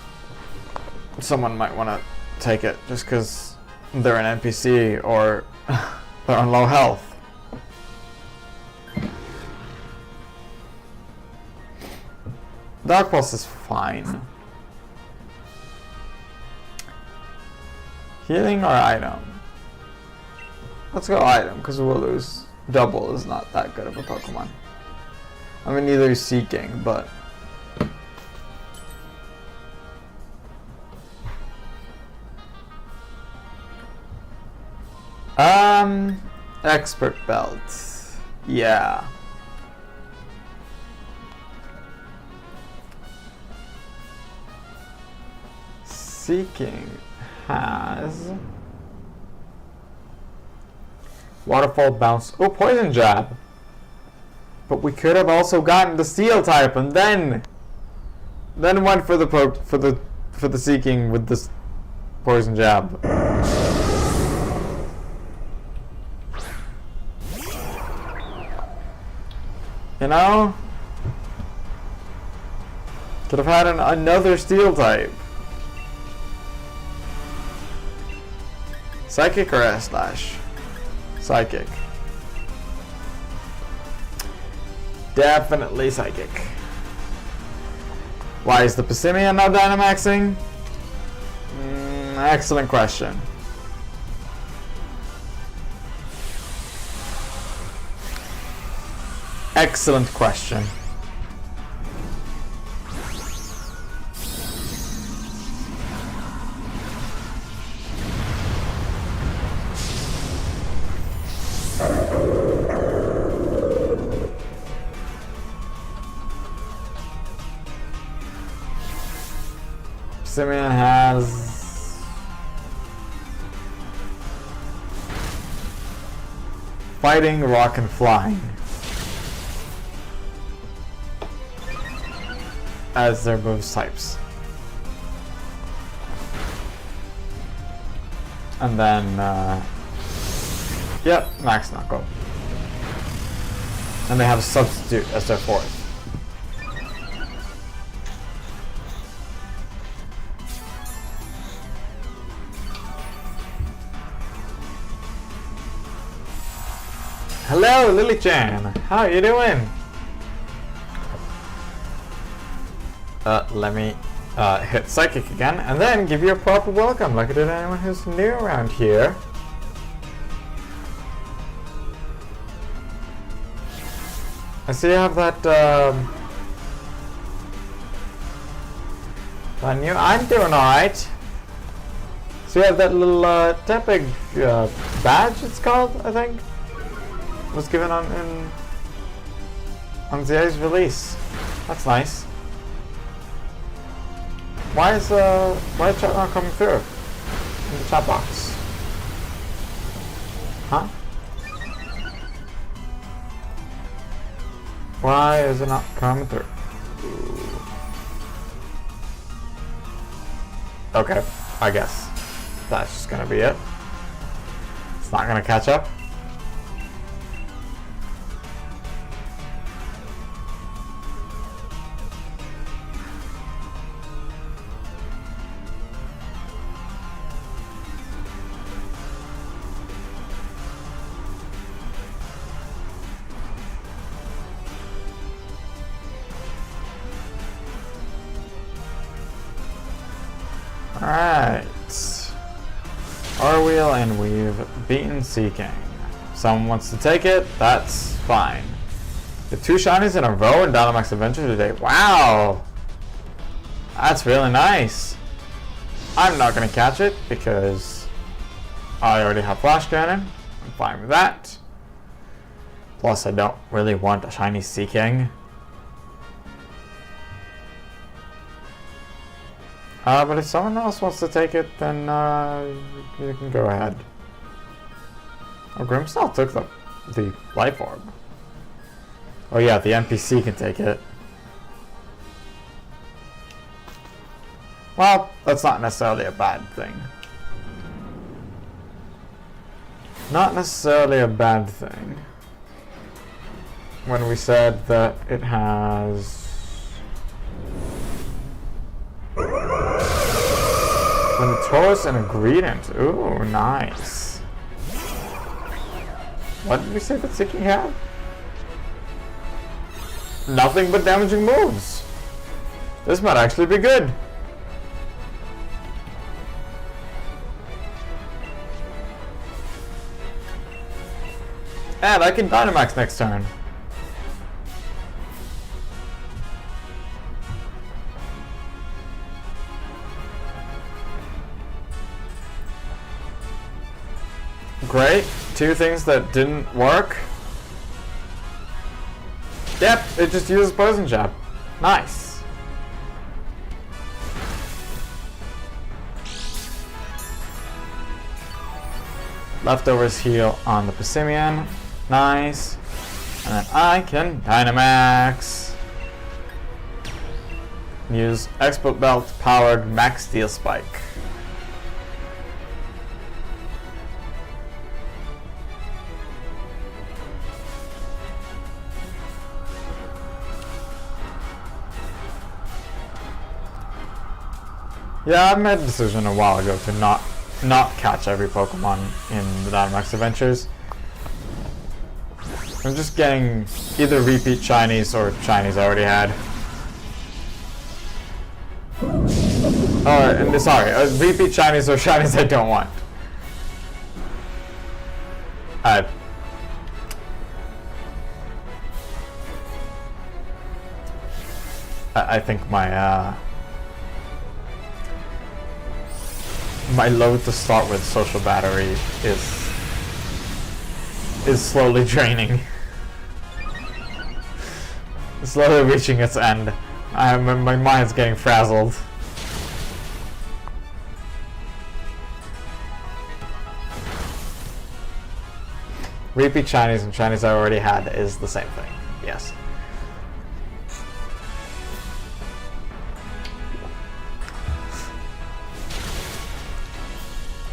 someone might want to take it just because they're an NPC or they're on low health. Dark Pulse is fine. Healing or item? Let's go item, because we'll lose. Double is not that good of a Pokemon. I mean, neither is Seeking, but... Expert Belt. Yeah. Seeking has Waterfall Bounce. Oh, Poison Jab. But we could have also gotten the Steel type and then went for the Seeking with this Poison Jab. You know, could have had another Steel type. Psychic or S-Slash? Psychic. Definitely Psychic. Why is the Passimian not Dynamaxing? Excellent question. Excellent question. Simeon has Fighting, Rock, and Flying as their moves types. And then, yep, Max Knuckle. And they have a Substitute as their fourth. Hello, Lily-chan. How are you doing? Let me hit Psychic again, and then give you a proper welcome, like I did anyone who's new around here. I see you have that, I'm doing alright. So you have that little, Tepig, badge, it's called, I think? Was given on Zia's release. That's nice. Why is chat not coming through in the chat box? Huh? Why is it not coming through? Okay. I guess that's just gonna be it. It's not gonna catch up. Alright. R-Wheel, and we've beaten Seeking. Someone wants to take it, that's fine. The 2 shinies in a row in Dynamax Adventure today. Wow! That's really nice. I'm not going to catch it because I already have Flash Cannon. I'm fine with that. Plus, I don't really want a shiny Seeking. But if someone else wants to take it, then you can go ahead. Oh, Grimmsnarl took the Life Orb. Oh yeah, the NPC can take it. Well, that's not necessarily a bad thing. Not necessarily a bad thing. When we said that it has... When the Taurus and a Greedent. Ooh, nice. What did we say that Seeking had? Nothing but damaging moves. This might actually be good. And I can Dynamax next turn. Great. 2 things that didn't work. Yep, it just uses Poison Jab. Nice. Leftovers heal on the Passimian. Nice. And then I can Dynamax. Use Expert Belt powered Max Steel Spike. Yeah, I made a decision a while ago to not catch every Pokemon in the Dynamax Adventures. I'm just getting either repeat shinies or shinies I already had. And sorry, repeat shinies or shinies I don't want. I think my my load to start with social battery is slowly draining. It's slowly reaching its end. My mind's getting frazzled. Repeat shinies and shinies I already had is the same thing. Yes.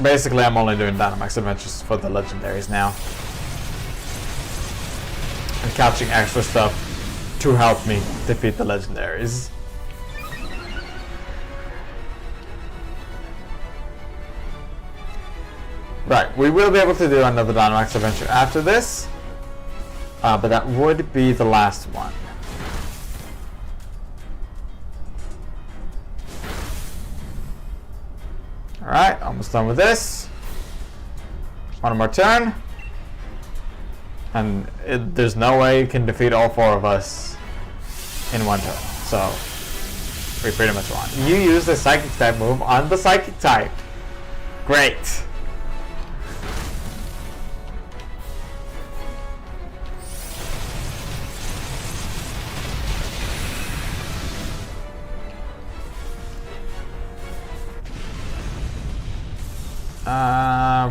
Basically, I'm only doing Dynamax Adventures for the legendaries now. And catching extra stuff to help me defeat the legendaries. Right, we will be able to do another Dynamax Adventure after this. But that would be the last one. Alright, almost done with this. One more turn. And there's no way you can defeat all 4 of us in one turn. So, we pretty much won. You use the Psychic type move on the Psychic type. Great.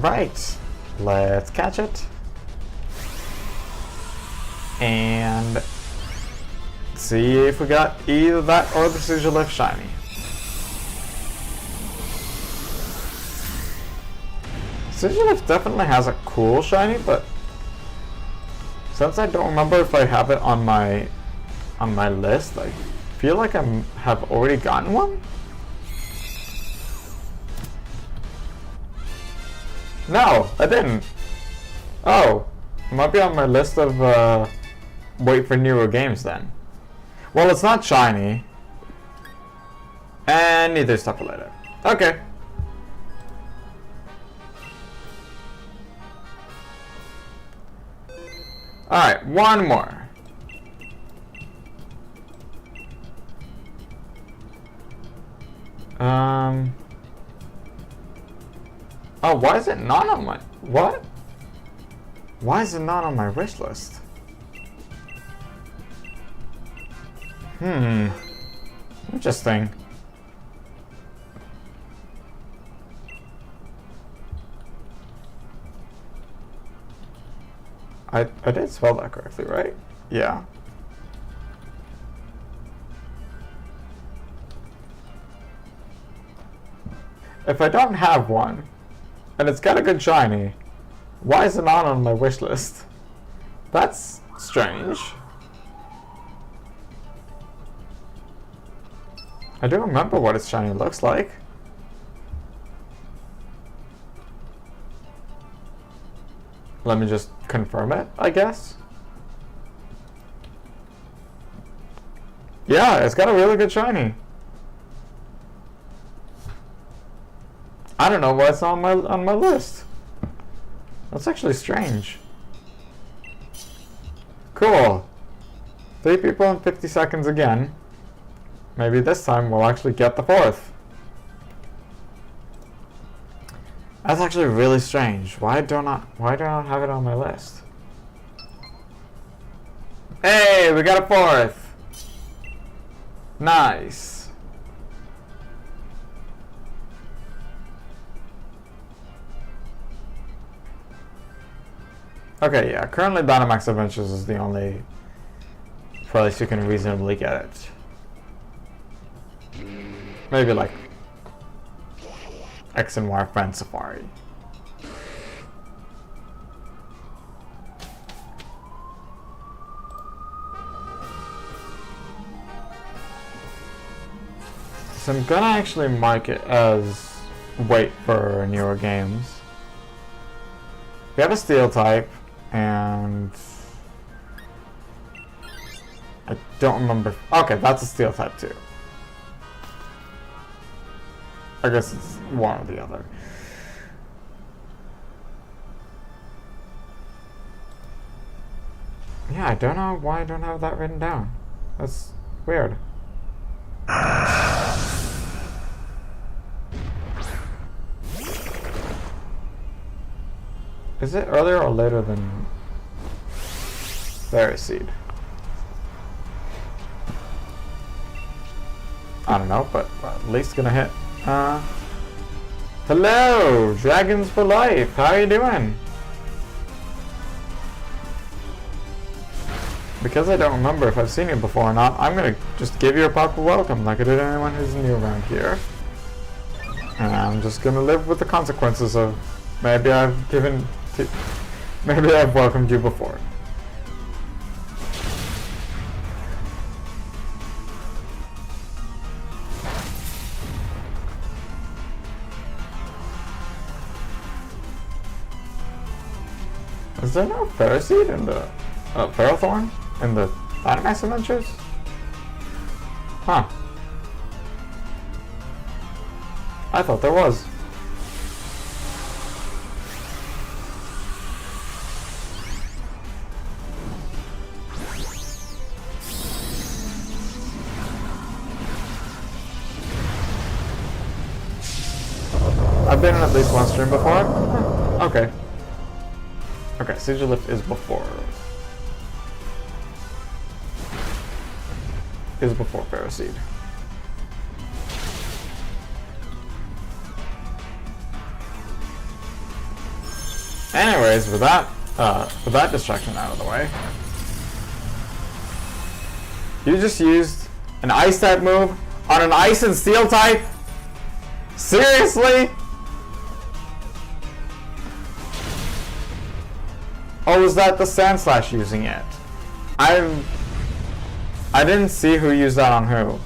Right. Let's catch it. And see if we got either that or the Precision Lift shiny. Sigilift definitely has a cool shiny, but since I don't remember if I have it on my list, I feel like I have already gotten one. No, I didn't. Oh, it might be on my list of wait for newer games then. Well, it's not shiny, and neither is Tapu Lele. Okay. Alright, one more. Oh, why is it not on my... What? Why is it not on my wish list? Interesting. I did spell that correctly, right? Yeah. If I don't have one, and it's got a good shiny, why is it not on my wish list? That's strange. I do remember what its shiny looks like. Let me just confirm it, I guess. Yeah, it's got a really good shiny. I don't know why it's not on my list. That's actually strange. Cool. 3 people in 50 seconds again. Maybe this time we'll actually get the 4th. That's actually really strange. Why do I not have it on my list? Hey, we got a 4th. Nice. Okay, yeah, currently Dynamax Adventures is the only place you can reasonably get it. Maybe like X and Y Friend Safari. So I'm gonna actually mark it as wait for newer games. We have a steel type, and I don't remember. Okay, that's a steel type too. I guess it's one or the other. Yeah, I don't know why I don't have that written down. That's weird. Is it earlier or later than Berry Seed? I don't know, but at least gonna hit. Hello, Dragons for Life. How are you doing? Because I don't remember if I've seen you before or not, I'm gonna just give you a proper welcome like I did anyone who's new around here. And I'm just gonna live with the consequences of maybe I've welcomed you before. Is there no Ferroseed in the Ferrothorn in the Dynamax Adventures? Huh. I thought there was. I've been in at least one stream before. Okay. Okay, Sigilift is before. Is before Ferroseed. Anyways, with that distraction out of the way, you just used an Ice type move on an Ice and Steel type? Seriously? Oh, is that the Sand Slash using it? I didn't see who used that on who.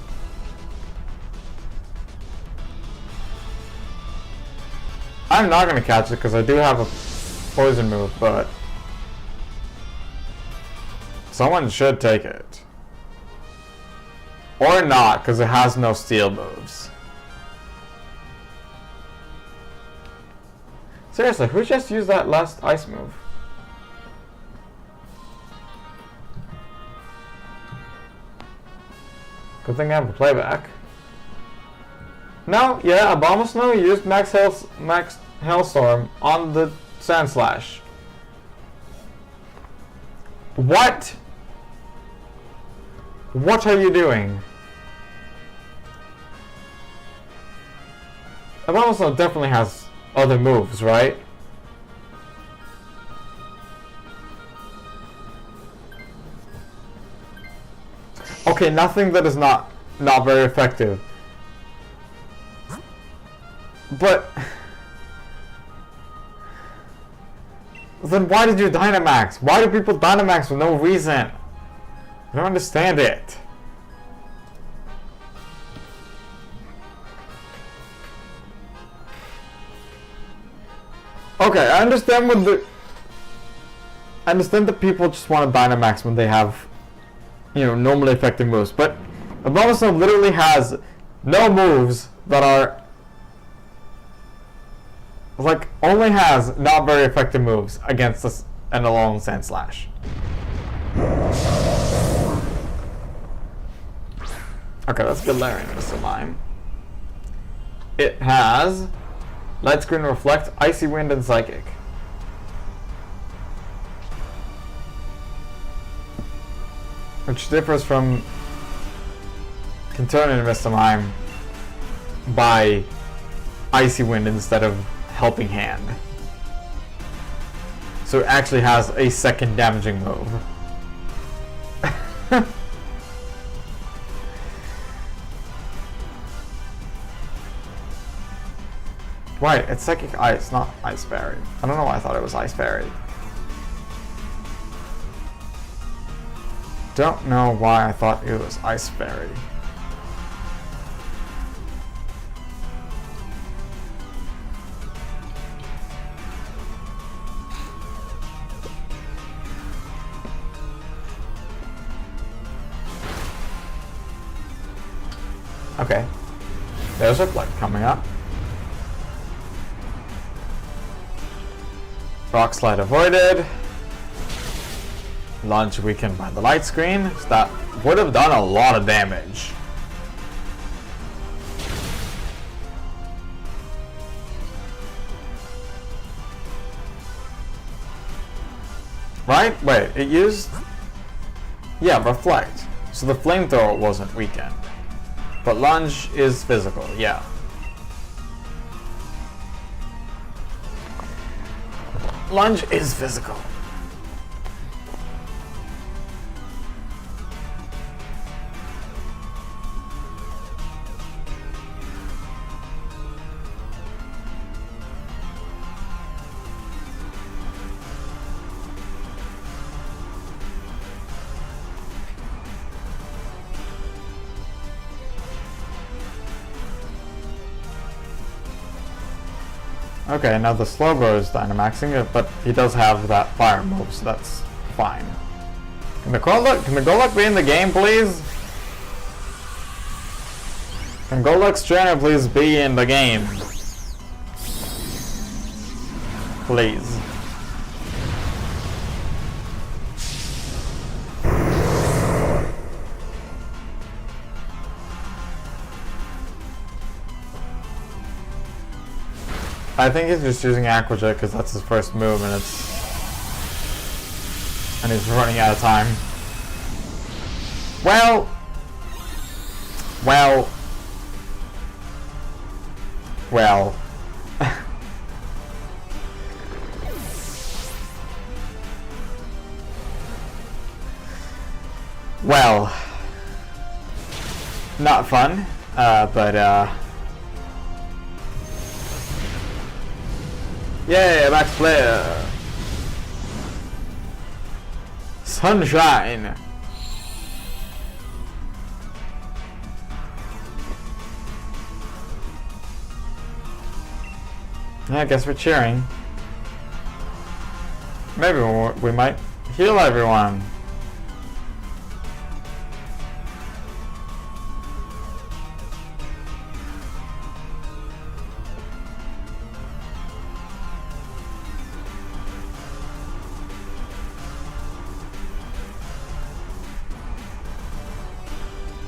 I'm not gonna catch it because I do have a poison move, but someone should take it. Or not, because it has no steel moves. Seriously, who just used that last ice move? Good thing I have a playback. No, yeah, Abomasnow used Max Hailstorm on the Sand Slash. What? What are you doing? Abomasnow definitely has other moves, right? Okay, nothing that is not very effective. But then why did you Dynamax? Why do people Dynamax for no reason? I don't understand it. Okay, I understand that people just want to Dynamax when they have, you know, normally effective moves, but Abomasnow literally has no moves that are like, only has not very effective moves against us and alone Sand Slash. Okay, let's get Larian Missile Mime. It has Light Screen, Reflect, Icy Wind, and Psychic. Which differs from Contorted Missile Mime by Icy Wind instead of Helping Hand. So it actually has a second damaging move. Right, it's Psychic Ice, not Ice Fairy. I don't know why I thought it was Ice Fairy. Don't know why I thought it was Ice Fairy. Okay, there's a Reflect coming up. Rock Slide avoided. Lunge weakened by the Light Screen. So that would have done a lot of damage. Right? Wait, it used... Yeah, Reflect. So the Flamethrower wasn't weakened. But Lunge is physical, yeah. Lunge is physical. Okay, now the Slowbro is Dynamaxing it, but he does have that fire move, so that's fine. Can the Golduck be in the game, please? Can Golduck's trainer please be in the game? Please. I think he's just using Aqua Jet because that's his first move and he's running out of time. Well. Well. Well. Not fun, but yay, max player! Sunshine. Yeah, I guess we're cheering. Maybe we might heal everyone.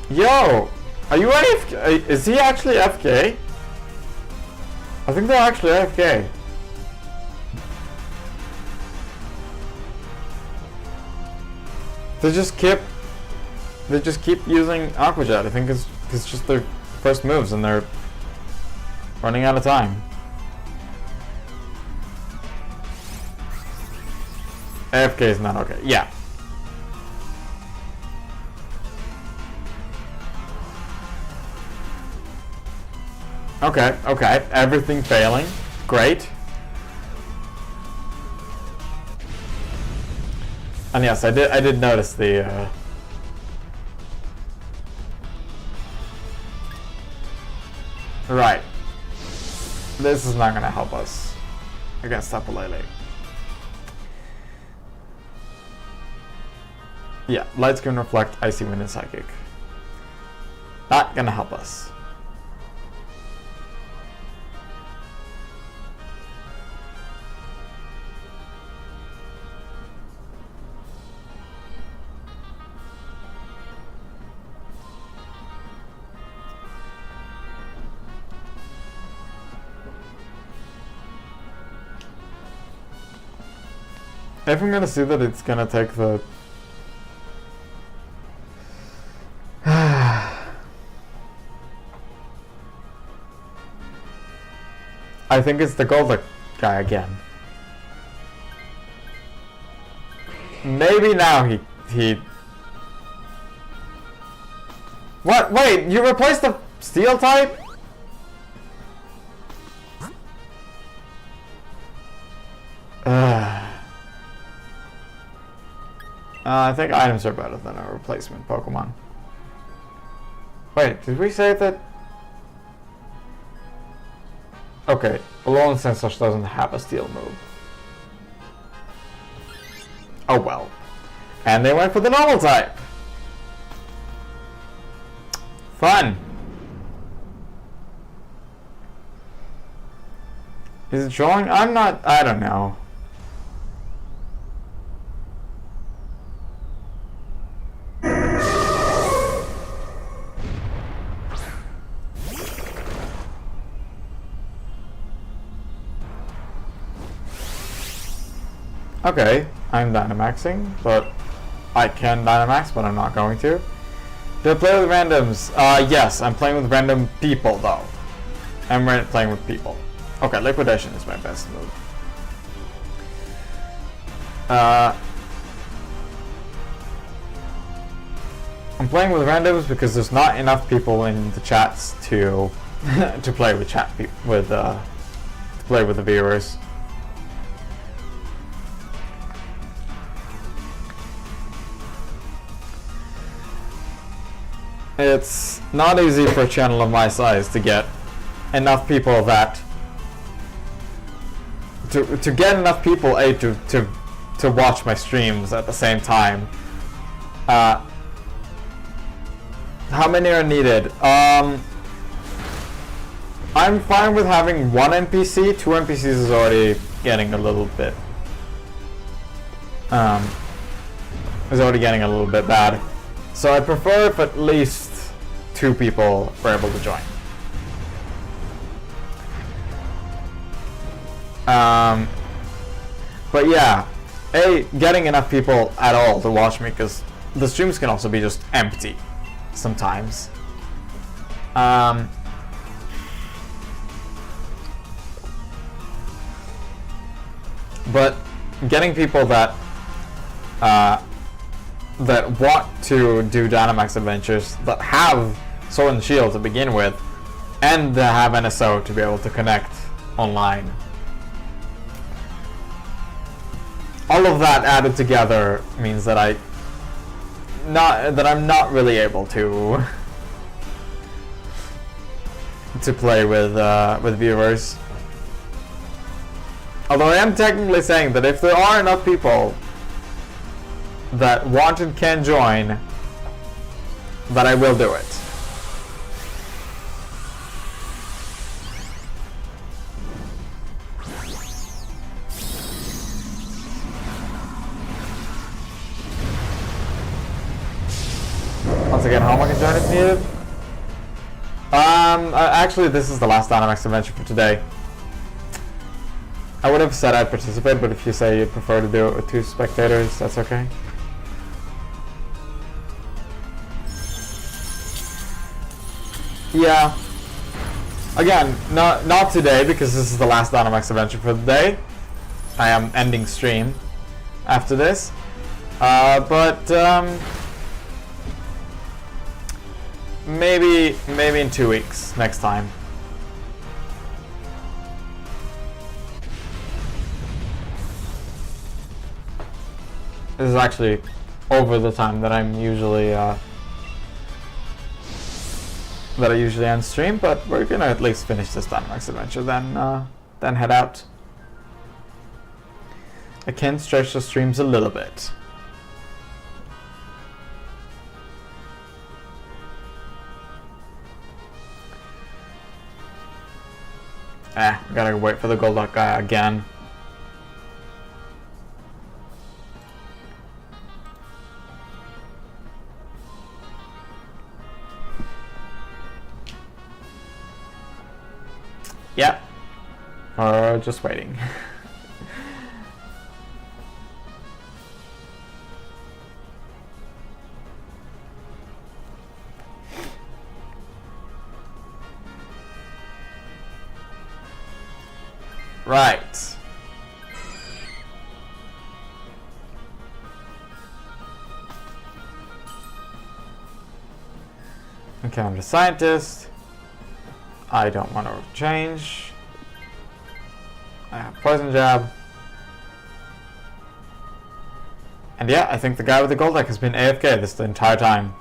Yo! Are you AFK? Is he actually AFK? I think they're actually AFK. They just keep using Aqua Jet. I think it's just their first moves and they're running out of time. AFK is not okay. Yeah. Okay, okay. Everything failing. Great. And yes, I did notice the right. This is not gonna help us against Tapu Lele. Yeah, Light Screen Reflect, Icy Wind, and Psychic. Not gonna help us. If I'm gonna see that it's gonna take the I think it's the Golduck guy again. Maybe now he What? Wait, you replaced the Steel type? I think items are better than a replacement Pokemon. Wait, did we say that? Okay, Alolan Sensor doesn't have a Steel move. Oh well. And they went for the normal type. Fun. Is it showing? I don't know. Okay, I'm Dynamaxing, but I can Dynamax, but I'm not going to. Do I play with randoms? Yes, I'm playing with random people though. I'm playing with people. Okay, Liquidation is my best move. I'm playing with randoms because there's not enough people in the chats to to play with to play with the viewers. It's not easy for a channel of my size to get enough people that to get enough people to watch my streams at the same time. How many are needed? I'm fine with having one NPC. 2 NPCs is already getting a little bit bad. So I prefer if at least 2 people were able to join. But yeah, getting enough people at all to watch me, because the streams can also be just empty sometimes. But getting people that want to do Dynamax Adventures, that have Sword and Shield to begin with, and have NSO to be able to connect online. all of that added together means that I'm not really able to play with viewers. Although I am technically saying that if there are enough people that want and can join, that I will do it. Once again, how long can join if needed? Actually, this is the last Dynamax Adventure for today. I would have said I'd participate, but if you say you'd prefer to do it with 2 spectators, that's okay. Yeah. Again, not today, because this is the last Dynamax Adventure for the day. I am ending stream after this. Maybe in 2 weeks next time. This is actually over the time that I'm usually that I usually end stream, but we're gonna at least finish this Dynamax Adventure, then head out. I can stretch the streams a little bit. Gotta wait for the Golduck guy again. Yep. Or just waiting. Right. Okay, I'm the scientist. I don't want to change. I have poison jab. And yeah, I think the guy with the Golduck has been AFK this the entire time.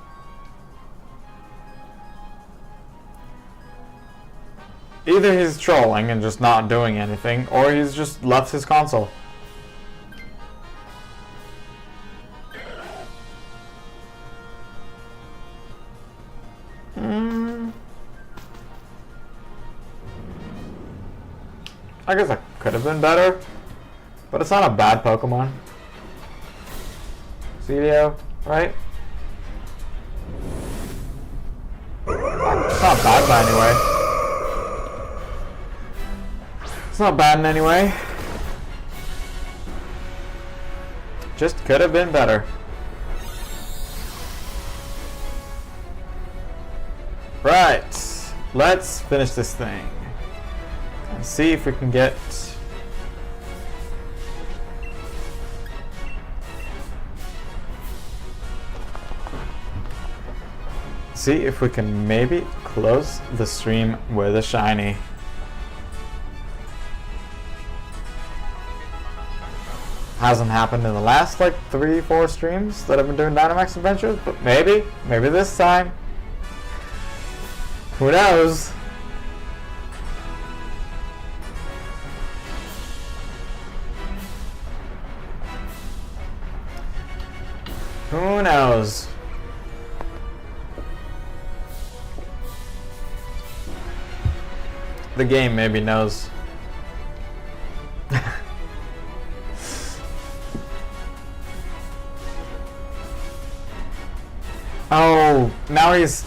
Either he's trolling and just not doing anything, or he's just left his console. I guess that could have been better, but it's not a bad Pokemon. Celio, right? It's not bad by anyway. It's not bad in any way. Just could have been better. Right. Let's finish this thing. And see if we can get... See if we can maybe close the stream with a shiny. Hasn't happened in the last like 3-4 streams that I've been doing Dynamax Adventures, but maybe this time. Who knows? Who knows? The game maybe knows. Oh, now he's...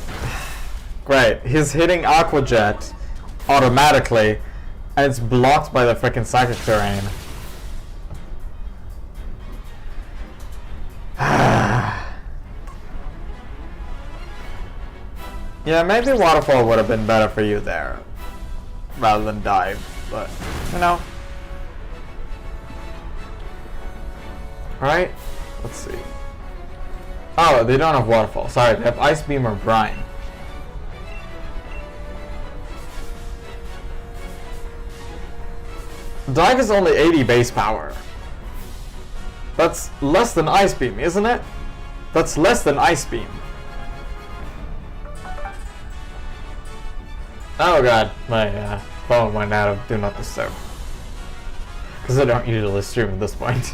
Great. He's hitting Aqua Jet automatically, and it's blocked by the freaking Psychic Terrain. Yeah, maybe Waterfall would have been better for you there, rather than Dive, but, you know. Alright, let's see. Oh, they don't have Waterfall. Sorry, they have Ice Beam or Brine. Dive is only 80 base power. That's less than Ice Beam, isn't it? That's less than Ice Beam. Oh god, my phone went out of Do Not Disturb. Because I don't usually stream at this point.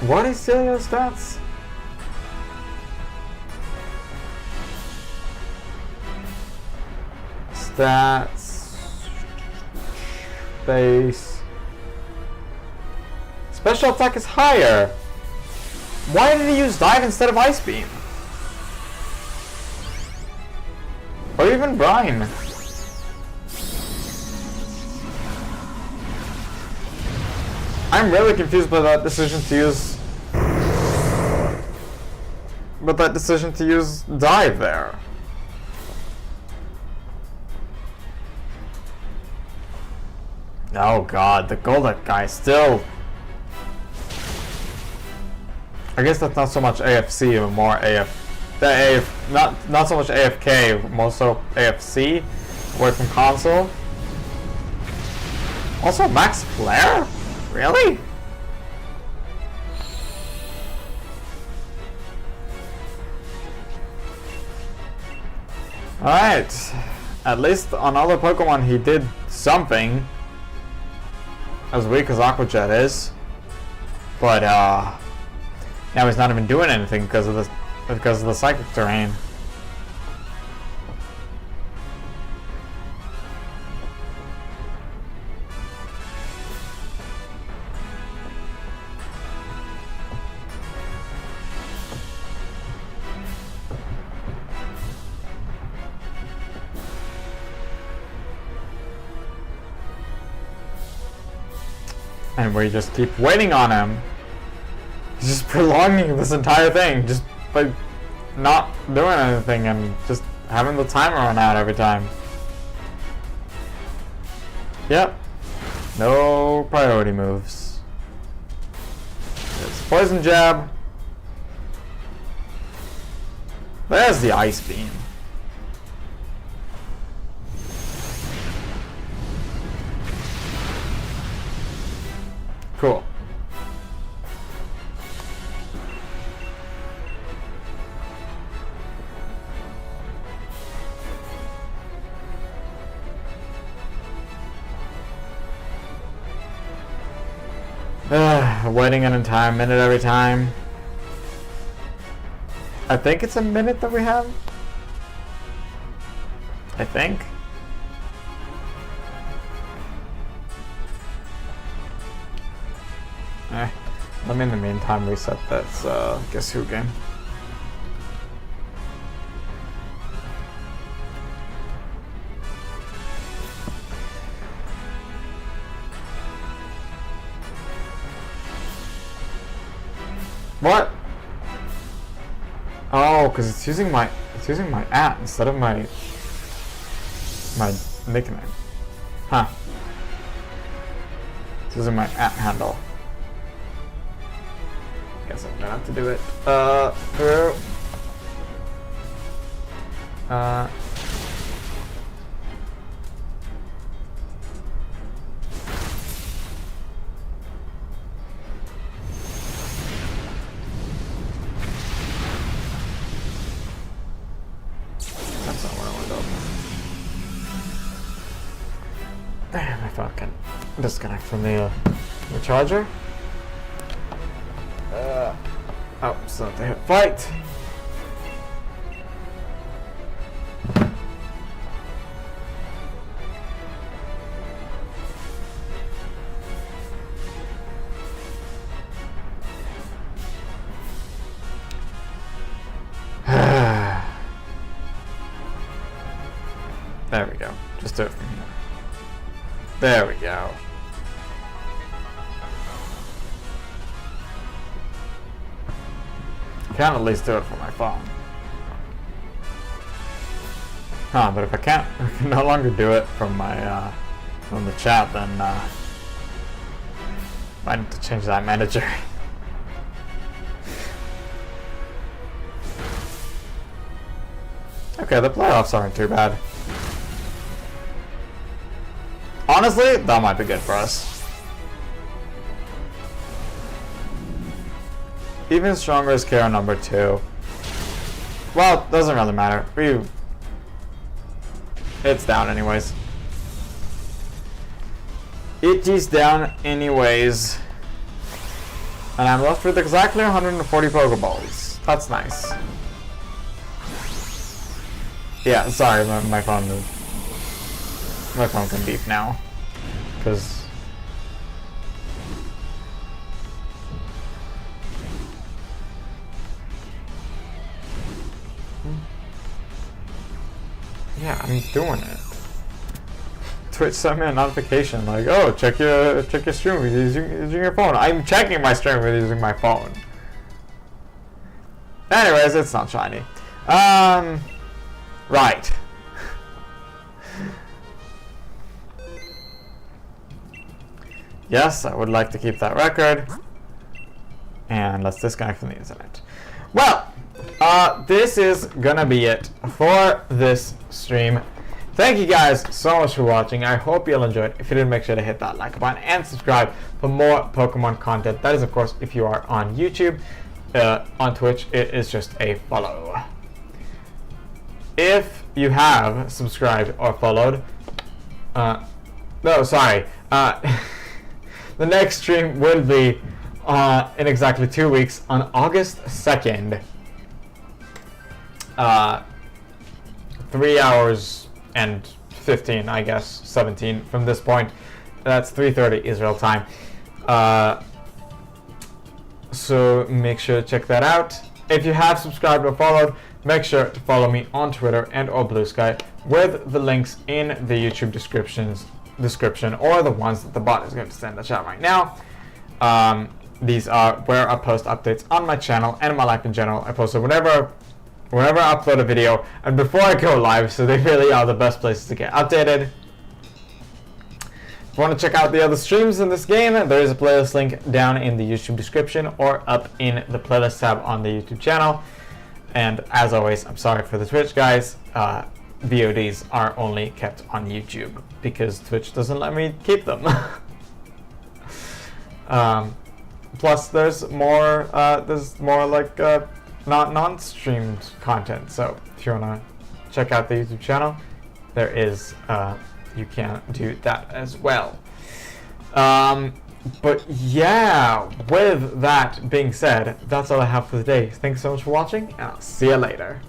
What is Celia's stats? Stats. Base. Special attack is higher. Why did he use Dive instead of Ice Beam? Or even Brine? I'm really confused by that decision to use... Dive there. Oh god, the Golduck guy still... I guess that's not so much AFC, but more not so much AFK, more so AFC, away from console. Also Max Flare? Really? Alright. At least on other Pokemon he did something. As weak as Aqua Jet is. But now he's not even doing anything because of the Psychic Terrain. And we just keep waiting on him. He's just prolonging this entire thing just by not doing anything and just having the timer run out every time. Yep. No priority moves. There's Poison Jab. There's the Ice Beam. Cool. Waiting an entire minute every time. I think it's a minute that we have. I think. Let me in the meantime reset that Guess Who game. What? Oh, because it's using my @ instead of my nickname. Huh. It's using my @ handle. Guess I'm gonna have to do it. Through. That's not where I want to go. Damn, I thought I can disconnect from the charger. Oh, so they hit fight. There we go. Just do it from here. There we go. I can at least do it from my phone. Huh, but if I can no longer do it from my from the chat, then I need to change that manager. Okay, the playoffs aren't too bad. Honestly, that might be good for us. Even stronger is KO number 2. Well, doesn't really matter. It's down anyways. It is down anyways. And I'm left with exactly 140 Pokeballs. That's nice. Yeah, sorry, my phone can beep now. Because... yeah, I'm doing it. Twitch sent me a notification like, oh, check your stream with using your phone. I'm checking my stream with using my phone. Anyways, it's not shiny. Right. Yes, I would like to keep that record. And let's disconnect from the internet. Well, this is gonna be it for this stream. Thank you guys so much for watching. I hope you all enjoyed. If you did, make sure to hit that like button and subscribe for more Pokemon content. That is, of course, if you are on YouTube. On Twitch, it is just a follow. If you have subscribed or followed, no, sorry. The next stream will be in exactly 2 weeks on August 2nd. 3 hours and 15, I guess, 17 from this point. That's 3:30 Israel time. So make sure to check that out. If you have subscribed or followed, make sure to follow me on Twitter and or Blue Sky with the links in the YouTube description or the ones that the bot is going to send the chat right now. These are where I post updates on my channel and my life in general. I post it whenever I upload a video and before I go live, so they really are the best places to get updated. If you want to check out the other streams in this game, there is a playlist link down in the YouTube description or up in the playlist tab on the YouTube channel. And as always, I'm sorry for the Twitch guys. VODs are only kept on YouTube because Twitch doesn't let me keep them. Plus, there's more like non-streamed content. So if you wanna check out the YouTube channel, there is you can do that as well. But yeah, with that being said, that's all I have for today. Thanks so much for watching, and I'll see you later.